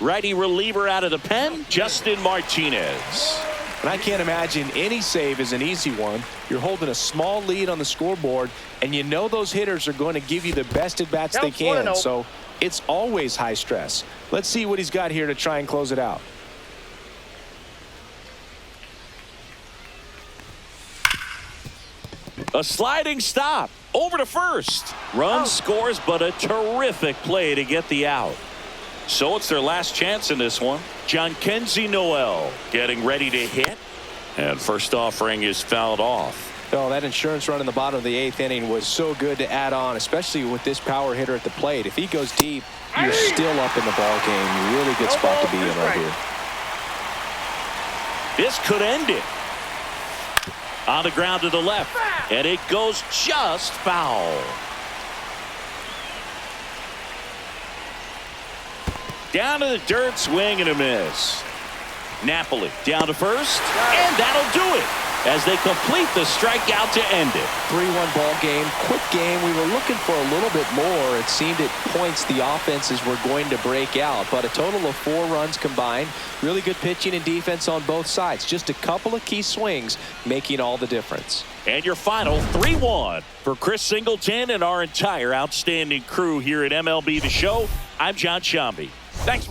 Righty reliever out of the pen, Justin Martinez. And I can't imagine any save is an easy one. You're holding a small lead on the scoreboard, and you know those hitters are going to give you the best at-bats they can. So it's always high stress. Let's see what he's got here to try and close it out. A sliding stop over to first. Run scores, but a terrific play to get the out. So it's their last chance in this one. Kenzie Noel getting ready to hit. And first offering is fouled off. Oh, that insurance run in the bottom of the 8th inning was so good to add on, especially with this power hitter at the plate. If he goes deep, you're still up in the ball game. Really good spot to be in right here. This could end it. On the ground to the left, and it goes just foul. Down to the dirt, swing and a miss. Napoli down to first, and that'll do it as they complete the strikeout to end it. 3-1 ball game, quick game. We were looking for a little bit more. It seemed at points the offenses were going to break out, but a total of 4 runs combined. Really good pitching and defense on both sides. Just a couple of key swings making all the difference. And your final 3-1 for Chris Singleton and our entire outstanding crew here at MLB The Show. I'm John Shambi. Thanks.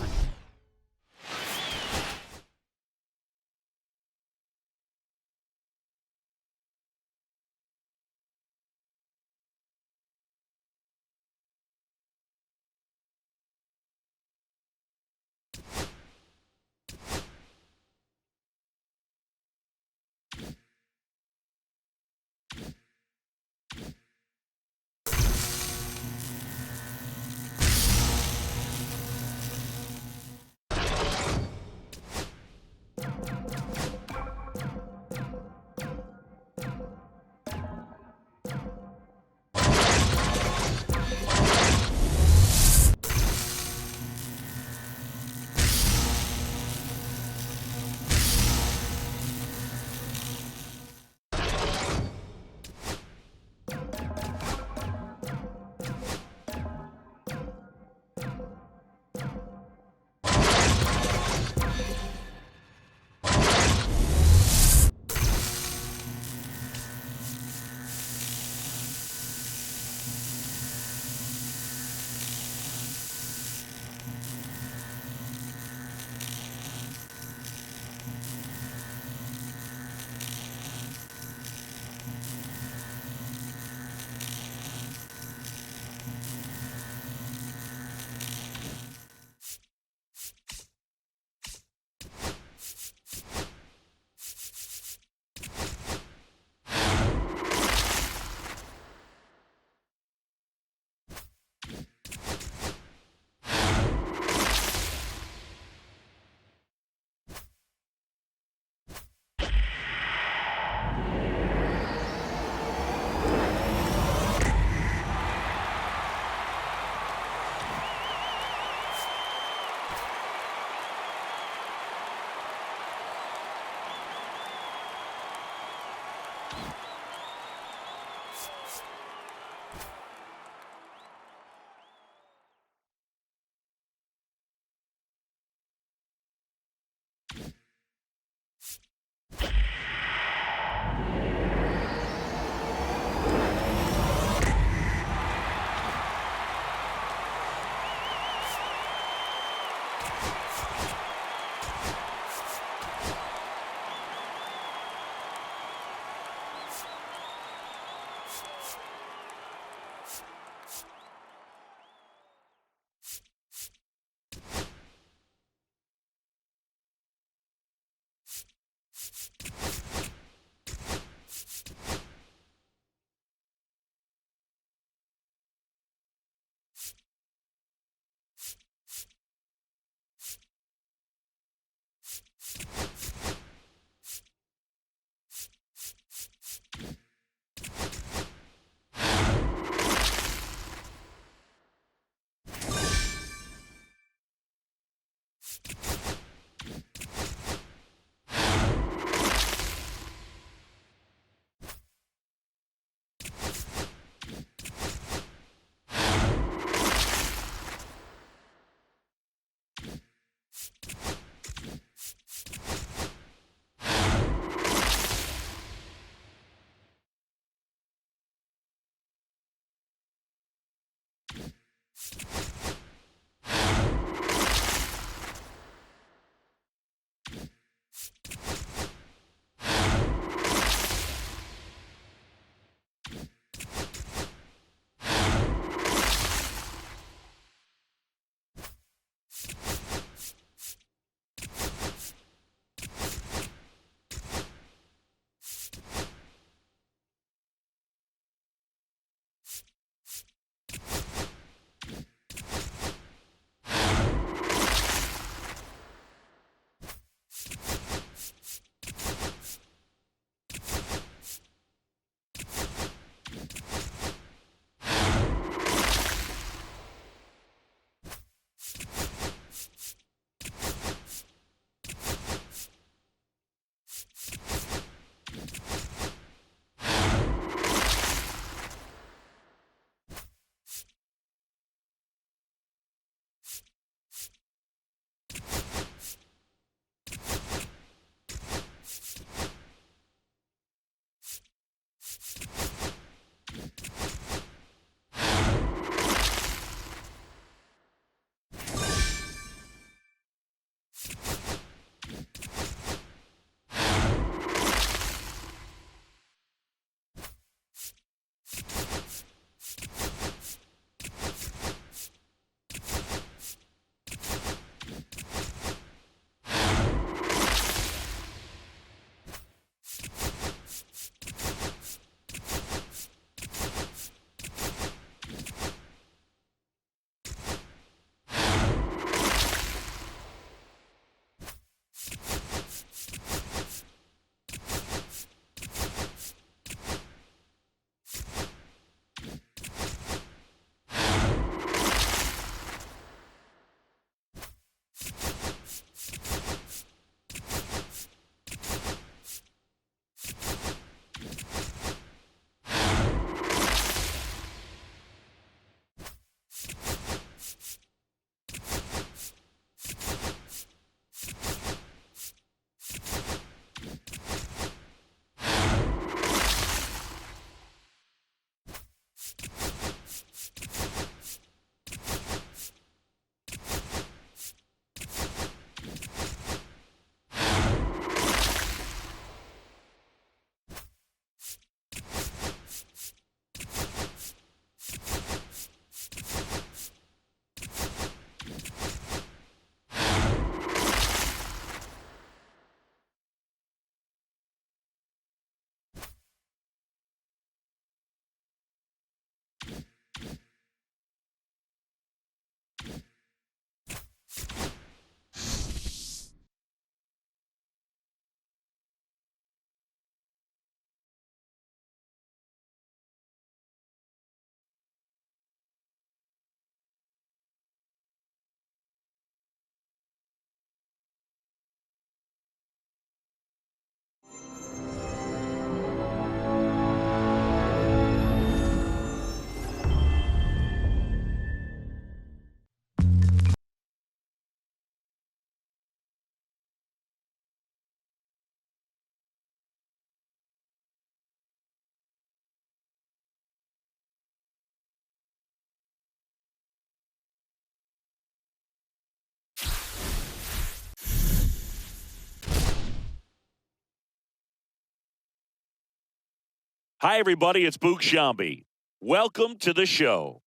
Hi, everybody. It's Boog Sciambi. Welcome to the show.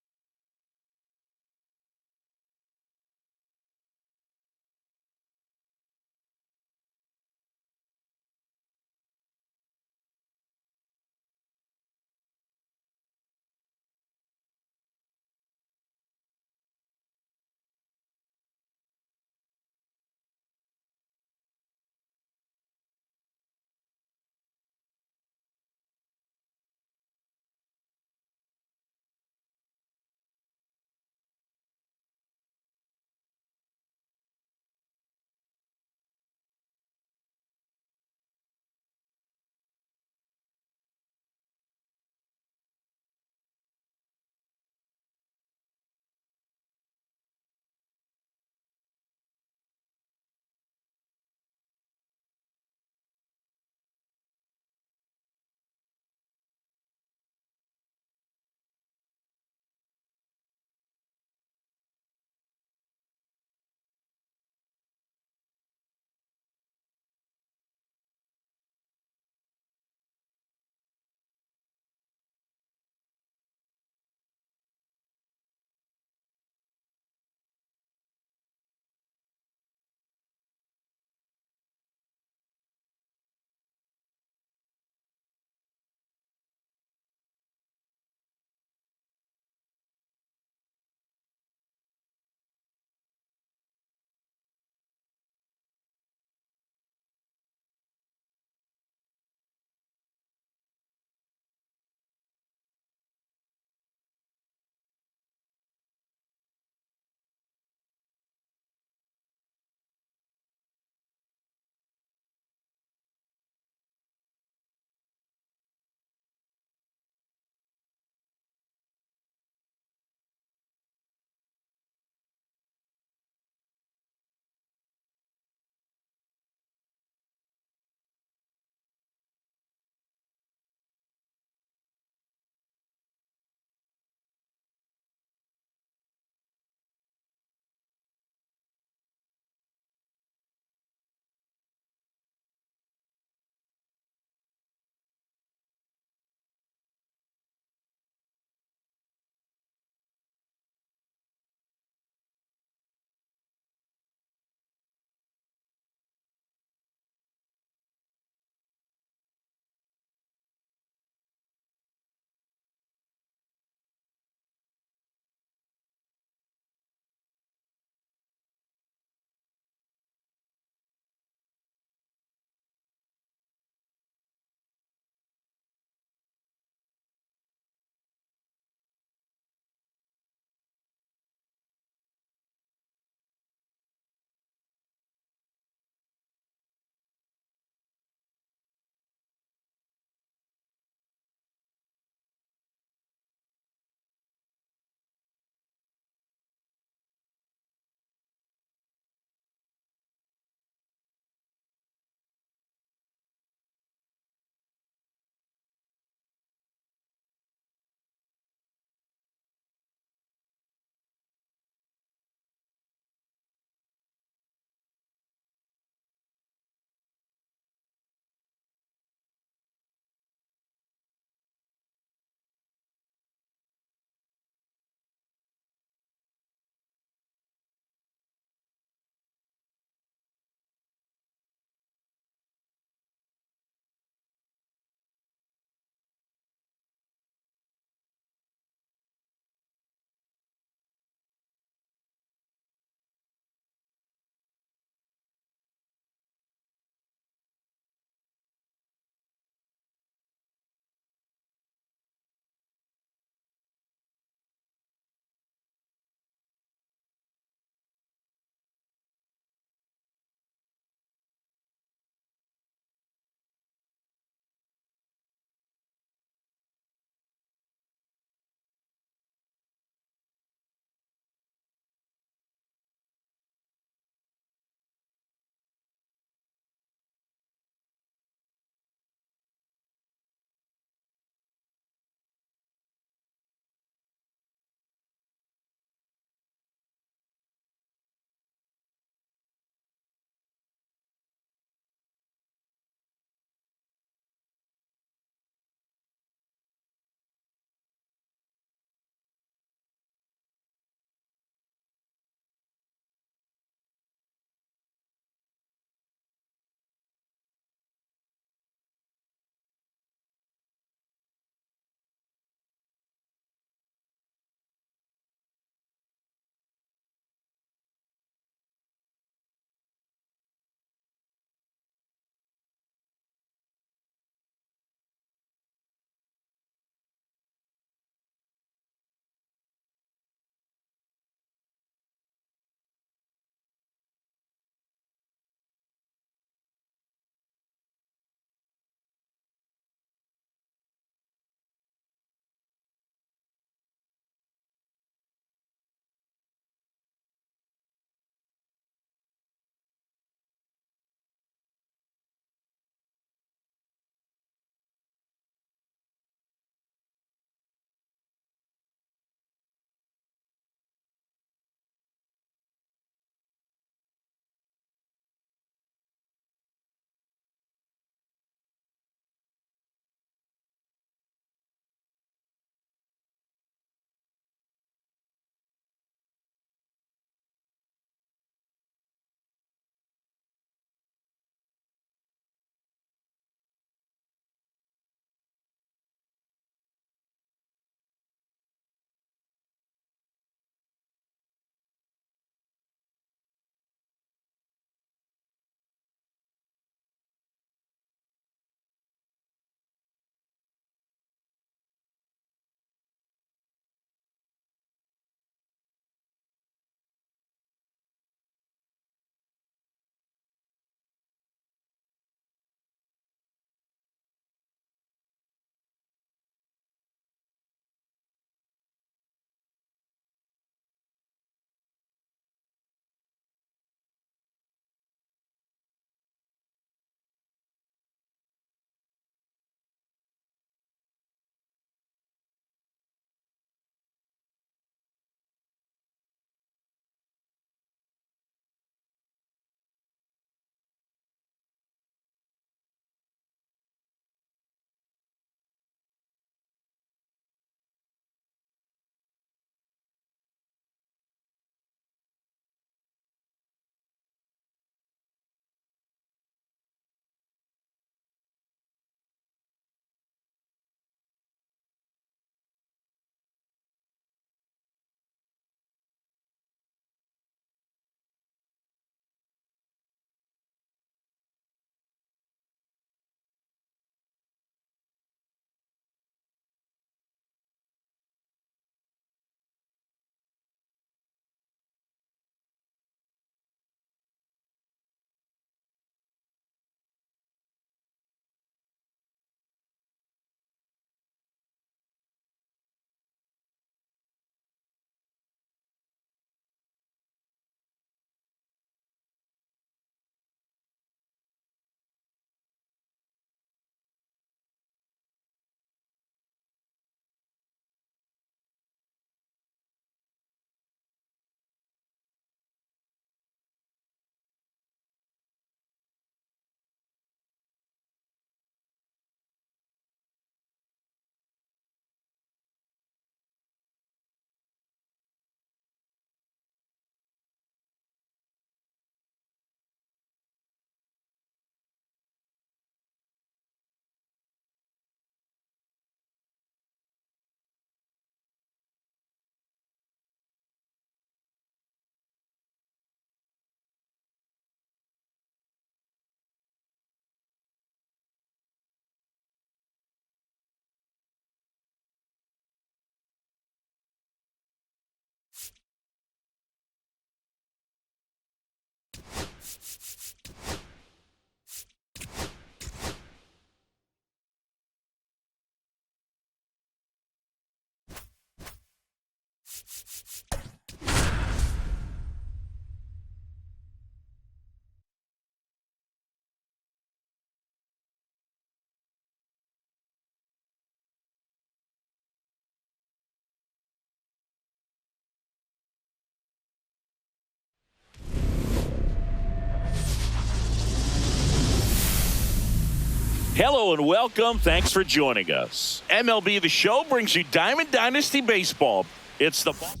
Hello and welcome. Thanks for joining us. MLB The Show brings you Diamond Dynasty Baseball. It's the Boston.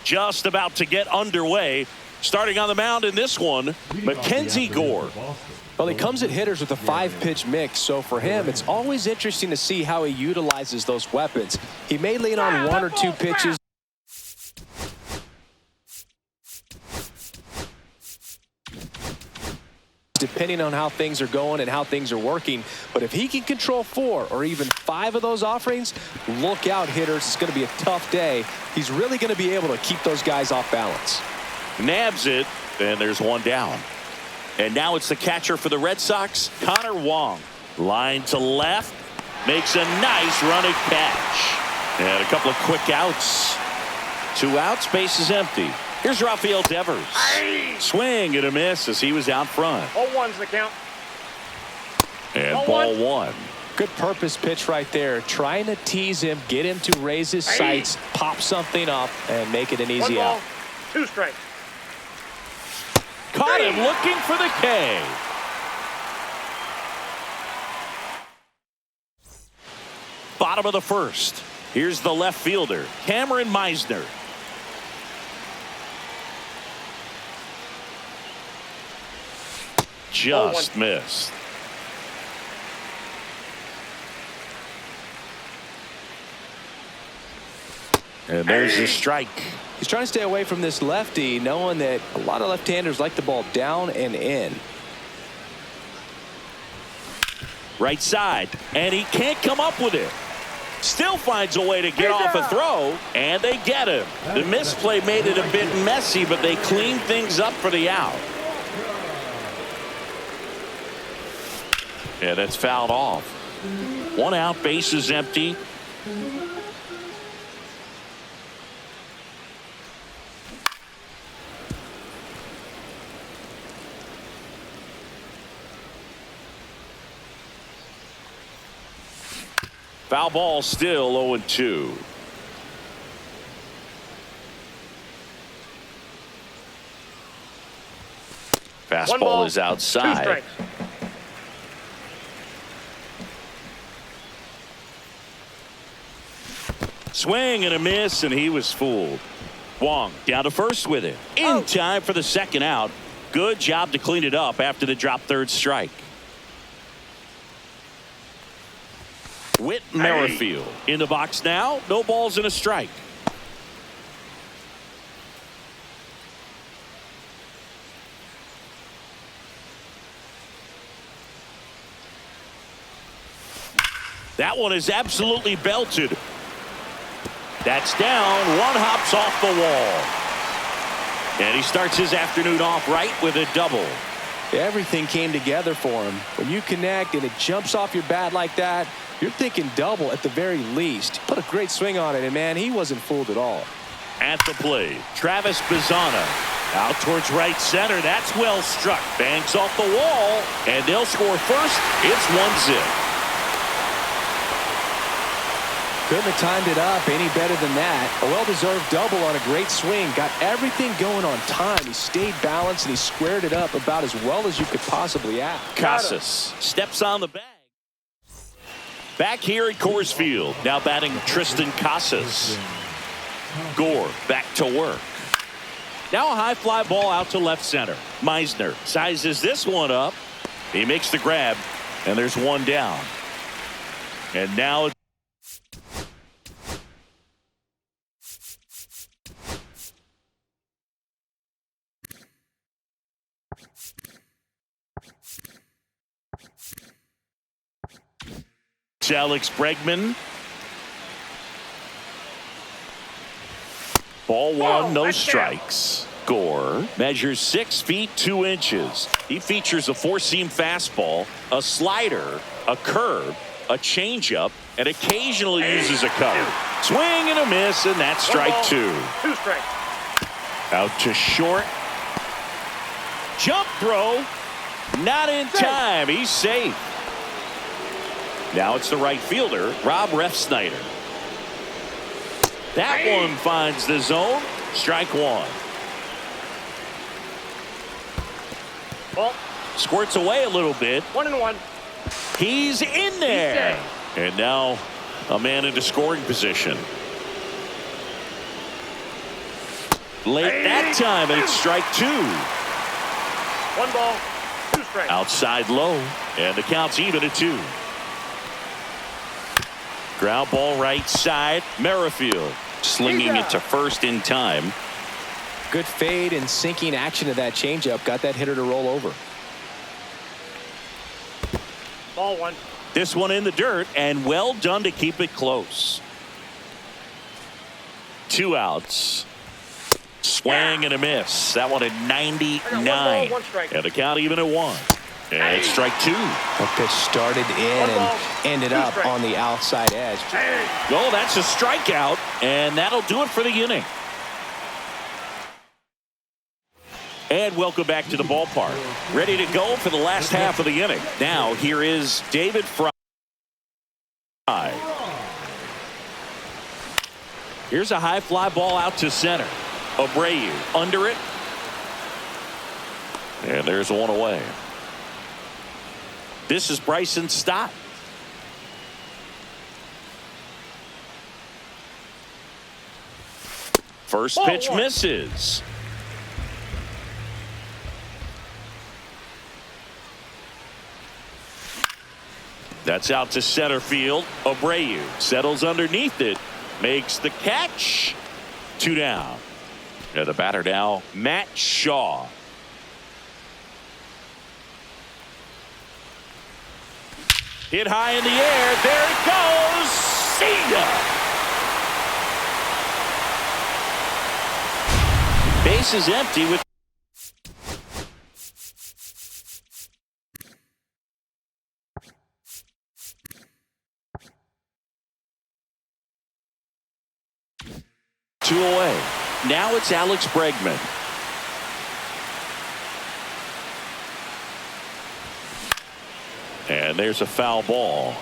Just about to get underway. Starting on the mound in this one, Mackenzie Gore. Well, he comes at hitters with a 5-pitch mix, so for him, it's always interesting to see how he utilizes those weapons. He may lean on 1 or 2 pitches. Depending on how things are going and how things are working. But if he can control 4 or even 5 of those offerings, look out, hitters. It's going to be a tough day. He's really going to be able to keep those guys off balance. Nabs it, and there's one down. And now it's the catcher for the Red Sox, Connor Wong. Line to left, makes a nice running catch. And a couple of quick outs. 2 outs, base is empty. Here's Rafael Devers. Swing and a miss as he was out front. 0-1's the count. And ball 1. Good purpose pitch right there. Trying to tease him, get him to raise his sights, pop something up, and make it an easy out. 2 strikes. Caught him looking for the K. Bottom of the first. Here's the left fielder, Cameron Meisner. Just missed. And there's the strike. He's trying to stay away from this lefty, knowing that a lot of left-handers like the ball down and in. Right side, and he can't come up with it. Still finds a way to get off a throw, and they get him. The misplay made it a bit messy, but they cleaned things up for the out. Yeah, that's fouled off. 1 out, base is empty. Foul ball, still 0-2. Fastball is outside. Swing and a miss, and he was fooled. Wong down to first with it. In time for the second out. Good job to clean it up after the drop third strike. Whit Merrifield in the box now. No balls and a strike. That one is absolutely belted. That's down. 1 hops off the wall. And he starts his afternoon off right with a double. Everything came together for him. When you connect and it jumps off your bat like that, you're thinking double at the very least. Put a great swing on it, and man, he wasn't fooled at all. At the plate, Travis Bazzana out towards right center. That's well struck. Bangs off the wall, and they'll score first. It's 1-0. Couldn't have timed it up any better than that. A well-deserved double on a great swing. Got everything going on time. He stayed balanced, and he squared it up about as well as you could possibly ask. Casas steps on the bag. Back here at Coors Field. Now batting Tristan Casas. Gore back to work. Now a high fly ball out to left center. Meisner sizes this one up. He makes the grab, and there's 1 down. And now Alex Bregman. Ball 1, no strikes. score measures 6 feet 2 inches. He features a four-seam fastball, a slider, a curve, a changeup, and occasionally uses a cutter. Swing and a miss, and that's strike 2. 2 strikes. Out to short. Jump throw. Not in time. He's safe. Now it's the right fielder, Rob Refsnyder. That one finds the zone. Strike 1. Ball. Squirts away a little bit. 1-1. He's in there. And now a man into scoring position. Late that time, and it's strike 2. 1 ball, 2 strikes. Outside low, and the count's even at 2. Ground ball right side. Merrifield slinging it to first in time. Good fade and sinking action of that changeup got that hitter to roll over. Ball 1. This one in the dirt, and well done to keep it close. 2 outs. Swing and a miss. That one at 99. 1 ball, 1 strike. And the count even at 1. And it's strike 2. The pitch started in and ended up on the outside edge. Oh, that's a strikeout, and that'll do it for the inning. And welcome back to the ballpark. Ready to go for the last half of the inning. Now, here is David Fry. Here's a high fly ball out to center. Abreu under it. And there's one away. This is Bryson Stott. First pitch misses. That's out to center field. Abreu settles underneath it. Makes the catch. 2 down. And the batter now, Matt Shaw. Hit high in the air. There it goes. See ya. Base is empty with two away. Now it's Alex Bregman. And there's a foul ball.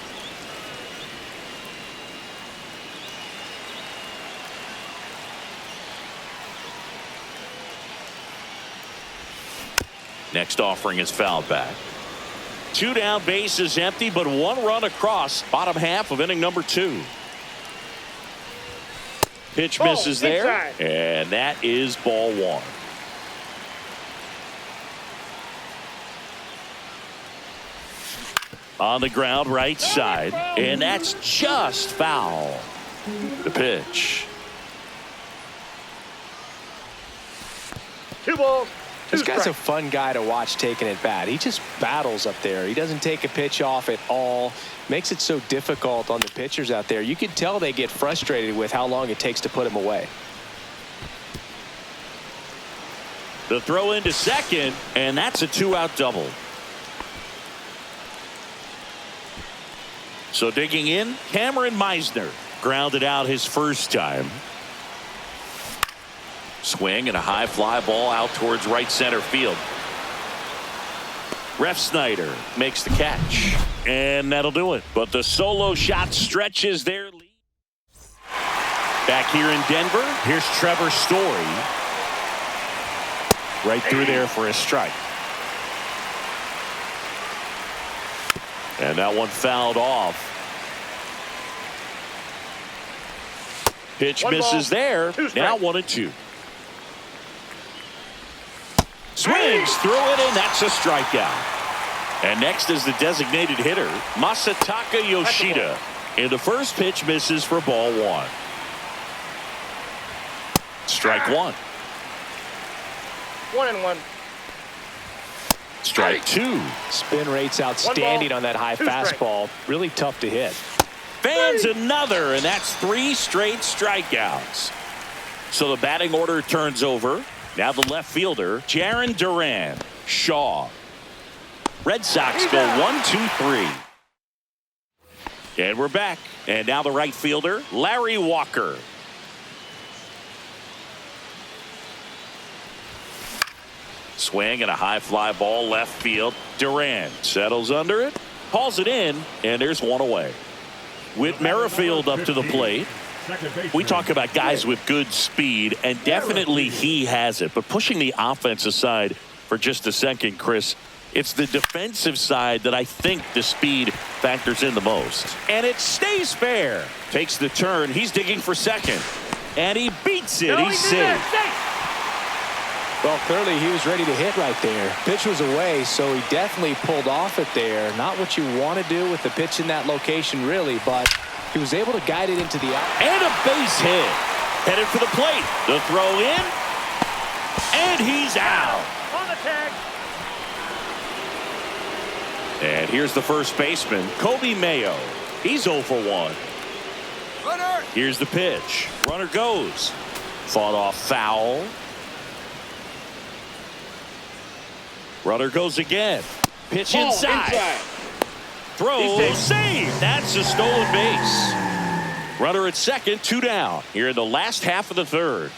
Next offering is fouled back. 2 down, base is empty, but 1 run across. Bottom half of inning number 2. Pitch misses there, and that is ball 1. On the ground, right side, and that's just foul. The pitch. 2 balls. This guy's a fun guy to watch taking at bat. He just battles up there. He doesn't take a pitch off at all. Makes it so difficult on the pitchers out there. You can tell they get frustrated with how long it takes to put him away. The throw into second, and that's a 2-out double. So digging in, Cameron Meisner grounded out his first time. Swing and a high fly ball out towards right center field. Refsnyder makes the catch, and that'll do it. But the solo shot stretches their lead. Back here in Denver, here's Trevor Story. Right through there for a strike. And that one fouled off. Pitch misses there. Now 1-2. Swings through it, and that's a strikeout. And next is the designated hitter, Masataka Yoshida. And the first pitch misses for ball 1. Strike 1. 1-1. Strike 2. Spin rate's outstanding on that high fastball. Really tough to hit. Fans another, and that's 3 straight strikeouts. So the batting order turns over. Now the left fielder, Jarren Duran. Shaw. Red Sox go 1-2-3. And we're back. And now the right fielder, Larry Walker. Swing and a high fly ball left field. Duran settles under it, hauls it in, and there's one away. Whit Merrifield up to the plate. We talk about guys with good speed, and definitely he has it. But pushing the offense aside for just a second, Chris, it's the defensive side that I think the speed factors in the most. And it stays fair. Takes the turn. He's digging for second. And he beats it. He's safe. Well, clearly he was ready to hit right there. Pitch was away, so he definitely pulled off it there. Not what you want to do with the pitch in that location, really, but he was able to guide it into the out. And a base hit. Headed for the plate. The throw in. And he's out. On the tag. And here's the first baseman, Kobe Mayo. He's 0 for 1. Runner. Here's the pitch. Runner goes. Fought off foul. Runner goes again. Pitch inside. Throw, save. That's a stolen base. Runner at second, 2 down. Here in the last half of the third.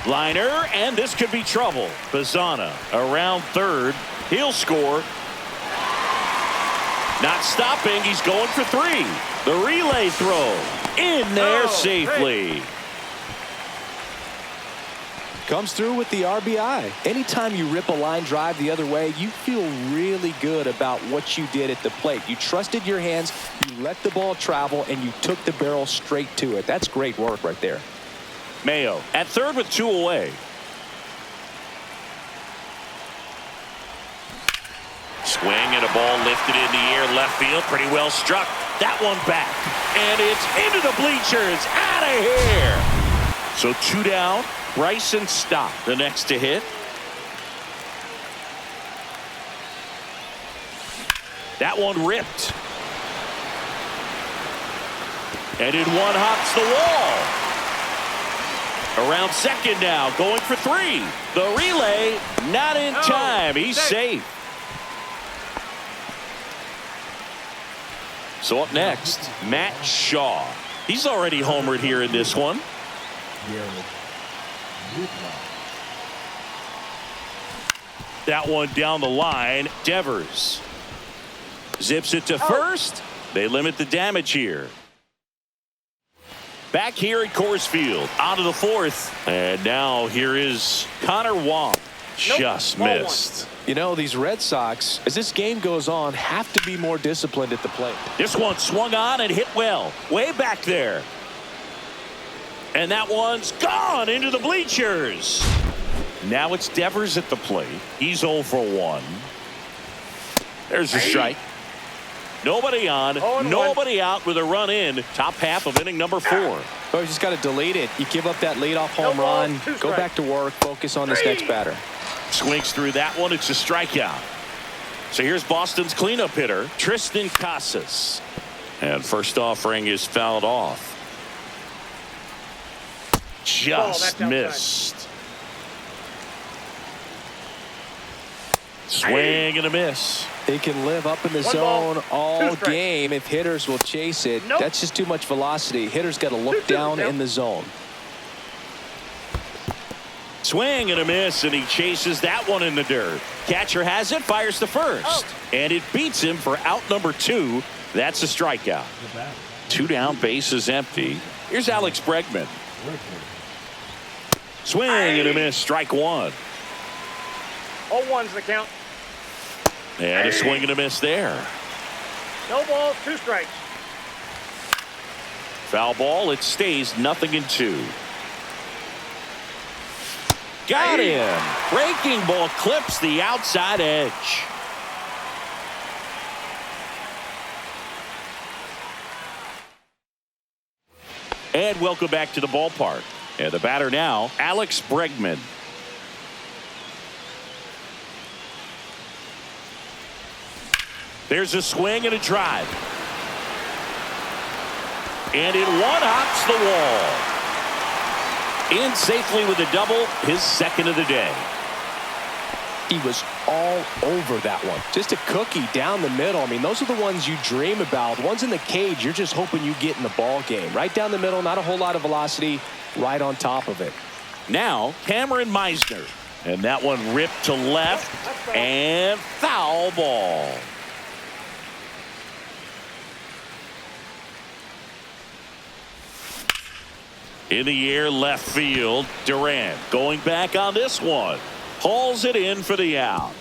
Liner, and this could be trouble. Bazzana around third. He'll score. Not stopping. He's going for 3. The relay throw. In there safely. Comes through with the RBI. Anytime you rip a line drive the other way, you feel really good about what you did at the plate. You trusted your hands, you let the ball travel, and you took the barrel straight to it. That's great work right there. Mayo at third with 2 away. Swing and a ball lifted in the air left field. Pretty well struck. That one back. And it's into the bleachers. Out of here. So 2 down. Bryson Stott the next to hit. That one ripped. And in one hops the wall. Around second now, going for 3. The relay not in time. He's safe. So up next, Matt Shaw. He's already homered here in this one. That one down the line. Devers zips it to first. They limit the damage here. Back here at Coors Field, out of the 4th. And now here is Connor Wong. Just missed. You know, these Red Sox, as this game goes on, have to be more disciplined at the plate. This one swung on and hit well. Way back there. And that one's gone into the bleachers. Now it's Devers at the plate. He's 0 for 1. There's a strike. Nobody on, nobody out with a run in. Top half of inning number 4. Well, you just got to delete it. You give up that leadoff home run. Go back to work. Focus on this next batter. Swings through that one. It's a strikeout. So here's Boston's cleanup hitter, Tristan Casas. And first offering is fouled off. Just missed. Swing and a miss. They can live up in the zone all game if hitters will chase it. That's just too much velocity. Hitters got to look down in the zone. Swing and a miss, and he chases that one in the dirt. Catcher has it, fires to first. And it beats him for out number 2. That's a strikeout. 2 down, base is empty. Here's Alex Bregman. Swing and a miss, strike 1. 0-1's the count. And a swing and a miss there. No balls, 2 strikes. Foul ball, it stays 0-2. Got him. Breaking ball clips the outside edge. And welcome back to the ballpark. And the batter now, Alex Bregman. There's a swing and a drive. And it one-hops the wall. In safely with a double, his second of the day. He was all over that one. Just a cookie down the middle. I mean, those are the ones you dream about. The ones in the cage, you're just hoping you get in the ball game. Right down the middle, not a whole lot of velocity, right on top of it. Now, Cameron Meisner. And that one ripped to left and foul ball. In the air left field, Durant going back on this one. Hauls it in for the out.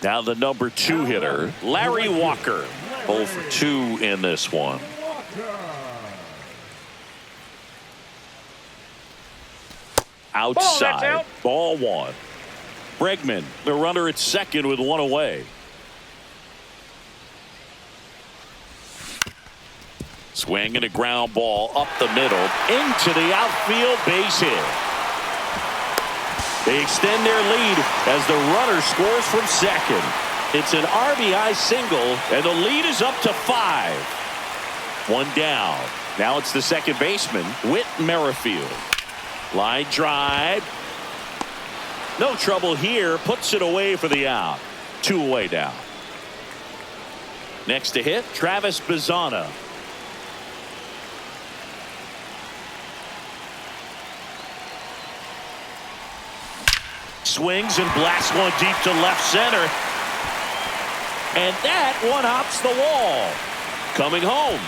Now the number 2 hitter, Larry Walker. 0 for 2 in this one. Outside. Ball 1. Bregman, the runner at second with 1 away. Swinging a ground ball up the middle into the outfield, base hit. They extend their lead as the runner scores from second. It's an RBI single, and the lead is up to 5. 1 down. Now it's the second baseman, Whit Merrifield. Line drive. No trouble here. Puts it away for the out. 2 away now. Next to hit, Travis Bazzana. Swings and blasts one deep to left center. And that one hops the wall. Coming home.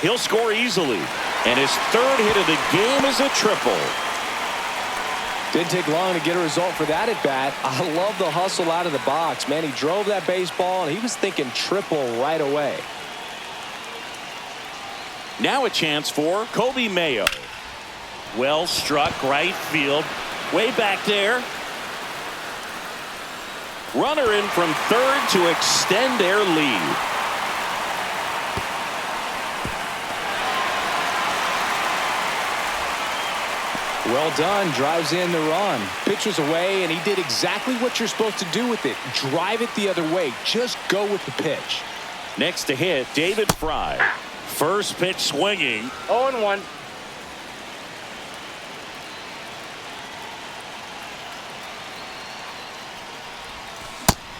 He'll score easily. And his 3rd hit of the game is a triple. Didn't take long to get a result for that at bat. I love the hustle out of the box. Man, he drove that baseball, and he was thinking triple right away. Now a chance for Kobe Mayo. Well struck right field. Way back there. Runner in from third to extend their lead. Well done. Drives in the run. Pitcher's away, and he did exactly what you're supposed to do with it. Drive it the other way. Just go with the pitch. Next to hit, David Fry. First pitch swinging. 0-1.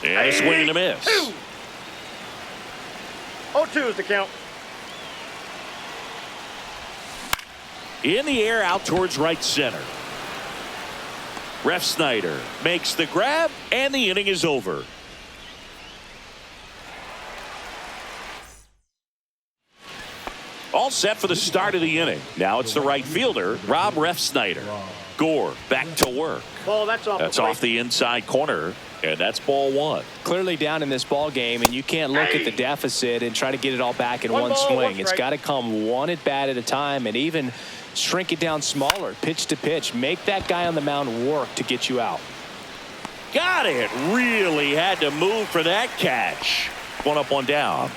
And a swing and a miss. 0-2 is the count. In the air out towards right center. Ref Snyder makes the grab, and the inning is over. All set for the start of the inning. Now it's the right fielder, Rob Ref Snyder. Gore back to work. Ball, that's off the inside corner, and that's ball 1. Clearly down in this ball game, and you can't look at the deficit and try to get it all back in one ball, swing. 1 It's strike. got to come one at bat at a time, and even shrink it down smaller, pitch to pitch. Make that guy on the mound work to get you out. Got it. Really had to move for that catch. 1 up, 1 down.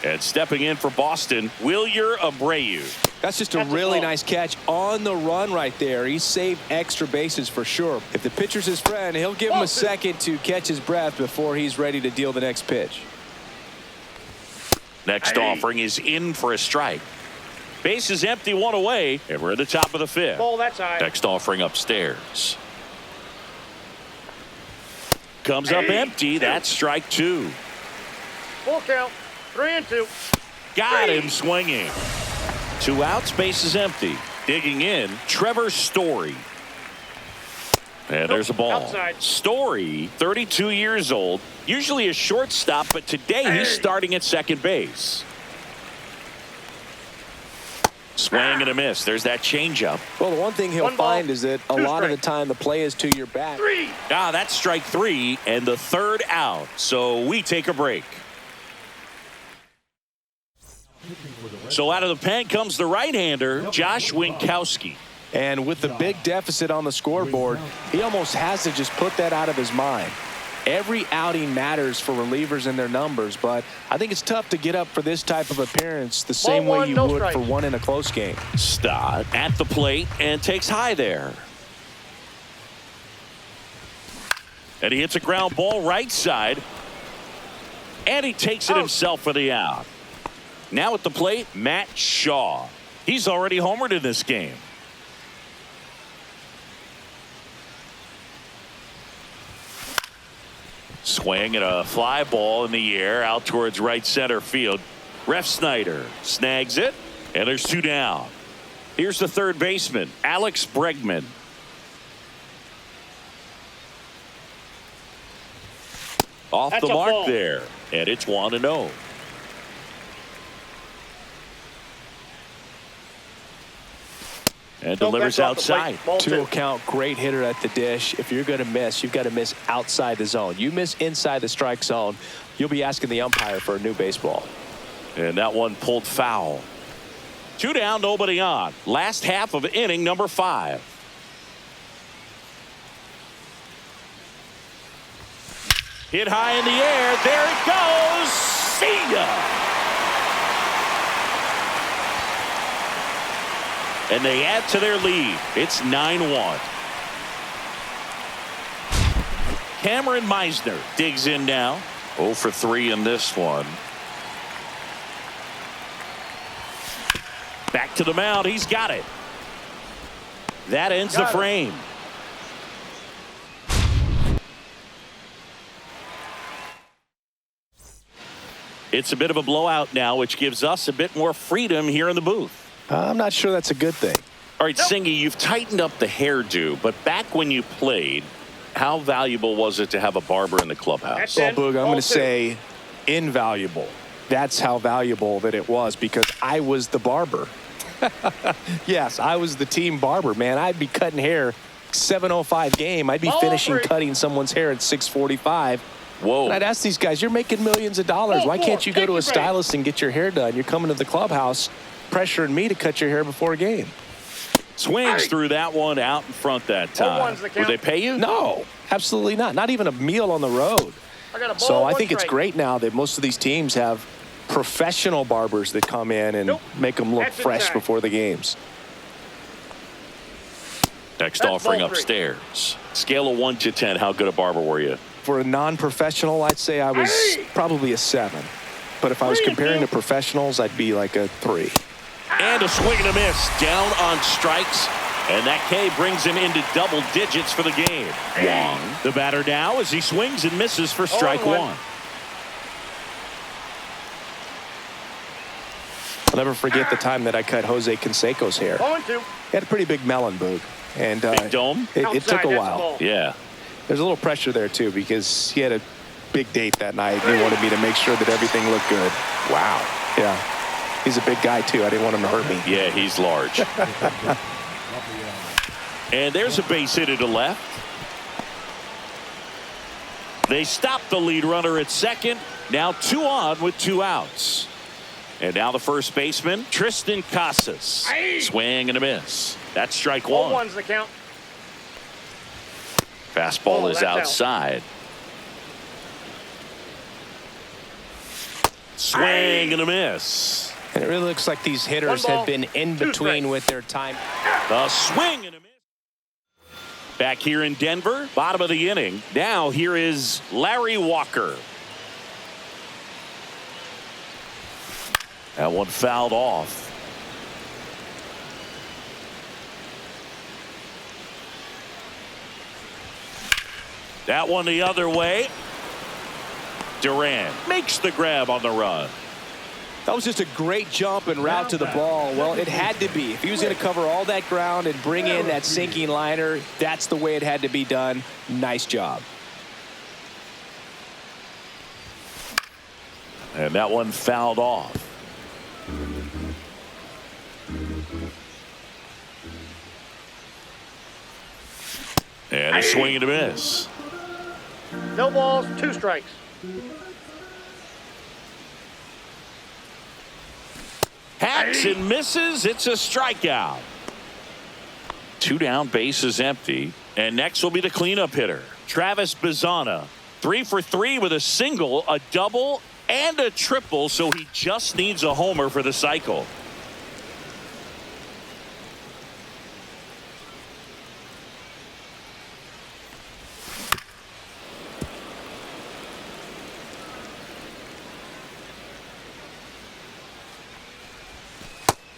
And stepping in for Boston, Wilyer Abreu. That's just a really nice catch on the run right there. He saved extra bases for sure. If the pitcher's his friend, he'll give him a second to catch his breath before he's ready to deal the next pitch. Next offering is in for a strike. Base is empty, 1 away, and we're at the top of the 5th. Ball, that's high. Next offering upstairs. Comes up empty. That's strike 2. Full count. 3-2. Got him swinging. 2 outs, base is empty. Digging in, Trevor Story. And there's a ball. Outside. Story, 32 years old, usually a shortstop, but today he's starting at second base. Swing and a miss. There's that changeup. Well, the one thing he'll 1 ball, find is that a 2 lot of the strikes. time the play is to your back. 3. That's strike 3 and the 3rd out. So we take a break. So out of the pen comes the right-hander, Josh Winkowski. And with the big deficit on the scoreboard, he almost has to just put that out of his mind. Every outing matters for relievers and their numbers, but I think it's tough to get up for this type of appearance the same way you would for one in a close game. Stott at the plate and takes high there. And he hits a ground ball right side. And he takes it himself for the out. Now at the plate, Matt Shaw. He's already homered in this game. Swing and a fly ball in the air out towards right center field. Ref Snyder snags it, and there's 2 down. Here's the third baseman, Alex Bregman. Off That's the a mark ball. there, and it's 1-0. And delivers That's off the plate. outside. Ball 2. Count, great hitter at the dish. If you're going to miss, you've got to miss outside the zone. You miss inside the strike zone, you'll be asking the umpire for a new baseball. And that one pulled foul. 2 down, nobody on. Last half of inning number 5. Hit high in the air. There it goes. See ya. And they add to their lead. It's 9-1. Cameron Meisner digs in now. 0 for 3 in this one. Back to the mound. He's got it. That ends the frame. It's a bit of a blowout now, which gives us a bit more freedom here in the booth. I'm not sure that's a good thing. All right, Singy, you've tightened up the hairdo, but back when you played, how valuable was it to have a barber in the clubhouse? Well, Boog, I'm going to say invaluable. That's how valuable that it was because I was the barber. Yes, I was the team barber, man. I'd be cutting hair 7:05 game. I'd be finishing cutting someone's hair at 6:45. Whoa. And I'd ask these guys, you're making millions of dollars. Why can't you go to a stylist and get your hair done? You're coming to the clubhouse pressuring me to cut your hair before a game. Swings through that one out in front that time. Would they pay you? No, absolutely not. Not even a meal on the road. So I think it's great now that most of these teams have professional barbers that come in and make them look fresh before the games. Next offering upstairs. Scale of 1 to 10, how good a barber were you? For a non-professional, I'd say I was probably a 7. But if I was comparing to professionals, I'd be like a 3. And a swing and a miss. Down on strikes. And that K brings him into double digits for the game. Wong, the batter now as he swings and misses for strike 1. I'll never forget the time that I cut Jose Canseco's hair. He had a pretty big melon, Boog. And big dome? It took a while. Yeah. There's a little pressure there, too, because he had a big date that night. And he wanted me to make sure that everything looked good. Wow. Yeah. He's a big guy, too. I didn't want him to hurt me. Yeah, he's large. And there's a base hit to left. They stop the lead runner at second. Now 2 on with 2 outs. And now the first baseman, Tristan Casas. Swing and a miss. That's strike 1. 1's the count. Fastball is outside. Swing and a miss. And it really looks like these hitters have been in between with their time. The swing and a miss. Back here in Denver, bottom of the inning. Now here is Larry Walker. That one fouled off. That one the other way. Duran makes the grab on the run. That was just a great jump and route to the ball. Well, it had to be. If he was going to cover all that ground and bring in that sinking liner, that's the way it had to be done. Nice job. And that one fouled off. And a swing and a miss. No balls, 2 strikes. Hacks and misses. It's a strikeout. 2 down, base is empty. And next will be the cleanup hitter, Travis Bazzana. 3 for 3 with a single, a double, and a triple, so he just needs a homer for the cycle.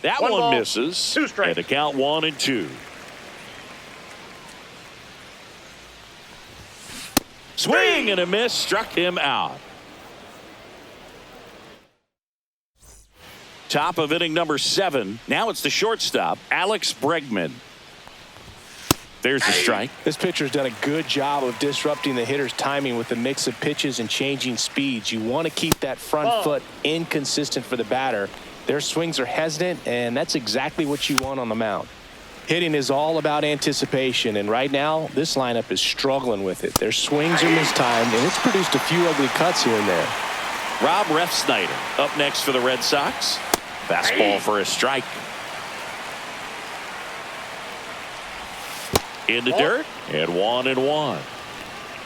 That One one ball, misses. 2 strikes. And the count 1-2. Swing and a miss, struck him out. Top of inning number 7. Now it's the shortstop, Alex Bregman. There's the strike. This pitcher's done a good job of disrupting the hitter's timing with the mix of pitches and changing speeds. You want to keep that front foot inconsistent for the batter. Their swings are hesitant, and that's exactly what you want on the mound. Hitting is all about anticipation, and right now, this lineup is struggling with it. Their swings are mistimed, and it's produced a few ugly cuts here and there. Rob Refsnyder up next for the Red Sox. Fastball for a strike. In the dirt, and 1-1.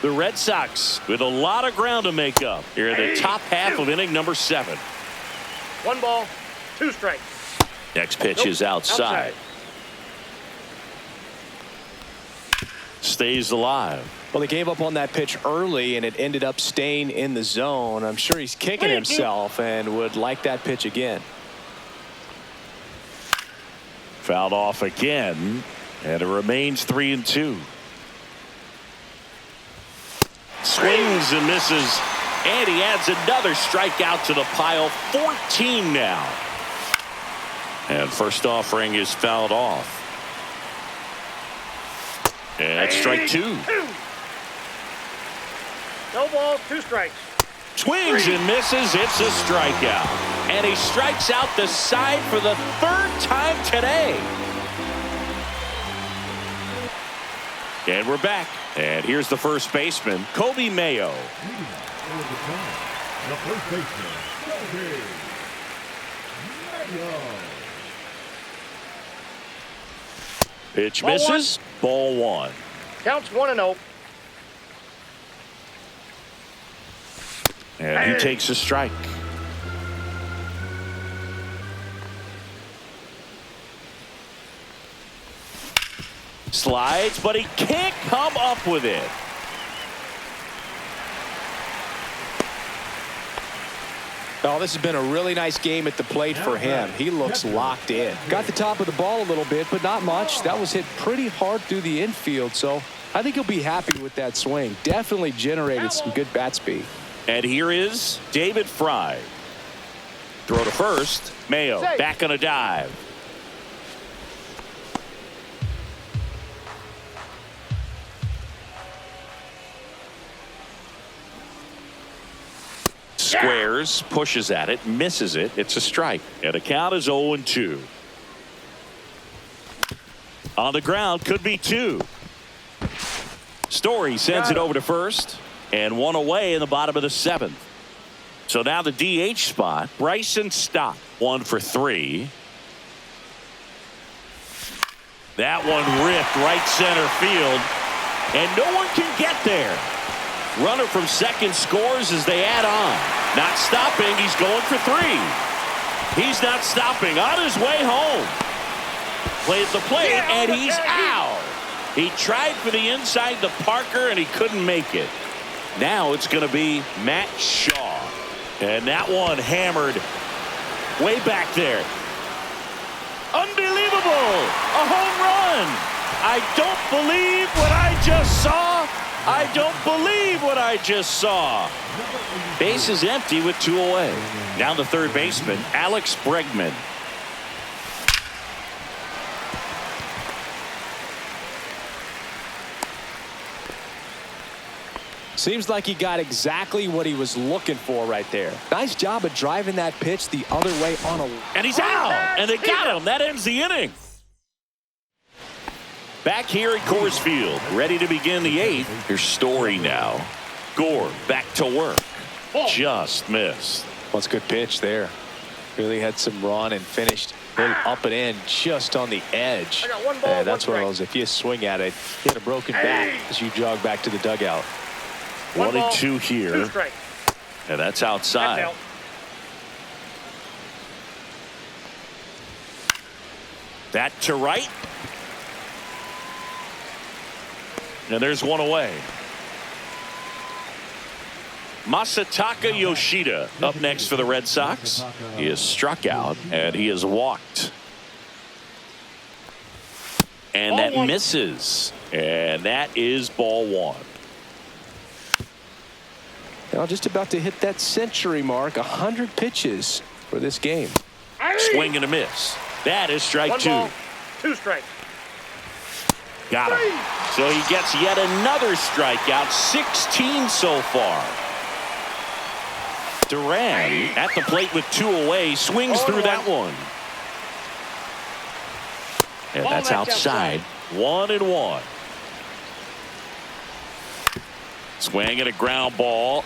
The Red Sox with a lot of ground to make up here in the top half of inning number 7. 1 ball, 2 strikes. Next pitch is outside. Stays alive. Well, he gave up on that pitch early, and it ended up staying in the zone. I'm sure he's kicking himself and would like that pitch again. Fouled off again, and it remains 3-2. Swings and misses, and he adds another strikeout to the pile. 14 now. And first offering is fouled off. And strike 2. No balls, 2 strikes. Swings and misses. It's a strikeout. And he strikes out the side for the 3rd time today. And we're back. And here's the first baseman, Kobe Mayo. The first baseman, Kobe Mayo. Pitch Ball misses. Ball 1. Counts 1-0. And he takes a strike. Slides, but he can't come up with it. Oh, this has been a really nice game at the plate for him. He looks locked in. Got the top of the ball a little bit, but not much. That was hit pretty hard through the infield, so I think he'll be happy with that swing. Definitely generated some good bat speed. And here is David Fry. Throw to first. Mayo back on a dive. Squares, pushes at it, misses it. It's a strike. And the count is 0-2. On the ground, could be 2. Story sends it over to first, and 1 away in the bottom of the 7th. So now the DH spot, Bryson Stott, 1 for 3. That one ripped right center field, and no one can get there. Runner from second scores as they add on. Not stopping. He's going for 3. He's not stopping. On his way home. Plays the plate, and he's out. He tried for the inside to Parker, and he couldn't make it. Now it's going to be Matt Shaw. And that one hammered way back there. Unbelievable. A home run. I don't believe what I just saw. I don't believe what I just saw. Base is empty with 2 away. Now the third baseman, Alex Bregman. Seems like he got exactly what he was looking for right there. Nice job of driving that pitch the other way on a... And he's out. And they got him. That ends the inning. Back here at Coors Field, ready to begin the 8th. Here's Story now. Gore back to work. Just missed. Well, it's a good pitch there. Really had some run and finished a little up and in just on the edge. I got 1 ball, that's 1 one of those. If you swing at it, you get a broken back as you jog back to the dugout. 1-2 here. 2 strikes. And that's outside. That's out. That to right. And there's 1 away. Masataka Yoshida up next for the Red Sox. He is struck out and he is walked. And Ball that one. misses. And that is ball one. Now just about to hit that century mark, 100 pitches for this game. Swing and a miss. That is strike One two. ball, two strikes. Got him. So he gets yet another strikeout, 16 so far. Duran at the plate with two away, swings through that one. And Ball that's knocked outside. 1-1. Swing and a ground ball.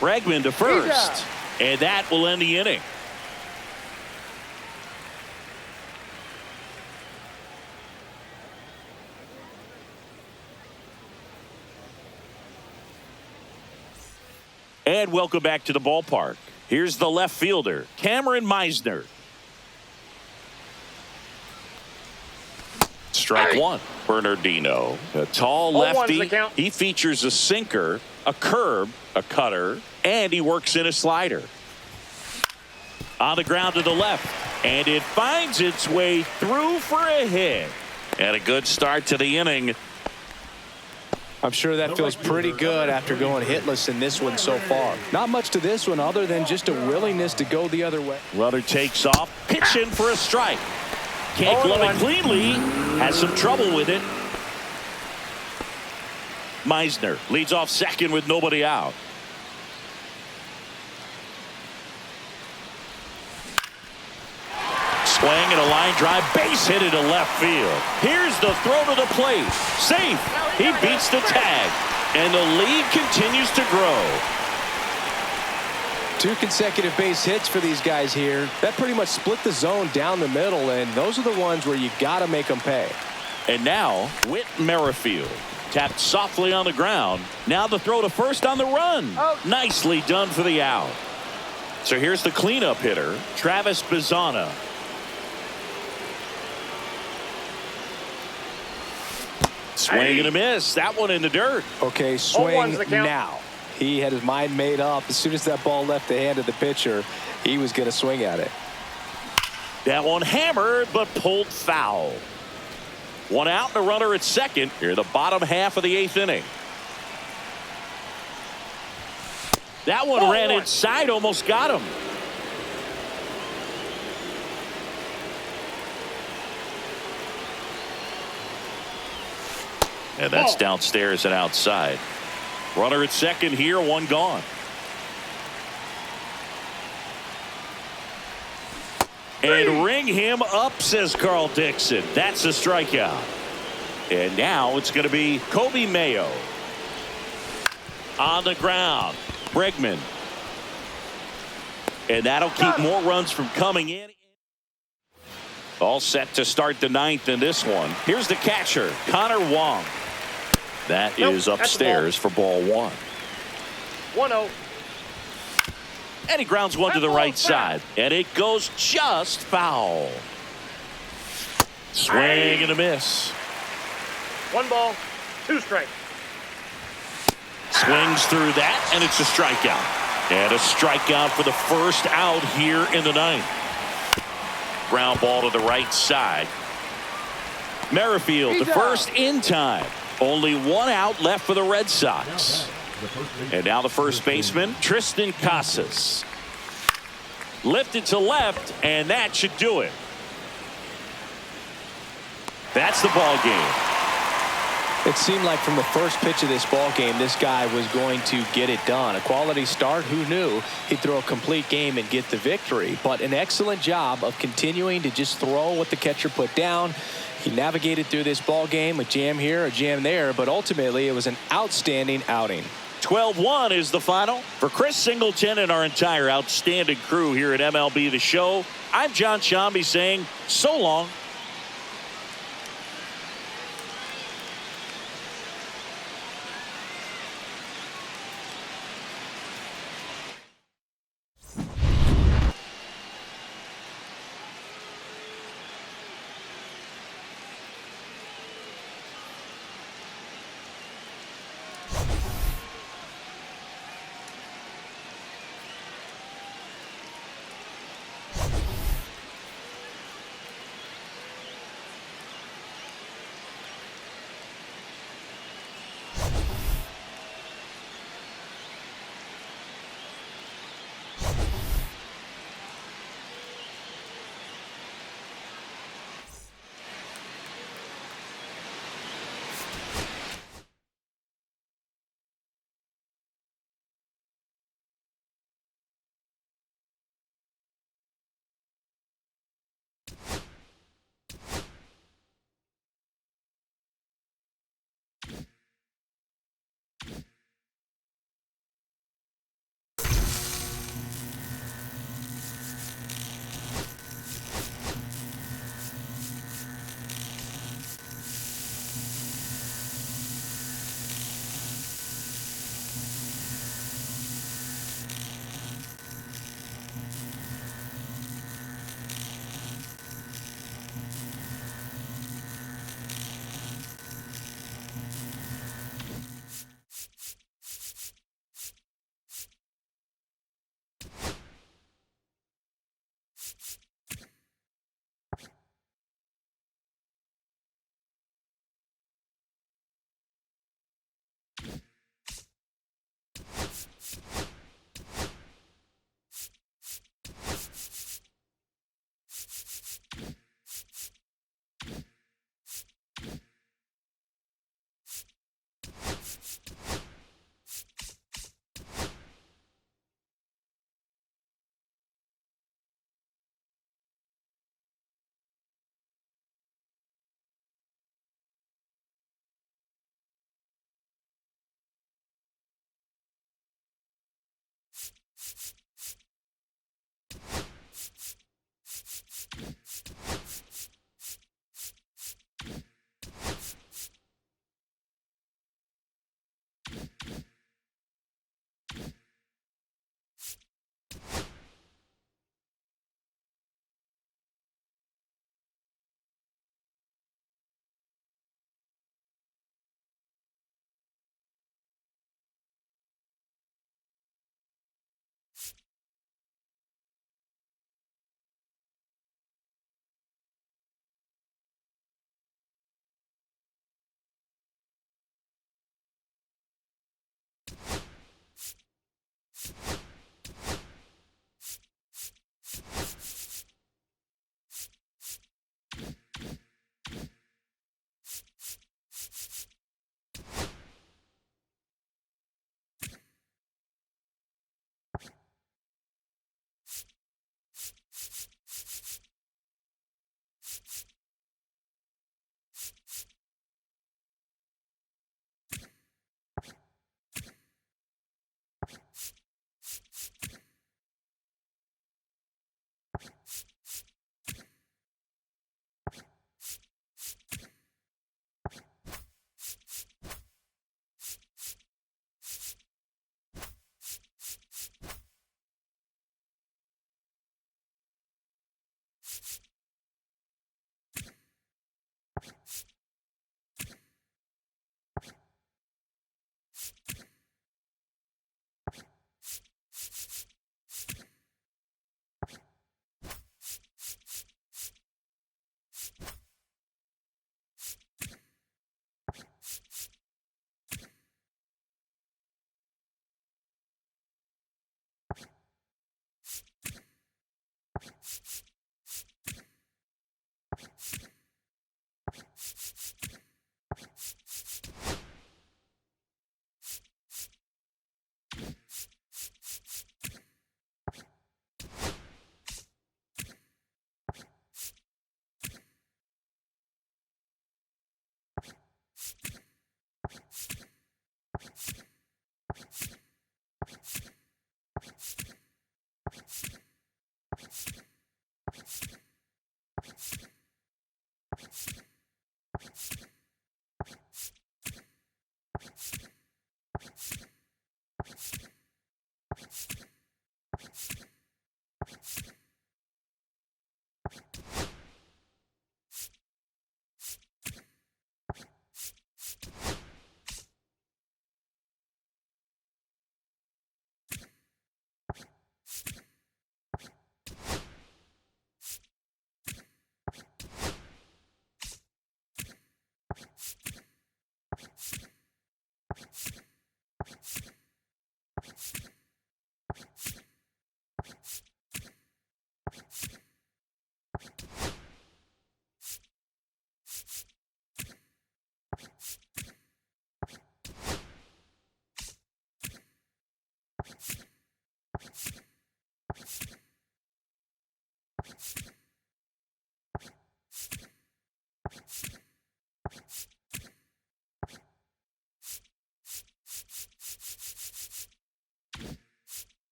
Bregman to first. And that will end the inning. And welcome back to the ballpark. Here's the left fielder, Cameron Meisner. Strike one. Bernardino, a tall lefty. He features a sinker, a curve, a cutter, and he works in a slider. On the ground to the left, and it finds its way through for a hit. And a good start to the inning. I'm sure that feels pretty good after going hitless in this one so far. Not much to this one other than just a willingness to go the other way. Runner takes off, pitching for a strike. Can't glove it cleanly. Has some trouble with it. Meisner leads off second with nobody out. Swing and a line drive, base hit into left field. Here's the throw to the plate. Safe. He beats the tag. And the lead continues to grow. 2 consecutive base hits for these guys here. That pretty much split the zone down the middle, and those are the ones where you got to make them pay. And now, Whit Merrifield tapped softly on the ground. Now the throw to first on the run. Nicely done for the out. So here's the cleanup hitter, Travis Bazzana. Swing and a miss. That one in the dirt. Okay, swing now. He had his mind made up. As soon as that ball left the hand of the pitcher, he was going to swing at it. That one hammered, but pulled foul. One out and a runner at second. Here, the bottom half of the 8th inning. That one ran inside, almost got him. And that's downstairs and outside. Runner at second here, one gone. And ring him up, says Carl Dixon. That's a strikeout. And now it's going to be Kobe Mayo. On the ground, Bregman. And that'll keep more runs from coming in. All set to start the 9th in this one. Here's the catcher, Connor Wong. That is upstairs for ball one. 1-0. And he grounds one to the right side. And it goes just foul. Swing and a miss. 1 ball, 2 strikes. Swings through that, and it's a strikeout. And a strikeout for the first out here in the 9th. Ground ball to the right side. Merrifield to first in time. Only one out left for the Red Sox. And now the first baseman, Tristan Casas. Lifted to left, and that should do it. That's the ball game. It seemed like from the first pitch of this ball game, this guy was going to get it done. A quality start. Who knew he'd throw a complete game and get the victory? But an excellent job of continuing to just throw what the catcher put down. He navigated through this ball game, a jam here, a jam there, but ultimately it was an outstanding outing. 12-1 is the final. For Chris Singleton and our entire outstanding crew here at MLB The Show, I'm John Shambi saying so long.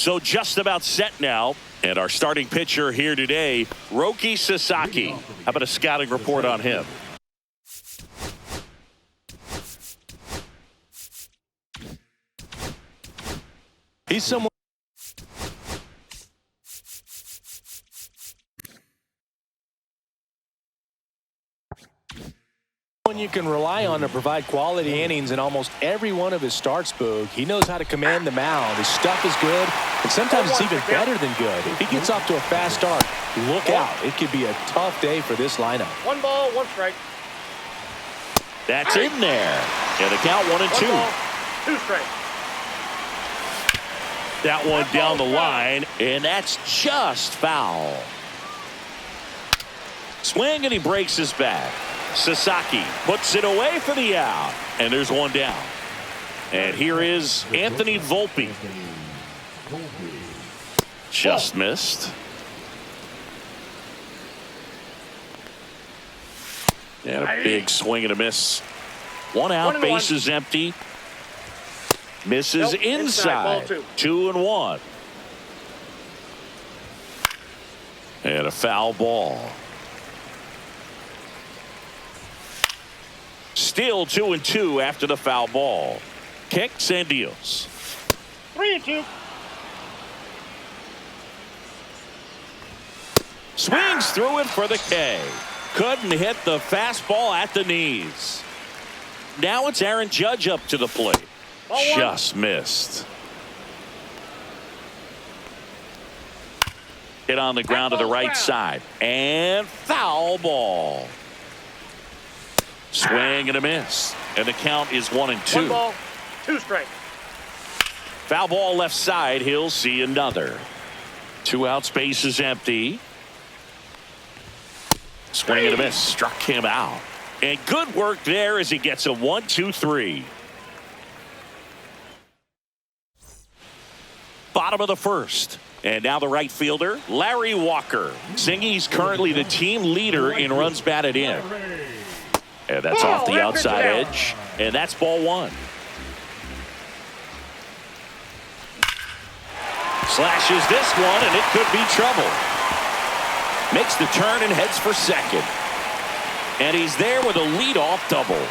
So just about set now. And our starting pitcher here today, Roki Sasaki. How about a scouting report on him? He's someone someone you can rely on to provide quality innings in almost every one of his starts, Boog. He knows how to command the mound. His stuff is good, and sometimes it's even better than good. If he gets off to a fast start, look out. It could be a tough day for this lineup. 1 ball, 1 strike. That's in there. And the count 1 and 2. 1 ball, 2 strike. That one down the line, and that's just foul. Swing, and he breaks his back. Sasaki puts it away for the out, and there's one down. And here is Anthony Volpe. Just missed. And a big swing and a miss. 1 out, bases empty. Misses inside. 2 and 1. And a foul ball. Still 2 and 2 after the foul ball. Kicks and deals. 3 and 2. Swings through it for the K. Couldn't hit the fastball at the knees. Now it's Aaron Judge up to the plate. Just missed. Hit on the ground to the right side. And foul ball. Swing and a miss. And the count is 1 and 2. 1 ball, 2 strike. Foul ball left side. He'll see another. 2 outs, bases empty. Swing and a miss. Struck him out. And good work there as he gets a 1-2-3. Bottom of the first. And now the right fielder, Larry Walker. Singy's currently the team leader in runs batted in. And that's off the outside edge. And that's ball 1. Slashes this one, and it could be trouble. Makes the turn and heads for second. And he's there with a leadoff double.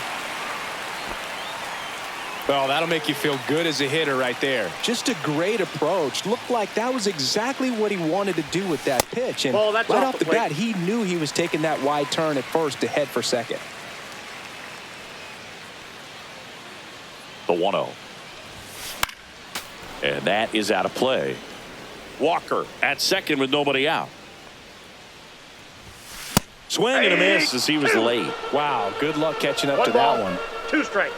Well, that'll make you feel good as a hitter right there. Just a great approach. Looked like that was exactly what he wanted to do with that pitch. And right off the bat, he knew he was taking that wide turn at first to head for second. The 1-0. And that is out of play. Walker at second with nobody out. Swing and a miss as he was late. Wow, good luck catching up to that one. 2 strike.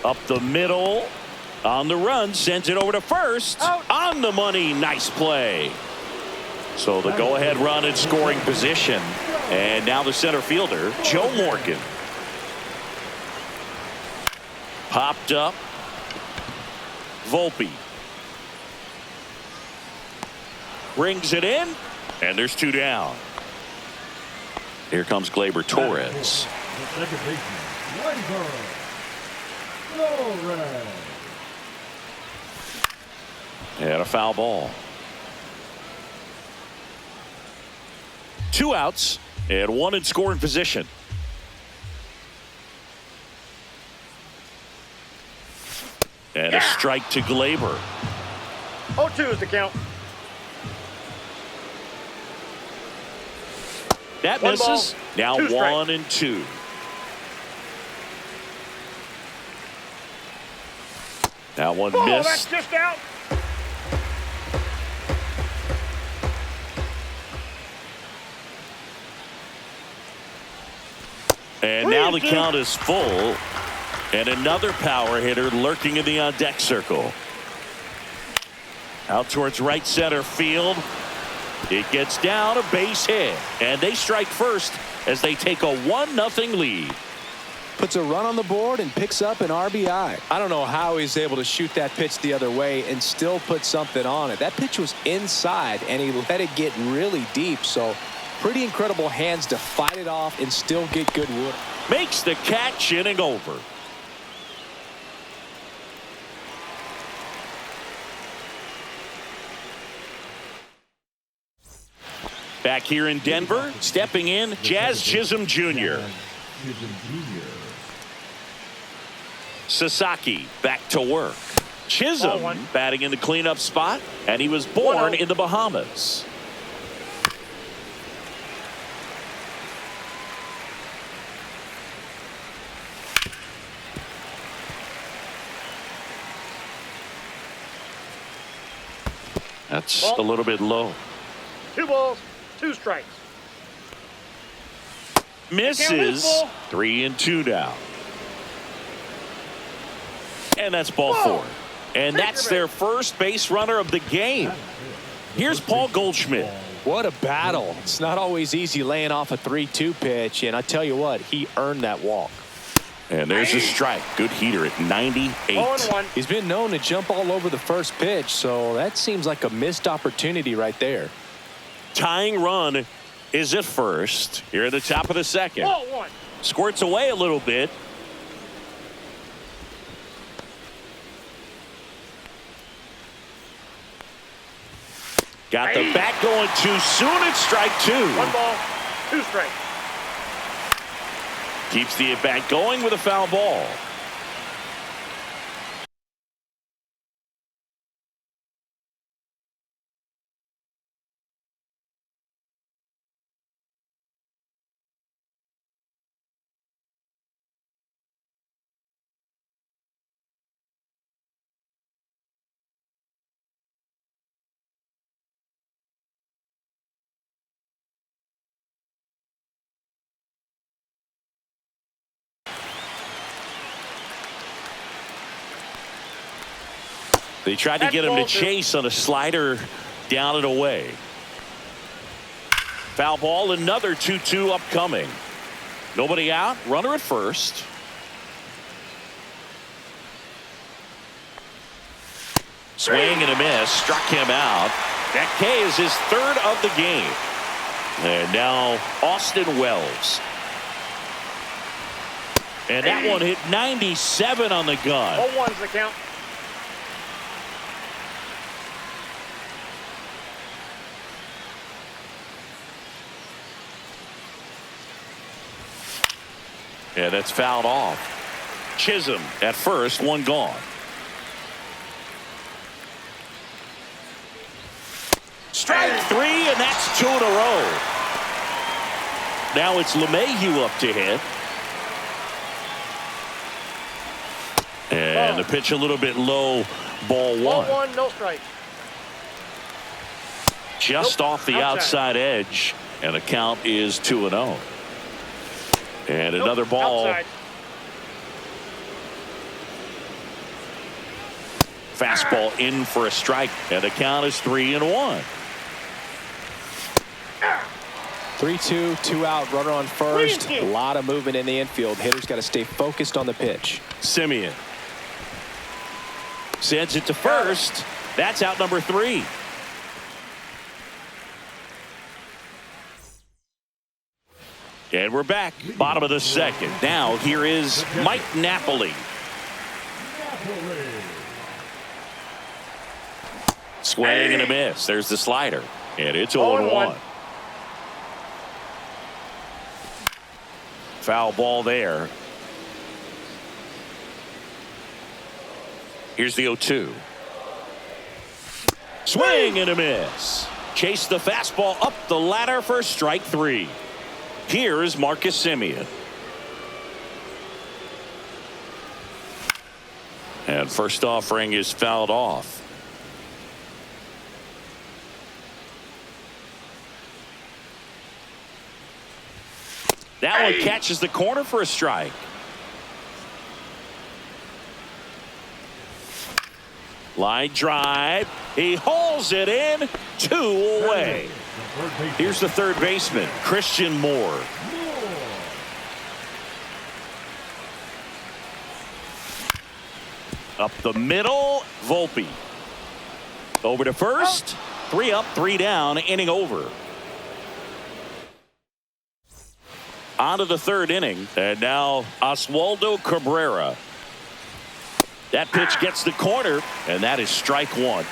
Up the middle. On the run. Sends it over to first. Out. On the money. Nice play. So the go-ahead run in scoring position. And now the center fielder, Joe Morgan. Popped up. Volpe. Brings it in. And there's 2 down. Here comes Gleyber Torres. The second baseman, Gleyber. And a foul ball. 2 outs and 1 in scoring position. And a strike to Gleyber. 0-2 is the count. That 1 misses. ball, Now 2 strikes. 1 and 2. That one missed. That's just out. And now the count is full. And another power hitter lurking in the on-deck circle. Out towards right center field. It gets down, a base hit. And they strike first as they take a 1-0 lead. Puts a run on the board and picks up an RBI. I don't know how he's able to shoot that pitch the other way and still put something on it. That pitch was inside, and he let it get really deep. So pretty incredible hands to fight it off and still get good wood. Makes the catch, inning over. Back here in Denver, stepping in, Jazz Chisholm Jr. Sasaki back to work. Chisholm batting in the cleanup spot, and he was born in the Bahamas. That's Ball. a little bit low. 2 balls, 2 strikes. Misses. 3-2 now. And that's ball 4. And that's their first base runner of the game. Here's Paul Goldschmidt. What a battle. It's not always easy laying off a 3-2 pitch, and I tell you what, he earned that walk. And there's a strike. Good heater at 98. 0-1. He's been known to jump all over the first pitch, so that seems like a missed opportunity right there. Tying run is at first. Here at the top of the second. Ball 1. Squirts away a little bit. Got the bat going too soon. It's strike 2. 1 ball, 2 strikes. Keeps the at bat going with a foul ball. They tried to get him to chase on a slider down and away. Foul ball, another 2-2 upcoming. Nobody out, runner at first. Swing and a miss, struck him out. That K is his 3rd of the game. And now Austin Wells. And that one hit 97 on the gun. 0-1's the count. Yeah, that's fouled off. Chisholm at first, 1 gone. Strike 3, and that's 2 in a row. Now it's LeMahieu up to hit. And the pitch a little bit low, ball 1. Ball 1, no strike. Just off the outside edge, and the count is 2-0. And another ball. Outside. Fastball in for a strike, and the count is 3-1. 3-2, 2 out, runner on first. A lot of movement in the infield. Hitter's got to stay focused on the pitch. Simeon sends it to first. That's out number 3. And we're back, bottom of the second. Now here is Mike Napoli. Swing and a miss. There's the slider, and it's 0-1. Foul ball there. Here's the 0-2. Swing and a miss. Chase the fastball up the ladder for strike 3. Here is Marcus Simeon. And first offering is fouled off. That one catches the corner for a strike. Line drive. He hauls it in. 2 away. Here's the third baseman, Christian Moore. Up the middle, Volpe. Over to first. 3 up, 3 down, inning over. On to the 3rd inning, and now Oswaldo Cabrera. That pitch gets the corner, and that is strike 1.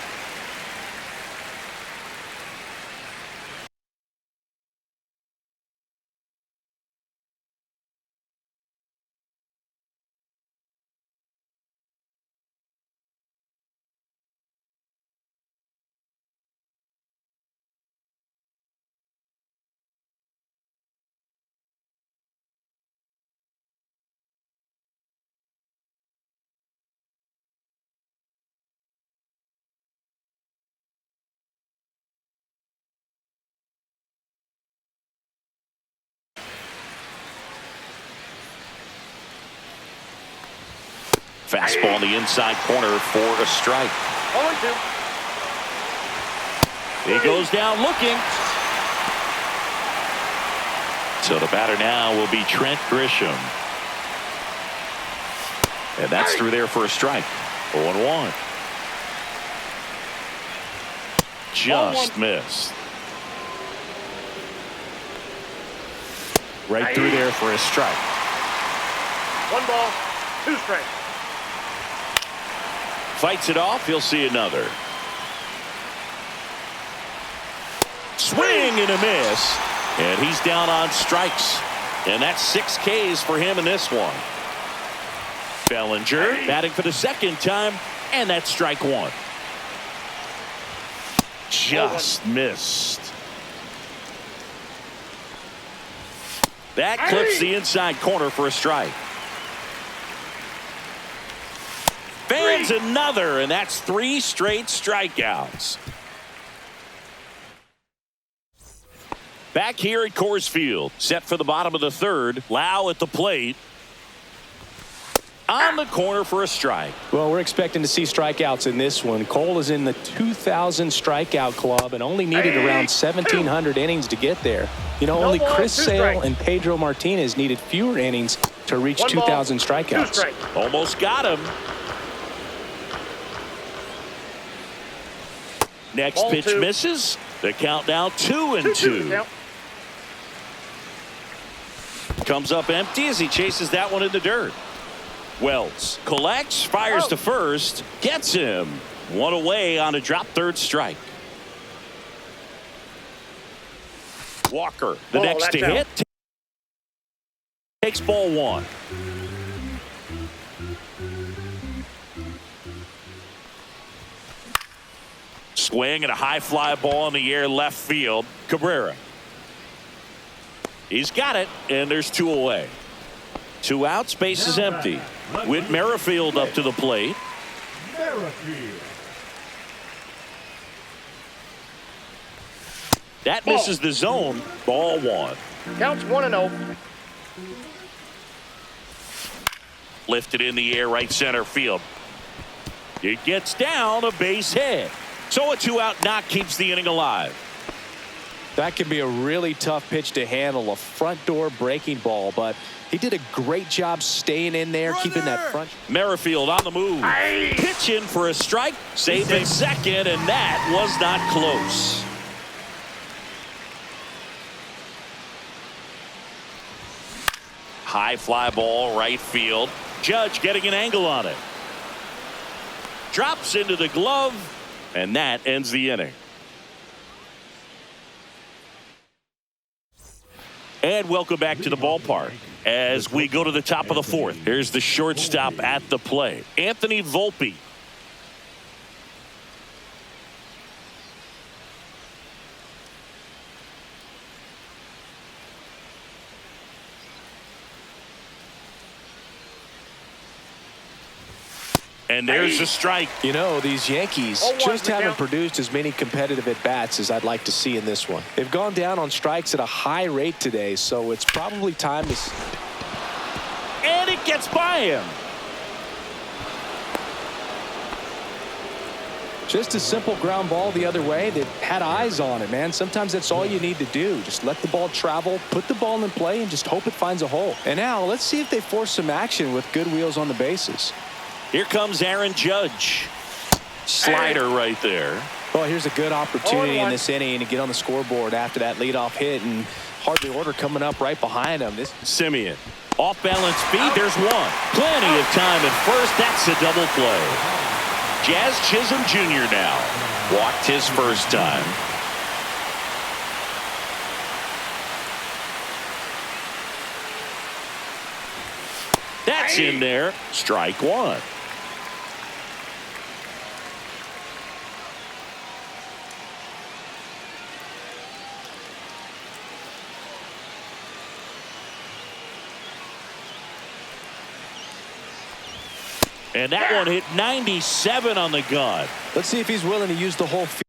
Fastball in the inside corner for a strike. 0-2. He goes down looking. So the batter now will be Trent Grisham. And that's through there for a strike. 0-1. Just missed. Right through there for a strike. 1 ball, 2 strikes. Fights it off. He'll see another. Swing and a miss. And he's down on strikes. And that's 6 Ks for him in this one. Bellinger batting for the second time. And that's strike 1. Just missed. That clips the inside corner for a strike. Fans another, and that's 3 straight strikeouts. Back here at Coors Field, set for the bottom of the third. Lau at the plate. On the corner for a strike. Well, we're expecting to see strikeouts in this one. Cole is in the 2,000 strikeout club and only needed around 1,700 innings to get there. You know, only Chris Sale and Pedro Martinez needed fewer innings to reach 2,000 strikeouts. Almost got him. Next pitch misses. The count now 2-2. Comes up empty as he chases that one in the dirt. Wells collects, fires to first, gets him. 1 away on a drop third strike. Walker, the next to hit, takes ball 1. Swing and a high fly ball in the air left field. Cabrera. He's got it, and there's 2 away. 2 outs, base is empty. With Merrifield up to the plate. That misses the zone. Ball 1. Counts 1-0. Lifted in the air, right center field. It gets down, a base hit. So a 2-out knock keeps the inning alive. That can be a really tough pitch to handle, a front door breaking ball, but he did a great job staying in there, keeping that front. Merrifield on the move. Pitching for a strike, saved in second, and that was not close. High fly ball, right field. Judge getting an angle on it. Drops into the glove, and that ends the inning. And welcome back to the ballpark as we go to the top of the 4th. Here's the shortstop at the plate, Anthony Volpe. And there's a strike. You know, these Yankees just haven't produced as many competitive at-bats as I'd like to see in this one. They've gone down on strikes at a high rate today, so it's probably time to... And it gets by him. Just a simple ground ball the other way that had eyes on it, man. Sometimes that's all you need to do. Just let the ball travel, put the ball in play, and just hope it finds a hole. And now, let's see if they force some action with good wheels on the bases. Here comes Aaron Judge. Slider right there. Well, here's a good opportunity in this inning to get on the scoreboard after that leadoff hit, and hardly order coming up right behind him. Simeon. Off balance feed. There's 1. Plenty of time at first. That's a double play. Jazz Chisholm Jr. now. Walked his first time. That's in there. Strike 1. And that one hit 97 on the gun. Let's see if he's willing to use the whole field.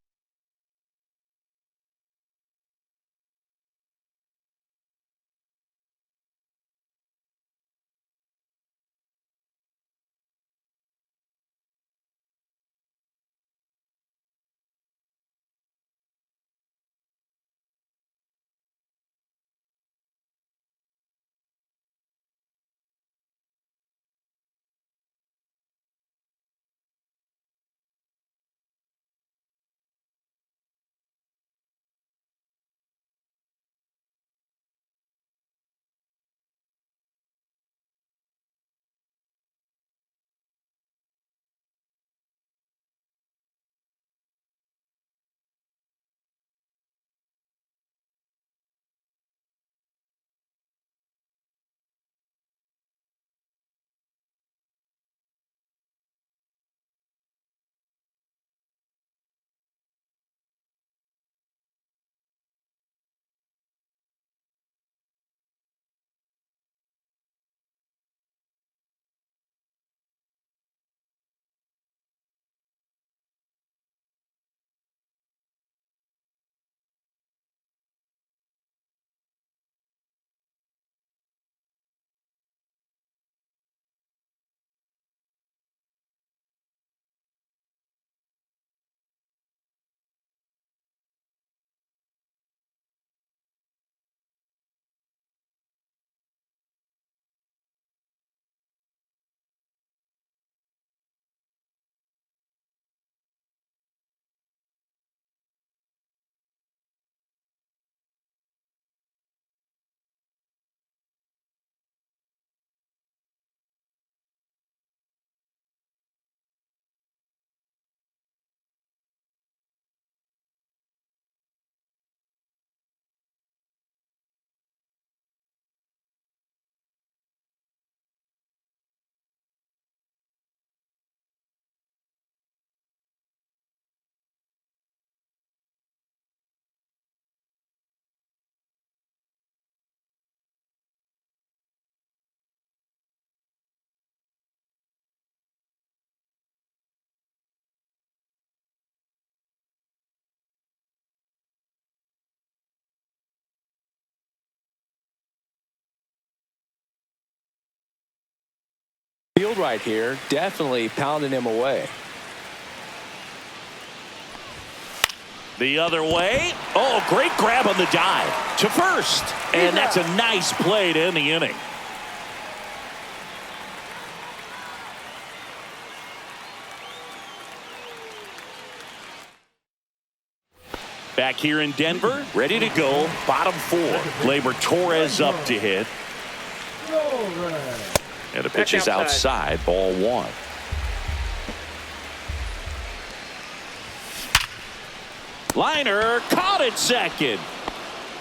controlled right here, definitely pounding him away. The other way. Oh, great grab on the dive to first. And that's a nice play to end the inning. Back here in Denver, ready to go. Bottom four. Gleyber Torres up to hit. And the pitch is outside. Ball one. Liner caught it second.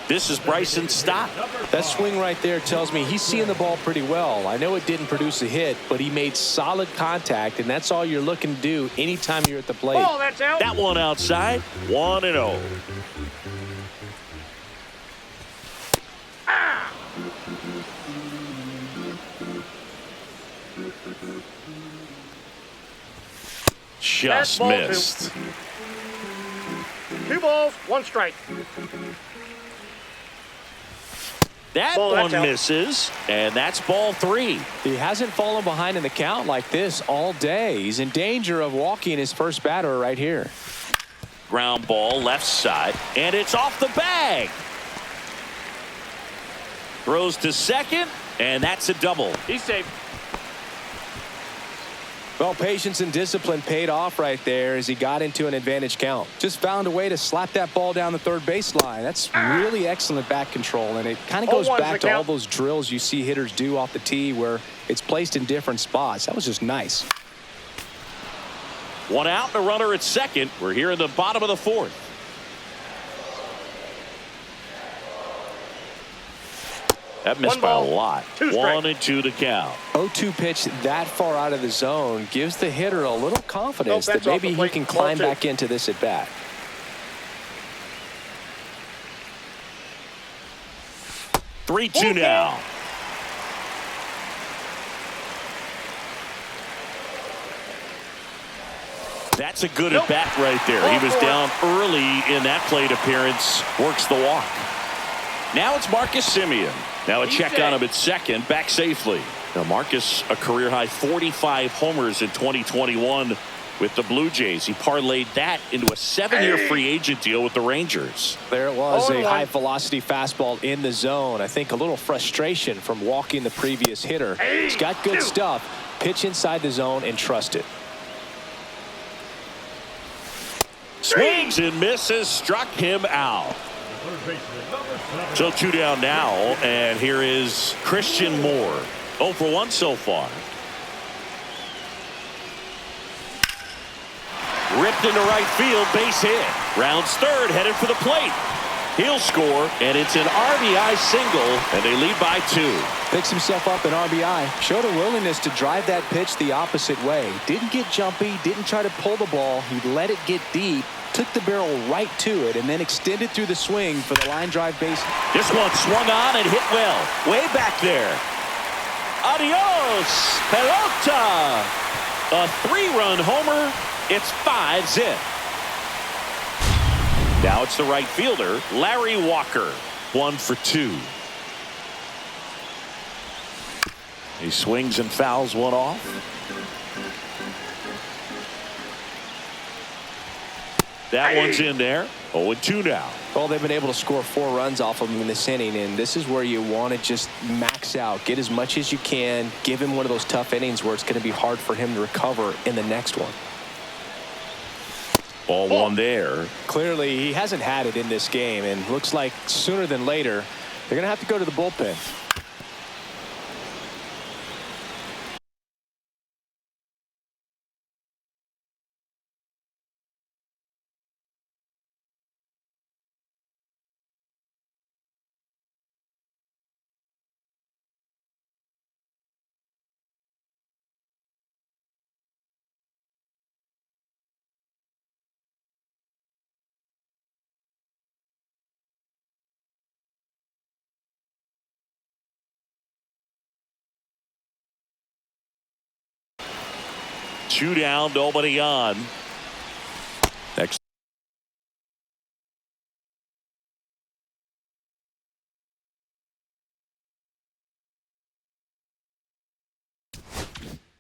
This is Bryson's stop. That swing right there tells me he's seeing the ball pretty well. I know it didn't produce a hit, but he made solid contact, and that's all you're looking to do anytime you're at the plate. Oh, that's out. That one outside. 1-0. Just Ball missed. 2 balls, 1 strike. That Ball, one that's out. misses, and that's ball 3. He hasn't fallen behind in the count like this all day. He's in danger of walking his first batter right here. Ground ball left side, and it's off the bag. Throws to second, and that's a double. He's safe. Well, patience and discipline paid off right there as he got into an advantage count. Just found a way to slap that ball down the third baseline. That's really excellent bat control, and it kind of goes 0-1's back the to all count. those drills you see hitters do off the tee where it's placed in different spots. That was just nice. 1 out and a runner at second. We're here in the bottom of the 4th. That missed 1 by a ball, lot. 2 strikes. 1-2 to count. 0-2 pitch that far out of the zone gives the hitter a little confidence Nope, that that's off maybe the he plate. can Ball climb 2. back into this at bat. Three, 2 now. That's a good at bat right there. He was down early in that plate appearance. Works the walk. Now it's Marcus Semien. Now a check on him at second. Back safely. Now Marcus, a career high 45 homers in 2021 with the Blue Jays. He parlayed that into a 7-year free agent deal with the Rangers. There it was, a 0-1. high velocity fastball in the zone. I think a little frustration from walking the previous hitter. He's got good stuff. Pitch inside the zone and trust it. Swings and misses. Struck him out. Third baseman, number 7. So 2 down now, and here is Christian Moore. 0 for 1 so far. Ripped into right field, base hit. Rounds third, headed for the plate. He'll score, and it's an RBI single, and they lead by 2. Picks himself up an RBI. Showed a willingness to drive that pitch the opposite way. Didn't get jumpy, didn't try to pull the ball. He let it get deep, took the barrel right to it, and then extended through the swing for the line drive base. This one swung on and hit well. Way back there. Adios, pelota. A 3-run homer. It's 5-zip. Now it's the right fielder, Larry Walker. 1 for 2. He swings and fouls one off. That one's in there. 0-2 now. Well, they've been able to score 4 runs off of him in this inning, and this is where you want to just max out, get as much as you can, give him one of those tough innings where it's going to be hard for him to recover in the next one. Ball 1 there. Clearly, he hasn't had it in this game, and looks like sooner than later, they're going to have to go to the bullpen. Two down, nobody on. Next.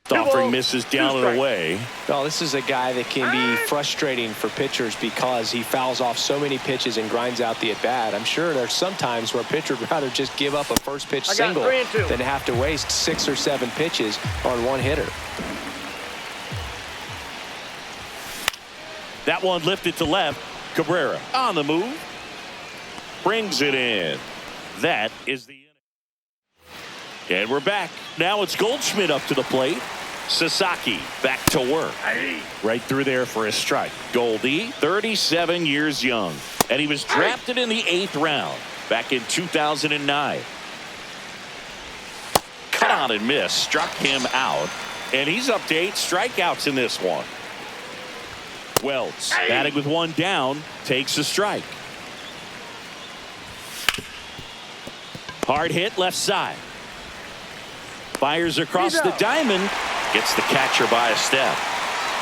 Offering misses down and away. Well, this is a guy that can be frustrating for pitchers because he fouls off so many pitches and grinds out the at-bat. I'm sure there's some times where a pitcher would rather just give up a first pitch single than have to waste 6 or 7 pitches on one hitter. That one lifted to left. Cabrera on the move. Brings it in. That is the inning. And we're back. Now it's Goldschmidt up to the plate. Sasaki back to work. Right through there for a strike. Goldie, 37 years young. And he was drafted in the 8th round back in 2009. Cut on and miss. Struck him out. And he's up to 8 strikeouts in this one. Wells batting with 1 down. Takes a strike. Hard hit left side. Fires across the diamond. Gets the catcher by a step.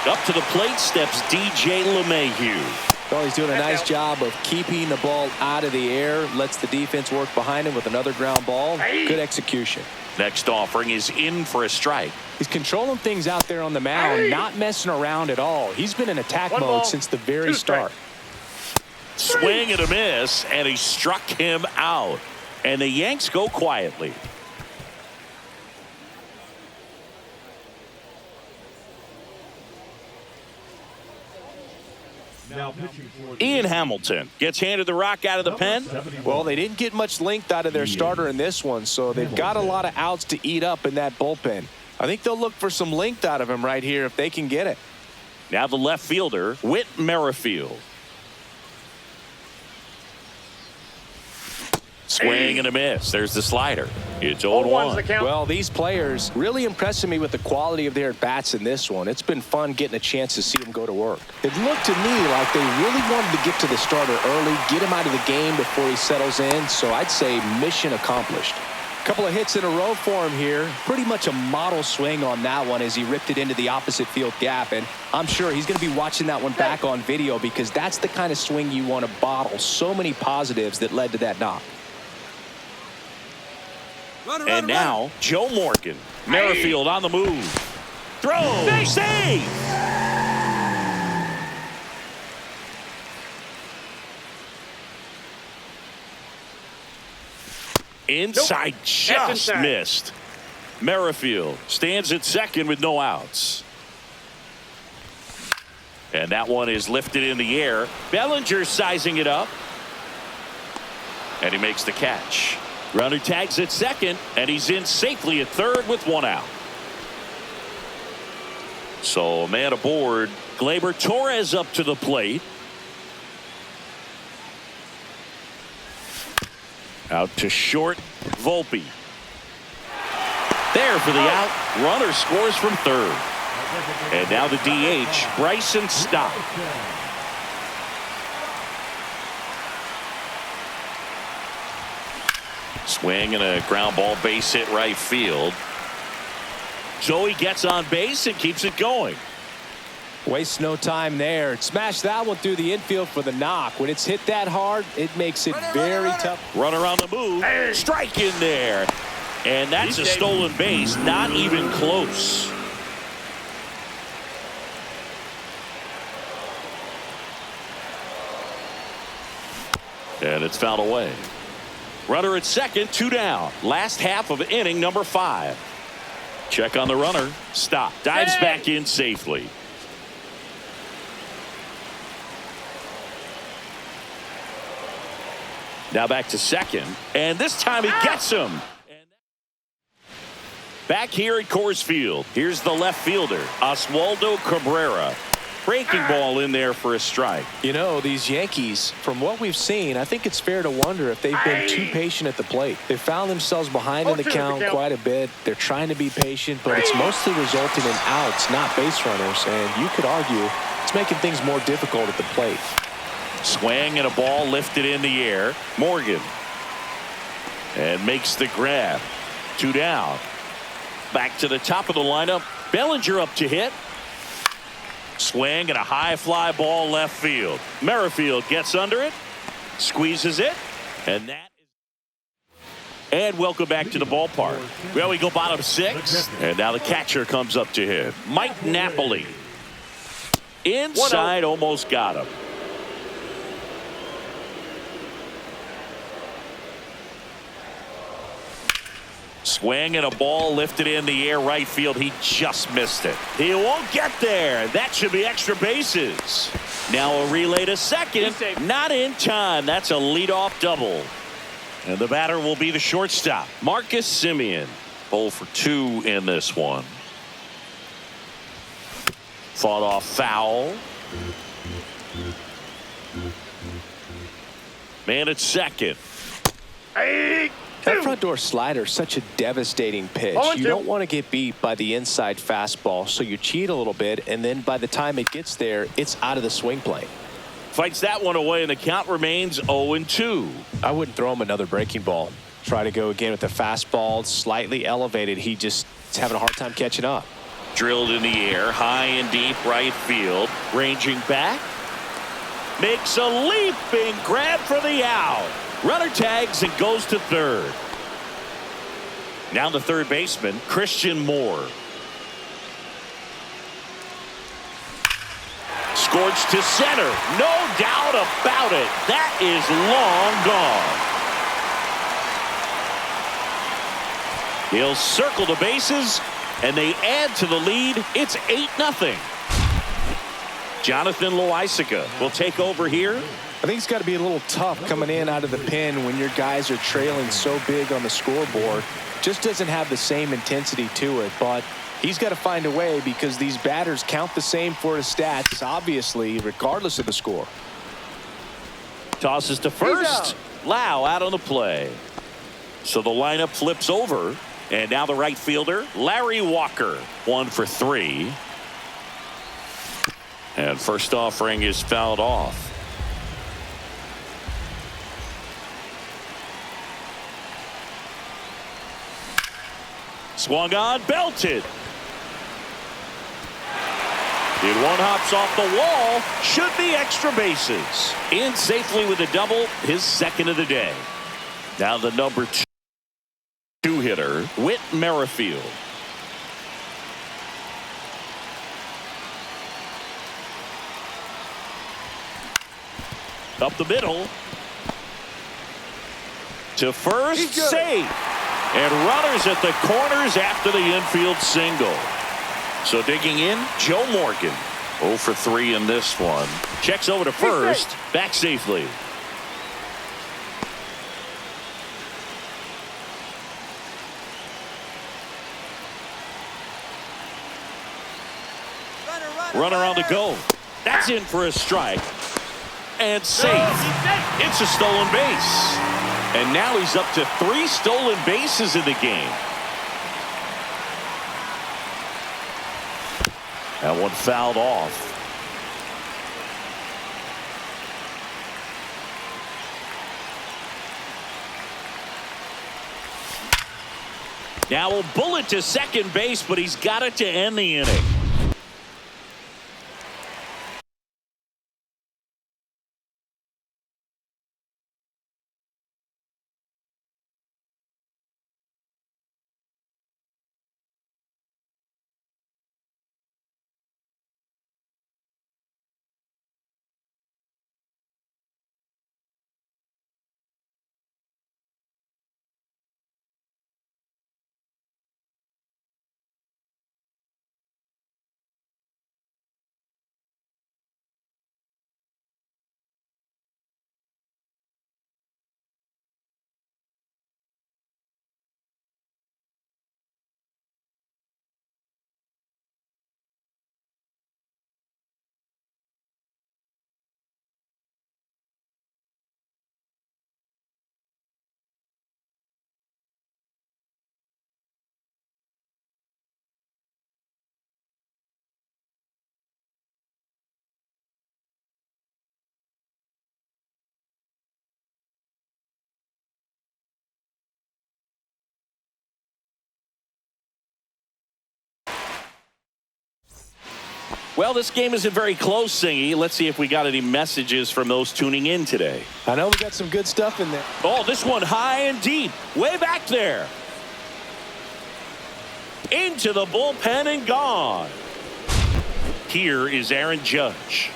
Up to the plate steps DJ LeMahieu. Well, he's doing a nice job of keeping the ball out of the air. Lets the defense work behind him with another ground ball. Good execution. Next offering is in for a strike. He's controlling things out there on the mound, not messing around at all. He's been in attack mode since the very start. Swing and a miss, and he struck him out. And the Yanks go quietly. Now pitching for the Ian Hamilton gets handed the rock out of the pen. Well, they didn't get much length out of their starter in this one, so they've got a lot of outs to eat up in that bullpen. I think they'll look for some length out of him right here if they can get it. Now the left fielder, Whit Merrifield. Swing and a miss. There's the slider. It's 0-1. Well, these players really impressing me with the quality of their at-bats in this one. It's been fun getting a chance to see them go to work. It looked to me like they really wanted to get to the starter early, get him out of the game before he settles in. So I'd say mission accomplished. Couple of hits in a row for him here. Pretty much a model swing on that one as he ripped it into the opposite field gap. And I'm sure he's going to be watching that one back on video because that's the kind of swing you want to bottle. So many positives that led to that knock. And now, Joe Morgan. Merrifield on the move. Throw. Save. Inside, just missed. Merrifield stands at second with no outs. And that one is lifted in the air. Bellinger sizing it up. And he makes the catch. Runner tags at second, and he's in safely at third with 1 out. So a man aboard. Gleyber Torres up to the plate. Out to short, Volpe. There for the out. Runner scores from third. And now the DH, Bryson Stott. Swing and a ground ball base hit right field. Joey gets on base and keeps it going. Wastes no time there. Smash that one through the infield for the knock. When it's hit that hard, it makes it very tough. Runner on the move. Strike in there. And that's a stolen base. Not even close. And it's fouled away. Runner at second, 2 down. Last half of inning number 5. Check on the runner. Stop. Dives back in safely. Now back to second. And this time he gets him. Back here at Coors Field. Here's the left fielder, Oswaldo Cabrera. Breaking ball in there for a strike. You know, these Yankees, from what we've seen, I think it's fair to wonder if they've been too patient at the plate. They found themselves behind in the count quite a bit. They're trying to be patient, but it's mostly resulting in outs, not base runners. And you could argue it's making things more difficult at the plate. Swing and a ball lifted in the air. Morgan. And makes the grab. 2 down. Back to the top of the lineup. Bellinger up to hit. Swing and a high fly ball left field. Merrifield gets under it, squeezes it, and And welcome back to the ballpark. Well, we go bottom 6. And now the catcher comes up to him. Mike Napoli. Inside, almost got him. Swing and a ball lifted in the air right field. He just missed it. He won't get there. That should be extra bases. Now a relay to second. Not in time. That's a leadoff double. And the batter will be the shortstop, Marcus Semien. 0 for 2 in this one. Fought off foul. Man at second. That front door slider is such a devastating pitch. You don't want to get beat by the inside fastball, so you cheat a little bit, and then by the time it gets there, it's out of the swing plane. Fights that one away, and the count remains 0-2. I wouldn't throw him another breaking ball. Try to go again with the fastball, slightly elevated. He just is having a hard time catching up. Drilled in the air, high and deep right field. Ranging back. Makes a leaping grab for the out. Runner tags and goes to third. Now the third baseman, Christian Moore. Scorched to center. No doubt about it. That is long gone. He'll circle the bases, and they add to the lead. It's 8-0. Jonathan Loaisiga will take over here. I think it's got to be a little tough coming in out of the pen when your guys are trailing so big on the scoreboard. Just doesn't have the same intensity to it, but he's got to find a way because these batters count the same for his stats, obviously, regardless of the score. Tosses to first. Lau out on the play. So the lineup flips over, and now the right fielder, Larry Walker. 1 for 3. And first offering is fouled off. Swung on, belted. It one hops off the wall. Should be extra bases. In safely with a double, his second of the day. Now the number 2 hitter, Whit Merrifield. Up the middle. To first, safe. And runners at the corners after the infield single. So digging in, Joe Morgan. 0 for 3 in this one. Checks over to first. Back safely. Runner on the go. That's in for a strike. And safe. It's a stolen base. And now he's up to 3 stolen bases in the game. That one fouled off. Now a bullet to second base, but he's got it to end the inning. Well, this game isn't very close, Singy. Let's see if we got any messages from those tuning in today. I know we got some good stuff in there. Oh, this one high and deep. Way back there. Into the bullpen and gone. Here is Aaron Judge.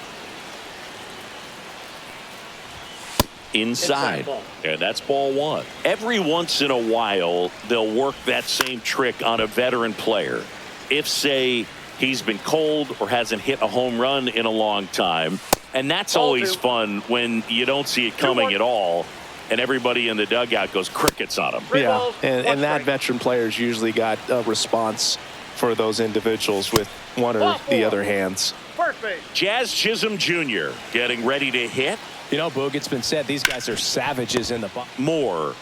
Inside. And that's ball one. Every once in a while, they'll work that same trick on a veteran player. If, say, he's been cold or hasn't hit a home run in a long time. And that's always fun when you don't see it coming at all. And everybody in the dugout goes crickets on him. Yeah, and that veteran player's usually got a response for those individuals with one or the other hands. Perfect. Jazz Chisholm Jr. getting ready to hit. You know, Boog, it's been said these guys are savages in the box. Moore.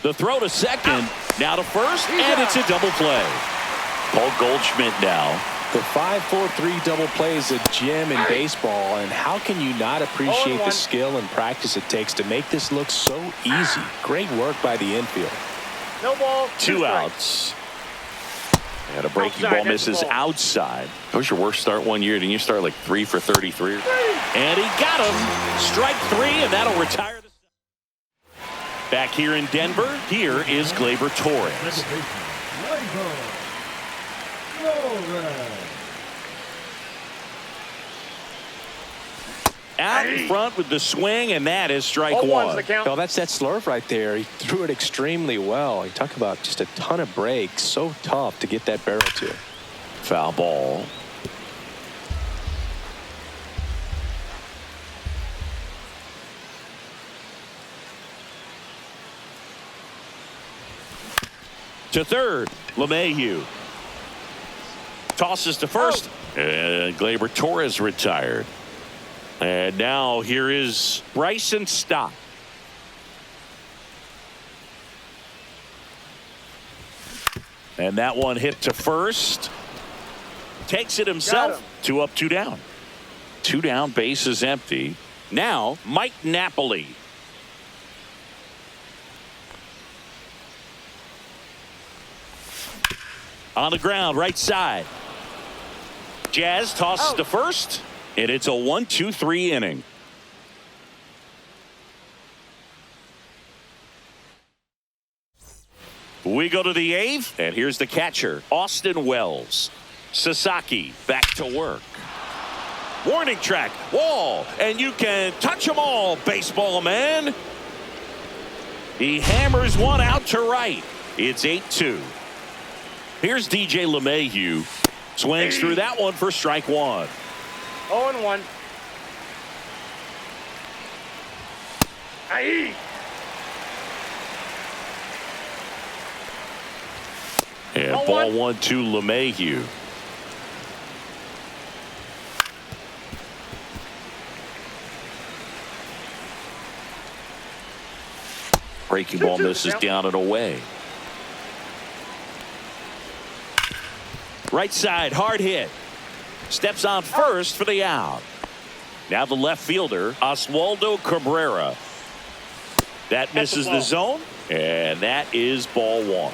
The throw to second. Now to first, and it's a double play. Paul Goldschmidt now. The 5-4-3 double play is a gem in baseball, and how can you not appreciate the skill and practice it takes to make this look so easy? Great work by the infield. No ball. Two outs. And a breaking ball misses outside. That was your worst start one year. Didn't you start like 3 for 33? And he got him. Strike three, and that'll retire. Back here in Denver, here is Gleyber Torres. Out in front with the swing, and that is strike one. Oh, that's that slurve right there. He threw it extremely well. You talk about just a ton of breaks. So tough to get that barrel to. Foul ball. To third, LeMahieu. Tosses to first, and Gleyber Torres retired. And now here is Bryson Stott. And that one hit to first. Takes it himself. 2 up, 2 down. 2 down, base is empty. Now, Mike Napoli. On the ground, right side. Jazz tosses to first, and it's a 1-2-3 inning. We go to the 8th, and here's the catcher, Austin Wells. Sasaki back to work. Warning track, wall, and you can touch them all, baseball man. He hammers one out to right. It's 8-2. Here's DJ LeMahieu. Swings through that one for strike one. 0-1. Aye. And ball 1 to LeMahieu. Breaking ball misses down and away. Right side, hard hit. Steps on first for the out. Now the left fielder, Oswaldo Cabrera. That misses the zone, and that is ball 1.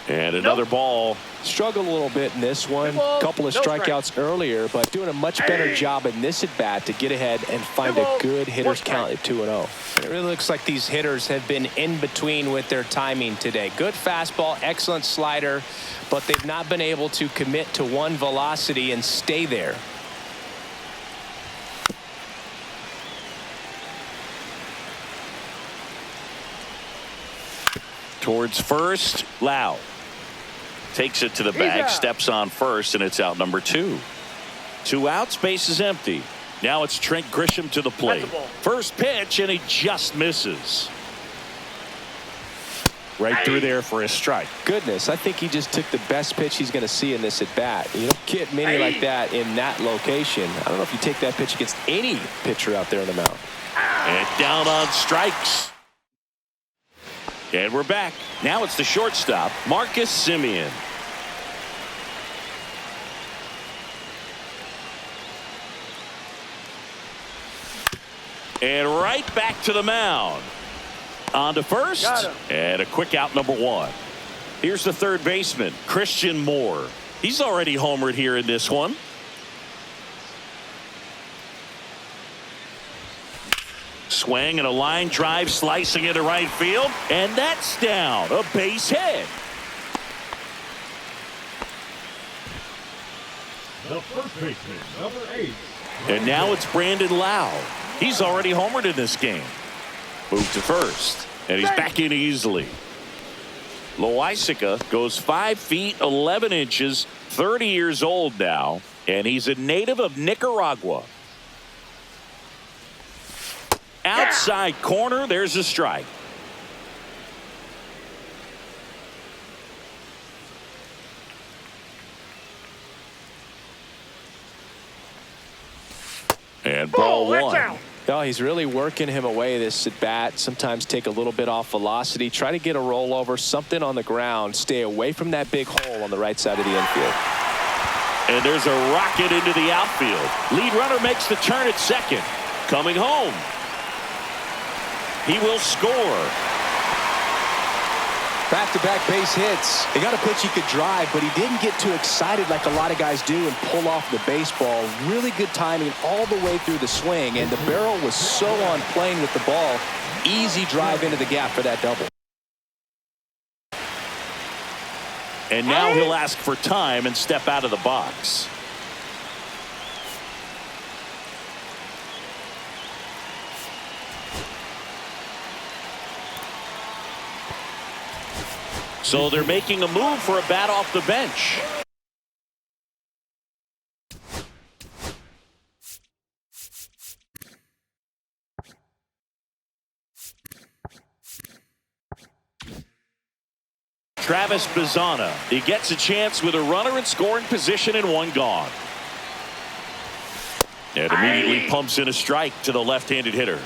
And another ball. Struggled a little bit in this one. Couple of strikeouts earlier, but doing a much better job in this at bat to get ahead and find a good hitter's count at 2-0. It really looks like these hitters have been in between with their timing today. Good fastball, excellent slider, but they've not been able to commit to one velocity and stay there. Towards first, Lau. Takes it to the bag, steps on first, and it's out number 2. 2 outs, base is empty. Now it's Trent Grisham to the plate. First pitch, and he just misses. Right through there for a strike. Goodness, I think he just took the best pitch he's going to see in this at bat. You don't get many like that in that location. I don't know if you take that pitch against any pitcher out there in the mound. And down on strikes. And we're back. Now it's the shortstop, Marcus Semien. And right back to the mound. On to first. And a quick out, number 1. Here's the third baseman, Christian Moore. He's already homered here in this one. Swing and a line drive slicing into right field, and that's down. A base hit. The first baseman, number 8. And now it's Brandon Lau. He's already homered in this game. Move to first, and he's back in easily. Loaisiga goes 5 feet 11 inches, 30 years old now, and he's a native of Nicaragua. Outside corner, there's a strike. And ball one. Oh, he's really working him away this at bat. Sometimes take a little bit off velocity. Try to get a rollover, something on the ground. Stay away from that big hole on the right side of the infield. And there's a rocket into the outfield. Lead runner makes the turn at second. Coming home. He will score. Back-to-back base hits. They got a pitch he could drive, but he didn't get too excited like a lot of guys do and pull off the baseball. Really good timing all the way through the swing, and the barrel was so on plane with the ball. Easy drive into the gap for that double. And now he'll ask for time and step out of the box. So they're making a move for a bat off the bench. Travis Bazzana. He gets a chance with a runner in scoring position and one gone. And immediately pumps in a strike to the left-handed hitter.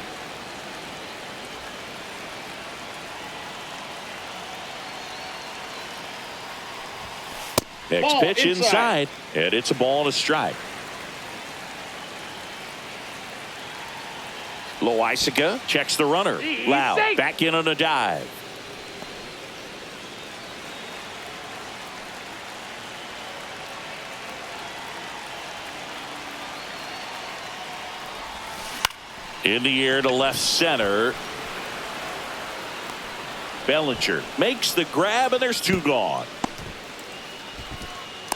Next pitch inside, and it's a ball and a strike. Loaisiga checks the runner. Lau back in on a dive. In the air to left center. Bellinger makes the grab, and there's two gone.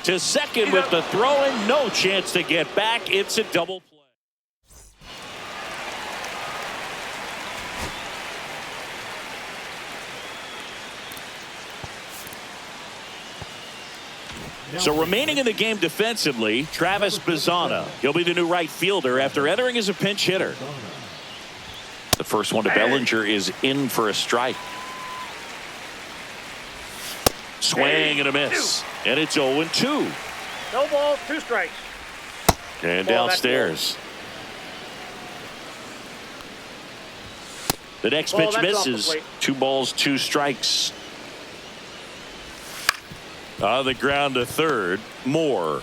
To second with the throw, and no chance to get back. It's a double play. So remaining in the game defensively, Travis Bazzana. He'll be the new right fielder after entering as a pinch hitter. The first one to Bellinger is in for a strike. Swing and a miss. And it's 0-2. No ball, 2 strikes. And downstairs. The next pitch misses. 2 balls, 2 strikes. On the ground to third. Moore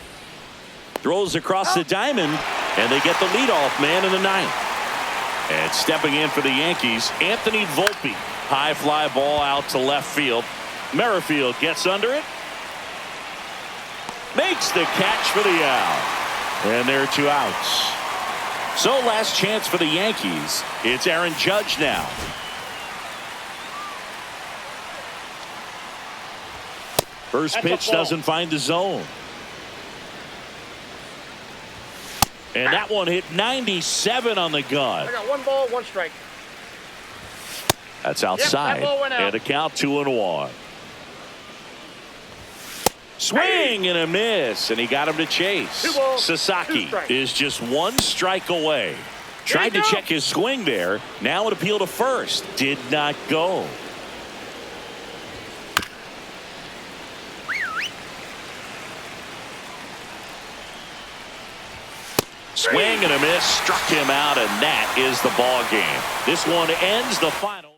throws across the diamond, and they get the leadoff man in the 9th. And stepping in for the Yankees, Anthony Volpe. High fly ball out to left field. Merrifield gets under it. Makes the catch for the out. And there are 2 outs. So last chance for the Yankees. It's Aaron Judge now. First pitch doesn't find the zone. And that one hit 97 on the gun. I got 1 ball, 1 strike. That's outside. And a count 2-1. Swing and a miss, and he got him to chase. 2 balls, Sasaki 2 strikes. is just 1 strike away. Tried to check his swing there. Now an appeal to first. Did not go. Swing and a miss, struck him out, and that is the ball game. This one ends the final.